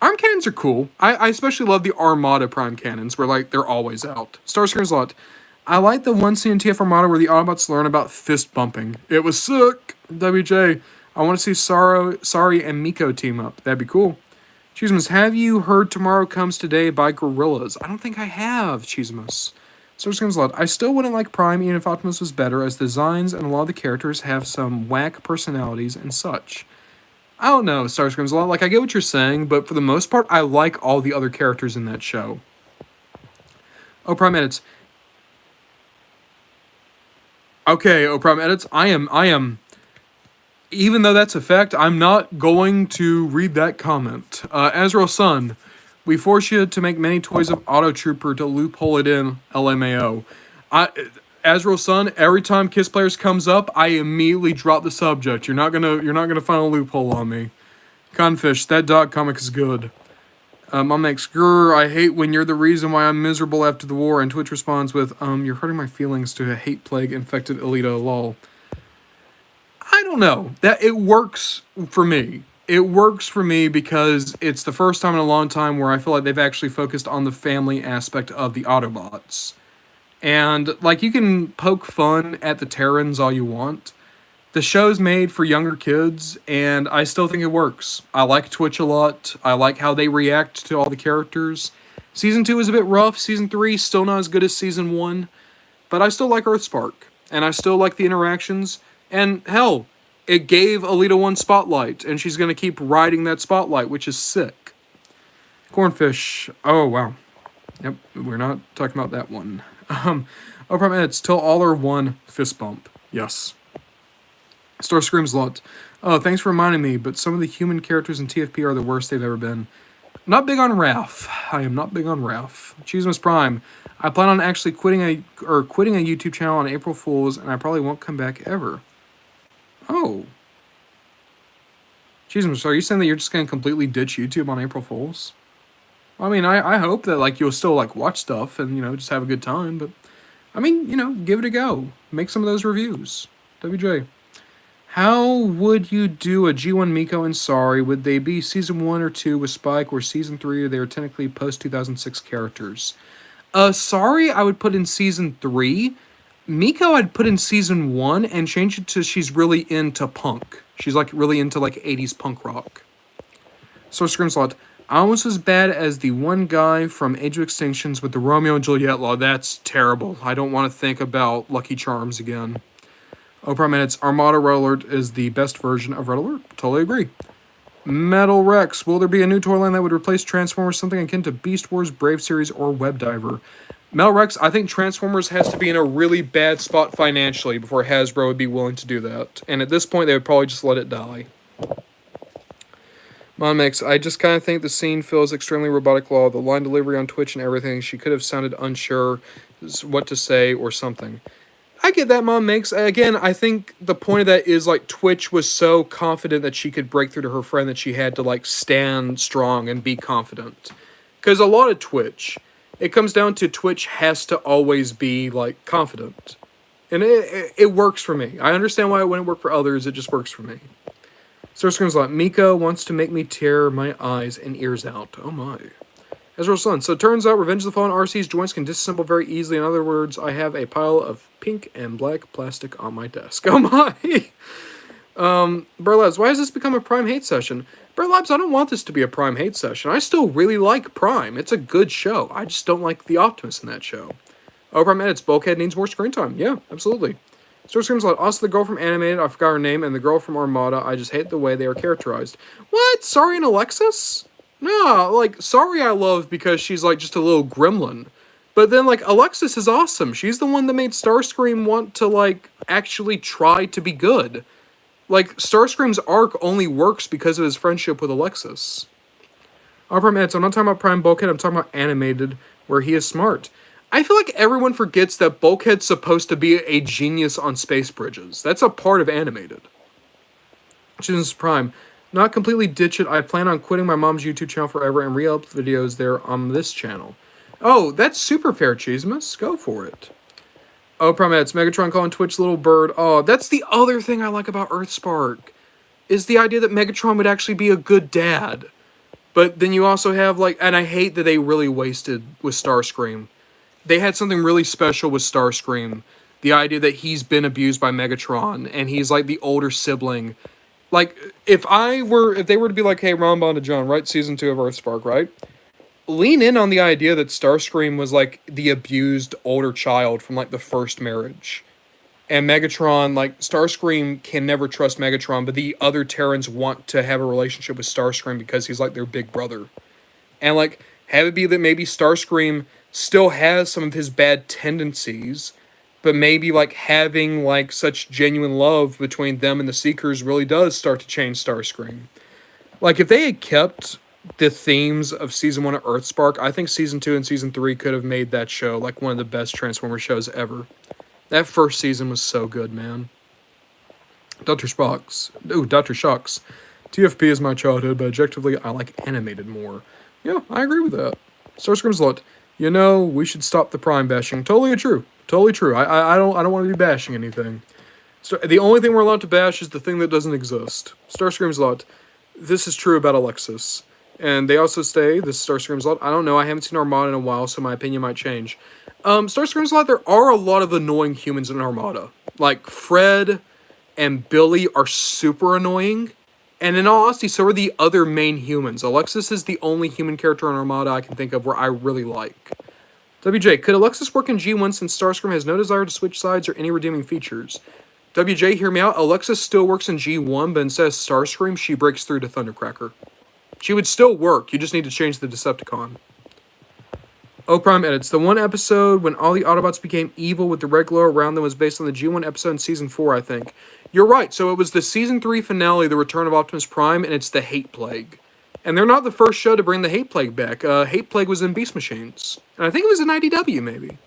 A: Arm cannons are cool. I especially love the Armada Prime cannons, where like they're always out. Starscream's lot. I like the one scene in TF Armada where the Autobots learn about fist bumping. It was sick. WJ, I want to see Sari and Miko team up. That'd be cool. Cheesemus, have you heard Tomorrow Comes Today by Gorillaz? I don't think I have, Cheesemus. Starscream's lot. I still wouldn't like Prime even if Optimus was better, as the designs and a lot of the characters have some whack personalities and such. I don't know, Starscream's lot. Like, I get what you're saying, but for the most part, I like all the other characters in that show. Oh, Prime edits. Okay, oh, Prime edits. I am. Even though that's a fact, I'm not going to read that comment. Azrael Sun. We force you to make many toys of Auto Trooper to loophole it in, LMAO. Azrael Sun, every time Kiss Players comes up, I immediately drop the subject. You're not gonna find a loophole on me. Confish, that dog comic is good. Mom makes, grr, I hate when you're the reason why I'm miserable after the war, and Twitch responds with, you're hurting my feelings to a hate plague infected Alita, lol. I don't know. That it works for me. It works for me because it's the first time in a long time where I feel like they've actually focused on the family aspect of the Autobots. And, like, you can poke fun at the Terrans all you want. The show's made for younger kids, and I still think it works. I like Twitch a lot. I like how they react to all the characters. Season 2 is a bit rough. Season 3 still not as good as Season 1. But I still like Earthspark. And I still like the interactions. And, hell, it gave Alita 1 spotlight, and she's going to keep riding that spotlight, which is sick. Cornfish. Oh, wow. Yep, we're not talking about that one. Oh, Prime edits. Till all are one, fist bump. Yes. Starscream's lot. Oh, thanks for reminding me, but some of the human characters in TFP are the worst they've ever been. Not big on Raph. I am not big on Raph. Cheesemas Prime. I plan on actually quitting a YouTube channel on April Fools, and I probably won't come back ever. Oh. Jesus, so are you saying that you're just going to completely ditch YouTube on April Fools? I mean, I hope that, like, you'll still, like, watch stuff and, you know, just have a good time, but, I mean, you know, give it a go. Make some of those reviews. WJ. How would you do a G1 Miko and Sari? Would they be Season 1 or 2 with Spike, or Season 3, or they are technically post-2006 characters? Sari, I would put in Season 3. Miko I'd put in Season 1 and change it to she's really into punk. She's like really into like 80s punk rock. So Scrimslot, almost as bad as the one guy from Age of Extinctions with the Romeo and Juliet law. That's terrible. I don't want to think about Lucky Charms again. Oprah Minutes, Armada Red Alert is the best version of Red Alert. Totally agree. Metal Rex, will there be a new toy line that would replace Transformers, something akin to Beast Wars, Brave Series, or Web Diver? Metal Rex, I think Transformers has to be in a really bad spot financially before Hasbro would be willing to do that. And at this point, they would probably just let it die. Mom Mix, I just kind of think the scene feels extremely robotic law. The line delivery on Twitch and everything, she could have sounded unsure what to say or something. I get that, Mom Mix. Again, I think the point of that is like Twitch was so confident that she could break through to her friend that she had to like stand strong and be confident. Because a lot of Twitch, it comes down to Twitch has to always be like confident. And it works for me. I understand why it wouldn't work for others, it just works for me. Star Screams like, Miko wants to make me tear my eyes and ears out. Oh my. Ezreal's son. So it turns out Revenge of the Fallen RC's joints can disassemble very easily. In other words, I have a pile of pink and black plastic on my desk. Oh my! Burlabs, why has this become a Prime hate session? Burlabs, I don't want this to be a Prime hate session. I still really like Prime. It's a good show. I just don't like the Optimus in that show. Oh, Prime edits. Bulkhead needs more screen time. Yeah, absolutely. Star Screams like, also the girl from Animated, I forgot her name, and the girl from Armada, I just hate the way they are characterized. What? Sorry and Alexis? No, like, Sorry I love because she's like just a little gremlin. But then, like, Alexis is awesome. She's the one that made Starscream want to, like, actually try to be good. Like, Starscream's arc only works because of his friendship with Alexis. Our Prime edits. I'm not talking about Prime Bulkhead, I'm talking about Animated, where he is smart. I feel like everyone forgets that Bulkhead's supposed to be a genius on space bridges. That's a part of Animated. Chooses Prime. Not completely ditch it. I plan on quitting my mom's YouTube channel forever and re-upload videos there on this channel. Oh, that's super fair, Cheesemus. Go for it. Oh, Prime Edits. Megatron calling Twitch little bird. Oh, that's the other thing I like about Earthspark. Is the idea that Megatron would actually be a good dad. But then you also have, like, and I hate that they really wasted with Starscream. They had something really special with Starscream. The idea that he's been abused by Megatron, and he's like the older sibling. Like, if they were to be like, hey, Ron to John, write season 2 of Earthspark, right? Lean in on the idea that Starscream was like the abused older child from like the first marriage. And Megatron, like, Starscream can never trust Megatron, but the other Terrans want to have a relationship with Starscream because he's like their big brother. And like, have it be that maybe Starscream still has some of his bad tendencies, but maybe like having like such genuine love between them and the Seekers really does start to change Starscream. Like, if they had kept the themes of season 1 of Earthspark, I think season 2 and season 3 could have made that show like one of the best Transformers shows ever. That first season was so good, man. Dr. Shocks. TFP is my childhood, but objectively, I like Animated more. Yeah, I agree with that. Starscream's lot. You know, we should stop the Prime bashing. Totally true. Totally true. I don't want to be bashing anything. The only thing we're allowed to bash is the thing that doesn't exist. Starscream's lot. This is true about Alexis. And they also say, this is Starscream's lot. I don't know, I haven't seen Armada in a while, so my opinion might change. Starscream's lot, there are a lot of annoying humans in Armada. Like, Fred and Billy are super annoying. And in all honesty, so are the other main humans. Alexis is the only human character in Armada I can think of where I really like. WJ, could Alexis work in G1 since Starscream has no desire to switch sides or any redeeming features? WJ, hear me out. Alexis still works in G1, but instead of Starscream, she breaks through to Thundercracker. She would still work, you just need to change the Decepticon. Oh, Prime edits. The one episode when all the Autobots became evil with the red glow around them was based on the G1 episode in Season 4, I think. You're right, so it was the Season 3 finale, The Return of Optimus Prime, and it's the Hate Plague. And they're not the first show to bring the Hate Plague back. Hate Plague was in Beast Machines. And I think it was in IDW, maybe.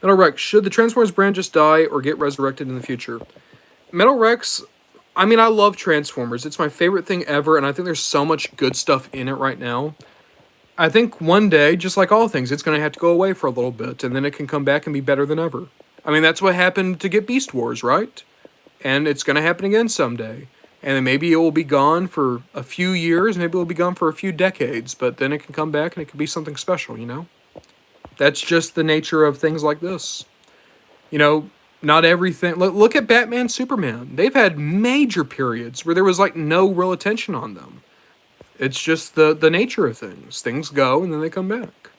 A: Metal Rex, should the Transformers brand just die or get resurrected in the future? Metal Rex, I mean, I love Transformers. It's my favorite thing ever, and I think there's so much good stuff in it right now. I think one day, just like all things, it's going to have to go away for a little bit, and then it can come back and be better than ever. I mean, that's what happened to get Beast Wars, right? And it's going to happen again someday. And then maybe it will be gone for a few years, maybe it will be gone for a few decades, but then it can come back and it can be something special, you know? That's just the nature of things like this. You know, not everything... Look at Batman, Superman. They've had major periods where there was, like, no real attention on them. It's just the nature of things. Things go, and then they come back.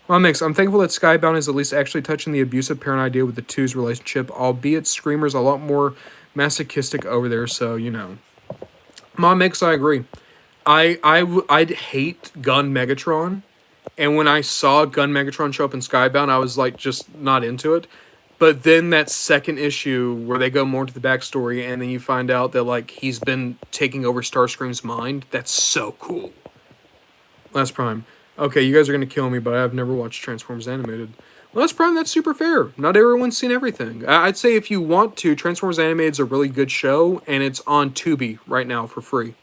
A: Well, Mix, I'm thankful that Skybound is at least actually touching the abusive parent idea with the two's relationship, albeit Screamer's a lot more masochistic over there, so, you know. Mom Mix, I agree. I'd hate Gun Megatron, and when I saw Gun Megatron show up in Skybound, I was, like, just not into it. But then that second issue where they go more into the backstory, and then you find out that like he's been taking over Starscream's mind. That's so cool. Last Prime. Okay, you guys are gonna kill me, but I've never watched Transformers Animated. Last Prime, that's super fair. Not everyone's seen everything. I'd say if you want to, Transformers Animated is a really good show, and it's on Tubi right now for free.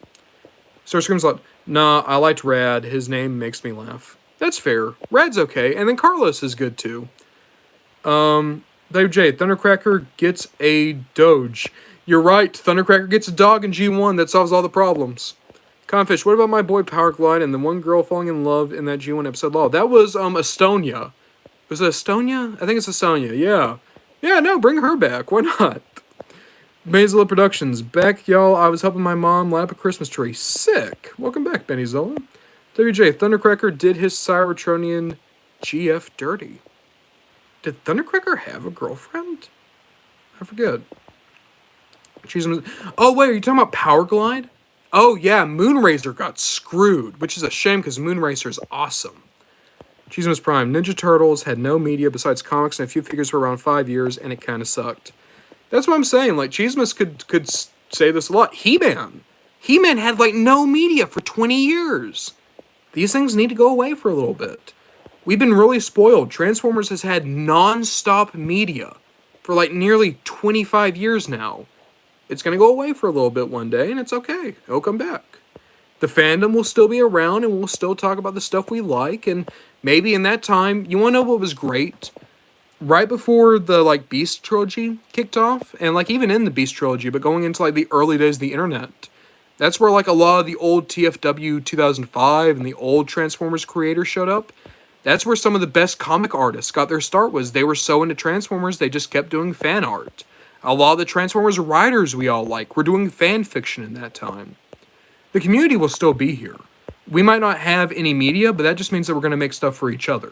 A: Starscream's like, nah, I liked Rad. His name makes me laugh. That's fair. Rad's okay, and then Carlos is good too. WJ, Thundercracker gets a Doge. You're right, Thundercracker gets a dog in G1 that solves all the problems. Confish, what about my boy Powerglide and the one girl falling in love in that G1 episode? Oh, that was Estonia. Was it Estonia? I think it's Estonia, yeah. Yeah, no, bring her back. Why not? Basil Productions. Back, y'all. I was helping my mom light up a Christmas tree. Sick. Welcome back, Benny Zola. WJ, Thundercracker did his Cybertronian GF dirty. Did Thundercracker have a girlfriend? I forget. Oh, wait, are you talking about Powerglide? Oh, yeah, Moonracer got screwed, which is a shame because Moonracer is awesome. Cheesemas Prime. Ninja Turtles had no media besides comics and a few figures for around 5 years, and it kind of sucked. That's what I'm saying. Like, Cheesemas could say this a lot. He-Man. He-Man had, like, no media for 20 years. These things need to go away for a little bit. We've been really spoiled. Transformers has had non-stop media for, like, nearly 25 years now. It's going to go away for a little bit one day, and it's okay. It'll come back. The fandom will still be around, and we'll still talk about the stuff we like, and maybe in that time, you want to know what was great? Right before the, like, Beast trilogy kicked off, and, like, even in the Beast trilogy, but going into, like, the early days of the internet, that's where, like, a lot of the old TFW 2005 and the old Transformers creators showed up. That's where some of the best comic artists got their start was they were so into Transformers, they just kept doing fan art. A lot of the Transformers writers we all like were doing fan fiction in that time. The community will still be here. We might not have any media, but that just means that we're going to make stuff for each other.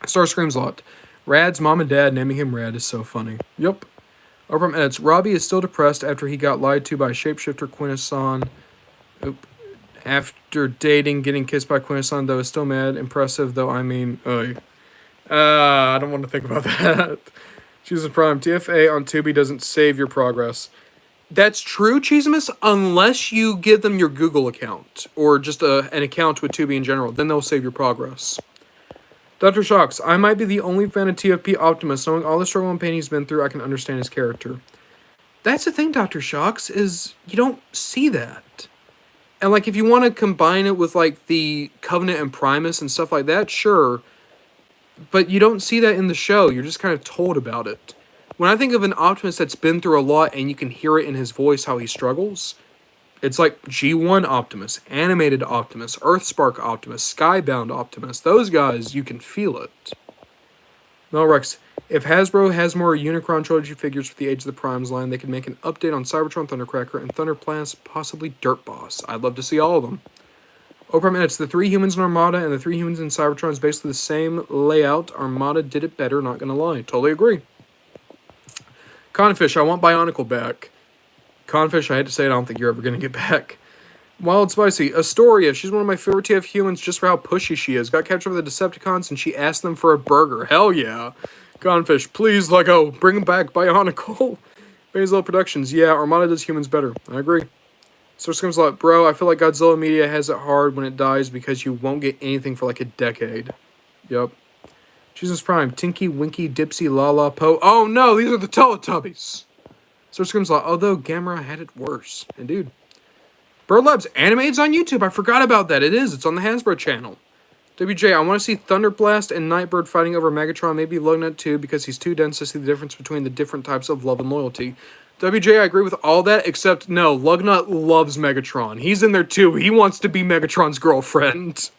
A: Starscream's lot. Rad's mom and dad naming him Rad is so funny. Yup. Over from Edits. Robbie is still depressed after he got lied to by shapeshifter Quintesson. After dating, getting kissed by Quintesson, though, is still mad. Impressive, though, I mean, I don't want to think about that. She's a prime. TFA on Tubi doesn't save your progress. That's true, Cheesemas, unless you give them your Google account, or just an account with Tubi in general. Then they'll save your progress. Dr. Shocks, I might be the only fan of TFP Optimus. Knowing all the struggle and pain he's been through, I can understand his character. That's the thing, Dr. Shocks, is you don't see that. And, like, if you want to combine it with, like, the Covenant and Primus and stuff like that, sure. But you don't see that in the show. You're just kind of told about it. When I think of an Optimus that's been through a lot and you can hear it in his voice how he struggles, it's like G1 Optimus, Animated Optimus, Earthspark Optimus, Skybound Optimus. Those guys, you can feel it. Melrex, if Hasbro has more Unicron Trilogy figures for the Age of the Primes line, they could make an update on Cybertron Thundercracker and Thunderblast, possibly Dirt Boss. I'd love to see all of them. Oprah minutes, the 3 humans in Armada and the 3 humans in Cybertron is basically the same layout. Armada did it better, not gonna lie. Totally agree. Confish, I want Bionicle back. Confish, I hate to say it, I don't think you're ever gonna get back. Wild Spicy, Astoria, she's one of my favorite TF humans just for how pushy she is. Got captured with the Decepticons and she asked them for a burger. Hell yeah. Confish, please let go. Bring back Bionicle. Basil Productions, yeah, Armada does humans better. I agree. So Skims a lot, bro, I feel like Godzilla Media has it hard when it dies because you won't get anything for like a decade. Yup. Jesus Prime, Tinky, Winky, Dipsy, Lala, Po. Oh no, these are the Teletubbies. So Skims a lot, although Gamera had it worse. And dude, Bird Labs Animate's on YouTube. I forgot about that. It is. It's on the Hasbro channel. WJ, I want to see Thunderblast and Nightbird fighting over Megatron, maybe Lugnut too, because he's too dense to see the difference between the different types of love and loyalty. WJ, I agree with all that, except no, Lugnut loves Megatron. He's in there too. He wants to be Megatron's girlfriend.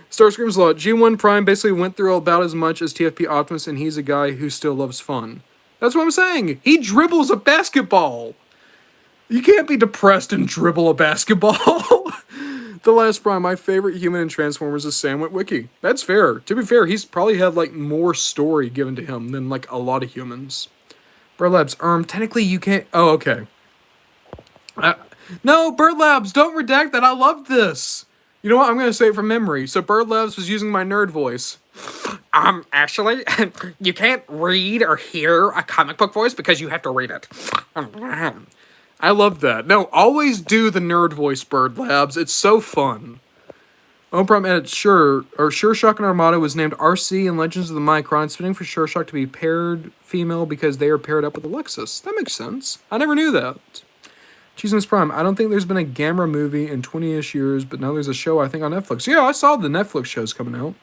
A: Starscream's Lot, G1 Prime basically went through about as much as TFP Optimus, and he's a guy who still loves fun. That's what I'm saying. He dribbles a basketball. You can't be depressed and dribble a basketball. The Last Prime, my favorite human in Transformers is Sam Witwicky. That's fair. To be fair, he's probably had like more story given to him than like a lot of humans. Bird Labs, technically you can't... Oh, okay. No, Bird Labs, don't redact that. I love this. You know what? I'm going to say it from memory. So Bird Labs was using my nerd voice.
B: Actually, you can't read or hear a comic book voice because you have to read it.
A: I love that. No, always do the nerd voice, Bird Labs. It's so fun. Oprah edit Sure Shock and Armada was named RC in Legends of the Micron. It's fitting for Sure Shock to be paired female because they are paired up with Alexis. That makes sense. I never knew that. Cheeseman's Prime. I don't think there's been a Gamera movie in 20-ish years, but now there's a show, I think, on Netflix. Yeah, I saw the Netflix shows coming out.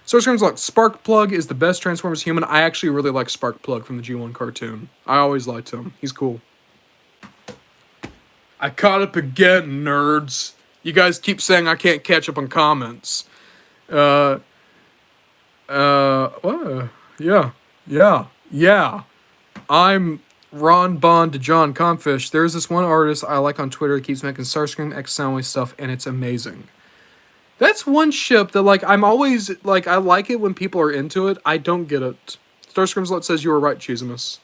A: Source like Sparkplug is the best Transformers human. I actually really like Sparkplug from the G1 cartoon. I always liked him. He's cool. I caught up again, nerds. You guys keep saying I can't catch up on comments. What? Yeah. I'm Ron Bond to John Comfish. There's this one artist I like on Twitter that keeps making Starscream X Soundwave stuff, and it's amazing. That's one ship that, like, I'm always, like, I like it when people are into it. I don't get it. Starscream's Lot says you were right, Cheesimus.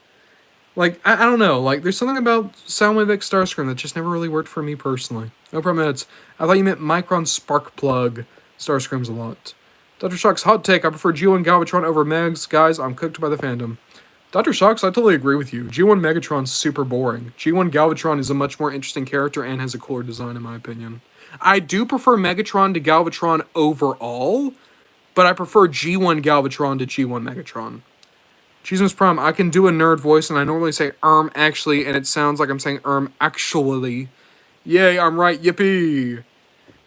A: Like, I don't know. Like, there's something about Soundwave X Starscream that just never really worked for me personally. No problem, Eds. I thought you meant Micron Sparkplug. Starscream's a lot. Dr. Shock's hot take. I prefer G1 Galvatron over Megs. Guys, I'm cooked by the fandom. Dr. Shocks, I totally agree with you. G1 Megatron's super boring. G1 Galvatron is a much more interesting character and has a cooler design, in my opinion. I do prefer Megatron to Galvatron overall, but I prefer G1 Galvatron to G1 Megatron. Cheeseman's Prime, I can do a nerd voice, and I normally say actually, and it sounds like I'm saying actually. Yay, I'm right, yippee!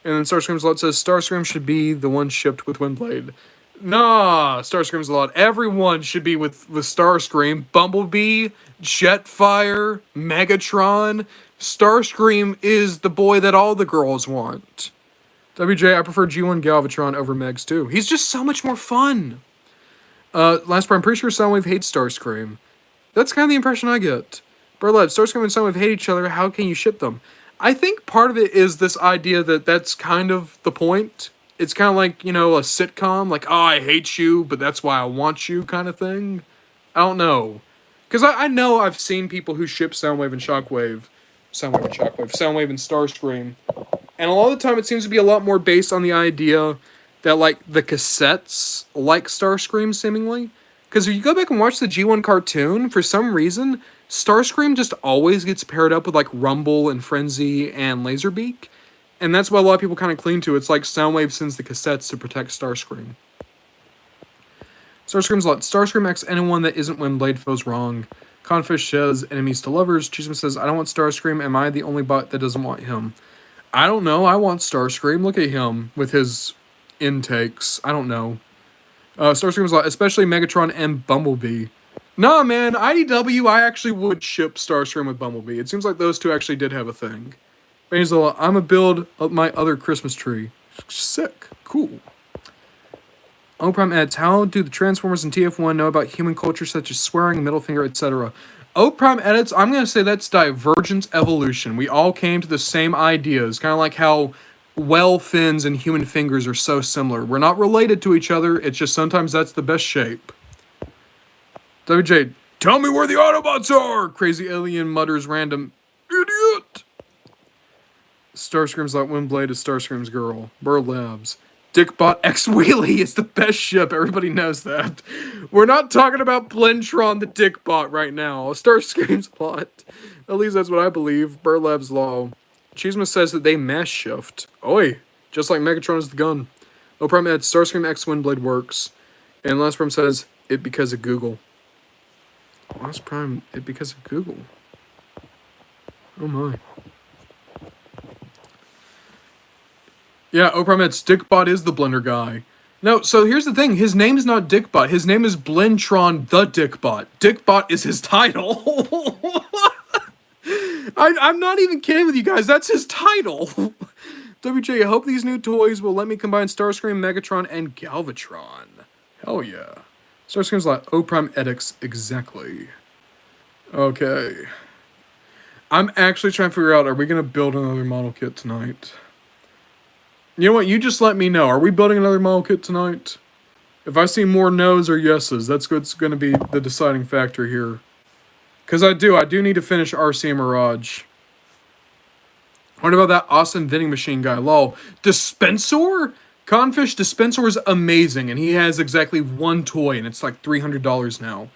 A: And then Starscream's Lot says, Starscream should be the one shipped with Windblade. Nah, Starscream's Lot. Everyone should be with Starscream. Bumblebee, Jetfire, Megatron. Starscream is the boy that all the girls want. WJ, I prefer G1 Galvatron over Megs too. He's just so much more fun. Last part, I'm pretty sure Soundwave hates Starscream. That's kind of the impression I get. Burlap, Starscream and Soundwave hate each other. How can you ship them? I think part of it is this idea that that's kind of the point. It's kind of like, you know, a sitcom. Like, oh, I hate you, but that's why I want you kind of thing. I don't know. Because I know I've seen people who ship Soundwave and Shockwave. Soundwave and Starscream. And a lot of the time it seems to be a lot more based on the idea that, like, the cassettes like Starscream, seemingly. Because if you go back and watch the G1 cartoon, for some reason, Starscream just always gets paired up with, like, Rumble and Frenzy and Laserbeak. And that's what a lot of people kind of cling to. It's like Soundwave sends the cassettes to protect Starscream. Starscream's lot. Starscream X anyone that isn't when Blade feels wrong. Confish says enemies to lovers. Cheeseman says, I don't want Starscream. Am I the only bot that doesn't want him? I don't know. I want Starscream. Look at him with his intakes. I don't know. Starscream's lot, especially Megatron and Bumblebee. Nah, man. IDW, I actually would ship Starscream with Bumblebee. It seems like those two actually did have a thing. Basil, I'm a build of my other Christmas tree. Sick. Cool. O-Prime adds, how do the Transformers in TF1 know about human culture such as swearing, middle finger, etc.? O-Prime edits, I'm going to say that's divergent evolution. We all came to the same ideas, kind of like how whale fins and human fingers are so similar. We're not related to each other, it's just sometimes that's the best shape. WJ, tell me where the Autobots are! Crazy alien mutters random, idiot! Starscream's like Windblade is Starscream's girl. Burr Labs. Dickbot X Wheelie is the best ship. Everybody knows that. We're not talking about Blentron the Dickbot right now. Starscream's plot. At least that's what I believe. Burr Labs Law. Cheeseman says that they mass shift. Oi. Just like Megatron is the gun. O-Prime adds Starscream X Windblade works. And Last Prime says it because of Google. Last Prime, it because of Google. Oh my. Yeah, Oprah admits Dickbot is the blender guy. No, so here's the thing. His name is not Dickbot. His name is Blentron the Dickbot. Dickbot is his title. I'm not even kidding with you guys. That's his title. WJ, I hope these new toys will let me combine Starscream, Megatron, and Galvatron. Hell yeah. Starscream's like O-Prime edits exactly. Okay. I'm actually trying to figure out, are we going to build another model kit tonight? You know what? You just let me know. Are we building another model kit tonight? If I see more no's or yeses, that's what's going to be the deciding factor here. Because I do need to finish RC Mirage. What about that awesome vending machine guy? Lol. Dispensor? Confish Dispenser is amazing, and he has exactly one toy, and it's like $300 now.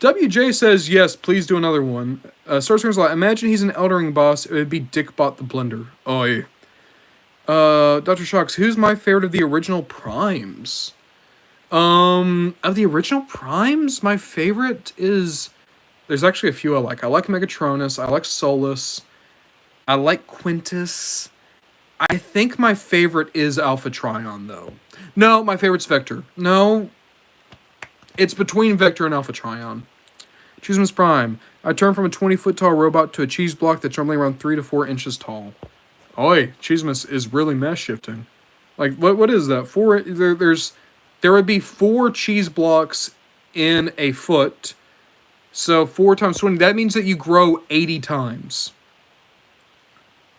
A: WJ says, yes, please do another one. Starscream's like, imagine he's an Eldering boss, it would be Dickbot the Blender. Oh, yeah. Dr. Shocks, who's my favorite of the original Primes? Of the original Primes, my favorite is... There's actually a few I like. I like Megatronus, I like Solus, I like Quintus. I think my favorite is Alpha Trion, though. No, my favorite's Vector. No, it's between Vector and Alpha Trion. Cheeseman's Prime. I turned from a 20-foot tall robot to a cheese block that's normally around 3 to 4 inches tall. Oi, Cheesemas is really mass shifting. Like, what is that? There would be 4 cheese blocks in a foot. So 4 times 20, that means that you grow 80 times.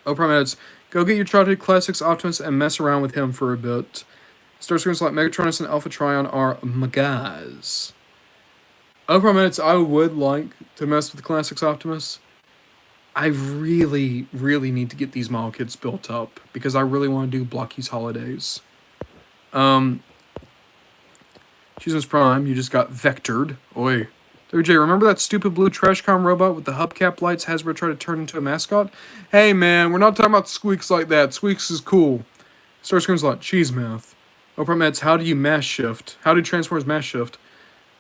A: Oh, Primates, go get your childhood classics Optimus and mess around with him for a bit. Starscream's like Megatronus and Alpha Trion are my guys. Oh, Primates, I would like to mess with the classics Optimus. I really, really need to get these model kits built up because I really want to do Blokees Holidays. Cheeseman's Prime, you just got vectored. Oi. WJ, remember that stupid blue Trashcom robot with the hubcap lights Hasbro tried to turn into a mascot? Hey man, we're not talking about Squeaks like that. Squeaks is cool. Starscream's like, cheese math. Oprah Meds, how do you mass shift? How do Transformers mass shift?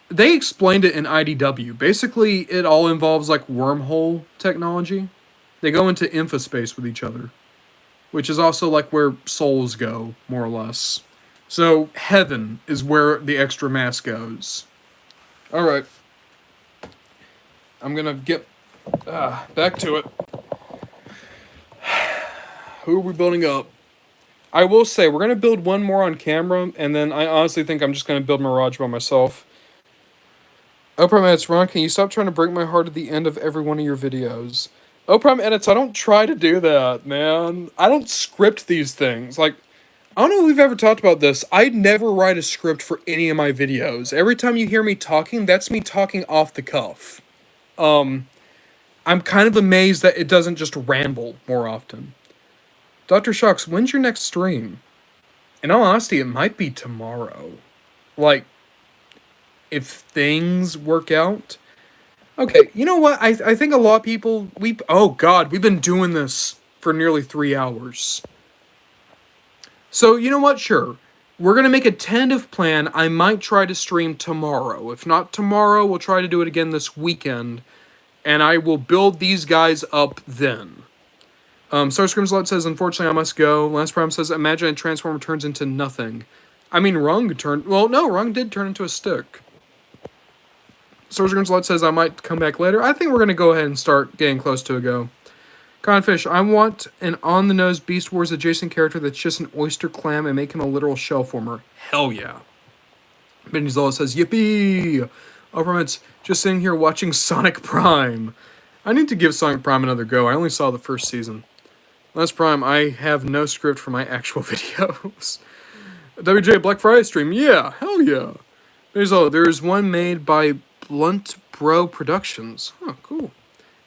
A: They explained it in IDW. Basically, it all involves like wormhole technology. They go into infospace with each other, which is also like where souls go, more or less. So heaven is where the extra mass goes. All right. I'm gonna get back to it. Who are we building up? I will say, we're gonna build one more on camera, and then I honestly think I'm just gonna build Mirage by myself. Oprah Edits, Ron, can you stop trying to break my heart at the end of every one of your videos? Oprah Edits, I don't try to do that, man. I don't script these things. Like, I don't know if we've ever talked about this. I never write a script for any of my videos. Every time you hear me talking, that's me talking off the cuff. I'm kind of amazed that it doesn't just ramble more often. Dr. Shocks, when's your next stream? In all honesty, it might be tomorrow. Like, if things work out. Okay, you know what? I think a lot of people... Oh, God, we've been doing this for nearly 3 hours. So, you know what? Sure. We're going to make a tentative plan. I might try to stream tomorrow. If not tomorrow, we'll try to do it again this weekend. And I will build these guys up then. Starscream's Lot says, unfortunately, I must go. Last Prime says, imagine a Transformer turns into nothing. I mean, Rung turned... Well, no, Rung did turn into a stick. Starscream's Lot says, I might come back later. I think we're going to go ahead and start getting close to a go. Confish, I want an on-the-nose Beast Wars adjacent character that's just an oyster clam and make him a literal shell former. Hell yeah. Benny Zola says, yippee! Operments, just sitting here watching Sonic Prime. I need to give Sonic Prime another go. I only saw the first season. Last Prime, I have no script for my actual videos. WJ Black Friday stream, yeah, hell yeah. Benny Zola, there's one made by Blunt Bro Productions. Huh, cool.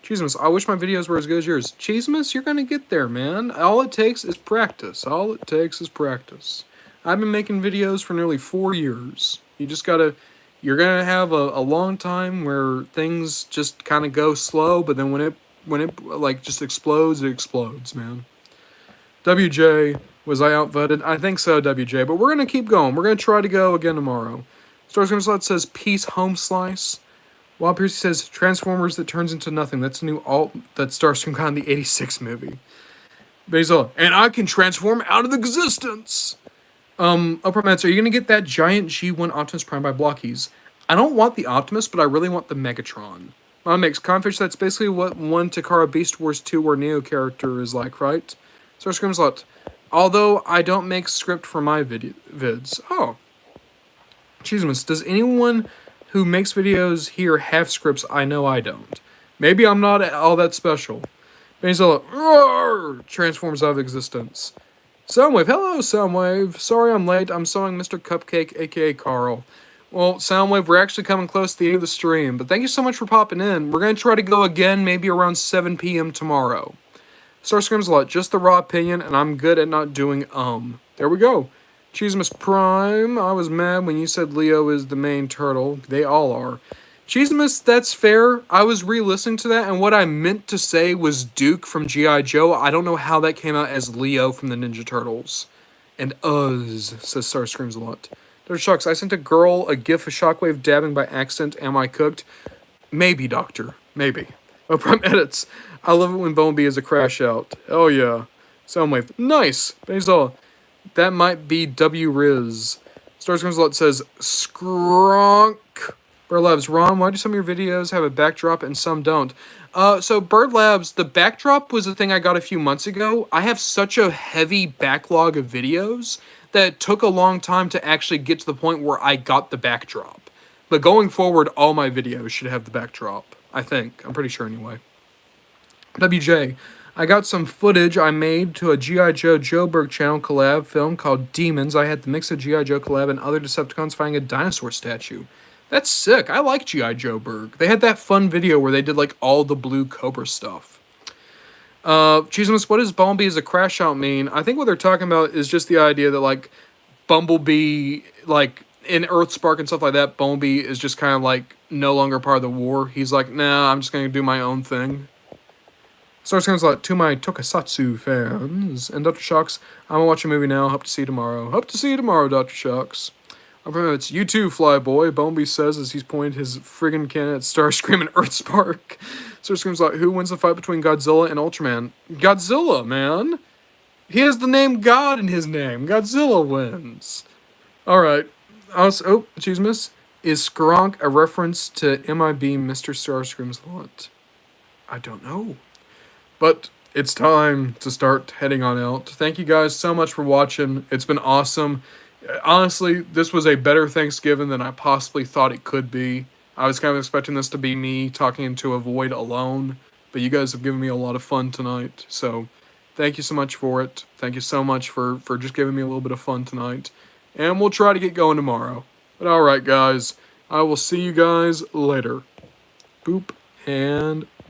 A: Cheesemas, I wish my videos were as good as yours. Cheesemas, you're gonna get there, man. All it takes is practice. All it takes is practice. I've been making videos for nearly 4 years. You just gotta... You're gonna have a long time where things just kind of go slow, but then when it like just explodes, it explodes, man. WJ, was I outvoted? I think so, WJ, but we're gonna keep going. We're gonna try to go again tomorrow. Starscream Slot says, peace, home slice. Wild Piercy says, Transformers that turns into nothing. That's a new alt that Starscream got in the 86 movie. Basil, and I can transform out of existence. Upper Mets, are you going to get that giant G1 Optimus Prime by Blokees? I don't want the Optimus, but I really want the Megatron. Mom makes Confish, that's basically what one Takara Beast Wars 2 or Neo character is like, right? Starscream's Lot. Although I don't make script for my vids. Oh. Cheesemas, does anyone who makes videos here have scripts? I know I don't. Maybe I'm not all that special. Benizella, transforms out of existence. Soundwave, hello Soundwave. Sorry I'm late. I'm sewing Mr. Cupcake, aka Carl. Well, Soundwave, we're actually coming close to the end of the stream, but thank you so much for popping in. We're going to try to go again maybe around 7 p.m. tomorrow. Starscream's a lot, just the raw opinion, and I'm good at not doing There we go. Cheesemus Prime, I was mad when you said Leo is the main turtle. They all are. Cheesemus, that's fair. I was re-listening to that, and what I meant to say was Duke from G.I. Joe. I don't know how that came out as Leo from the Ninja Turtles. And says Star Screams a lot. Dr. Shucks, I sent a girl a gif of Shockwave dabbing by accident. Am I cooked? Maybe, Doctor. Maybe. Oh, Prime Edits. I love it when Bumblebee is a crash out. Oh, yeah. Soundwave. Nice. Basil. That might be W Riz. Star Screams a lot says, Skronk. Bird Labs, Ron, why do some of your videos have a backdrop and some don't? So Bird Labs, the backdrop was a thing I got a few months ago. I have such a heavy backlog of videos that it took a long time to actually get to the point where I got the backdrop. But going forward, all my videos should have the backdrop. I think. I'm pretty sure anyway. WJ, I got some footage I made to a G.I. Joe Joburg channel collab film called Demons. I had the mix of G.I. Joe collab and other Decepticons finding a dinosaur statue. That's sick. I like G.I. Joe Berg. They had that fun video where they did like all the blue Cobra stuff. Cheesemus, what does Bumblebee as a crash out mean? I think what they're talking about is just the idea that like Bumblebee, like in Earthspark and stuff like that, Bumblebee is just kind of like no longer part of the war. He's like, nah, I'm just going to do my own thing. Star Screams like, to my Tokusatsu fans. And Dr. Shocks, I'm going to watch a movie now. Hope to see you tomorrow. Hope to see you tomorrow, Dr. Shocks. It's you too, Flyboy. Bumblebee says as he's pointing his friggin' cannon at Starscream and Earthspark. Starscream's like, who wins the fight between Godzilla and Ultraman? Godzilla, man. He has the name God in his name. Godzilla wins. Alright. Also, Cheesemus. Is Skronk a reference to MIB Mr. Starscream's lot? I don't know. But it's time to start heading on out. Thank you guys so much for watching. It's been awesome. Honestly, this was a better Thanksgiving than I possibly thought it could be. I was kind of expecting this to be me talking into a void alone, but you guys have given me a lot of fun tonight, so thank you so much for it. Thank you so much for just giving me a little bit of fun tonight, and we'll try to get going tomorrow. But alright guys, I will see you guys later. Boop, and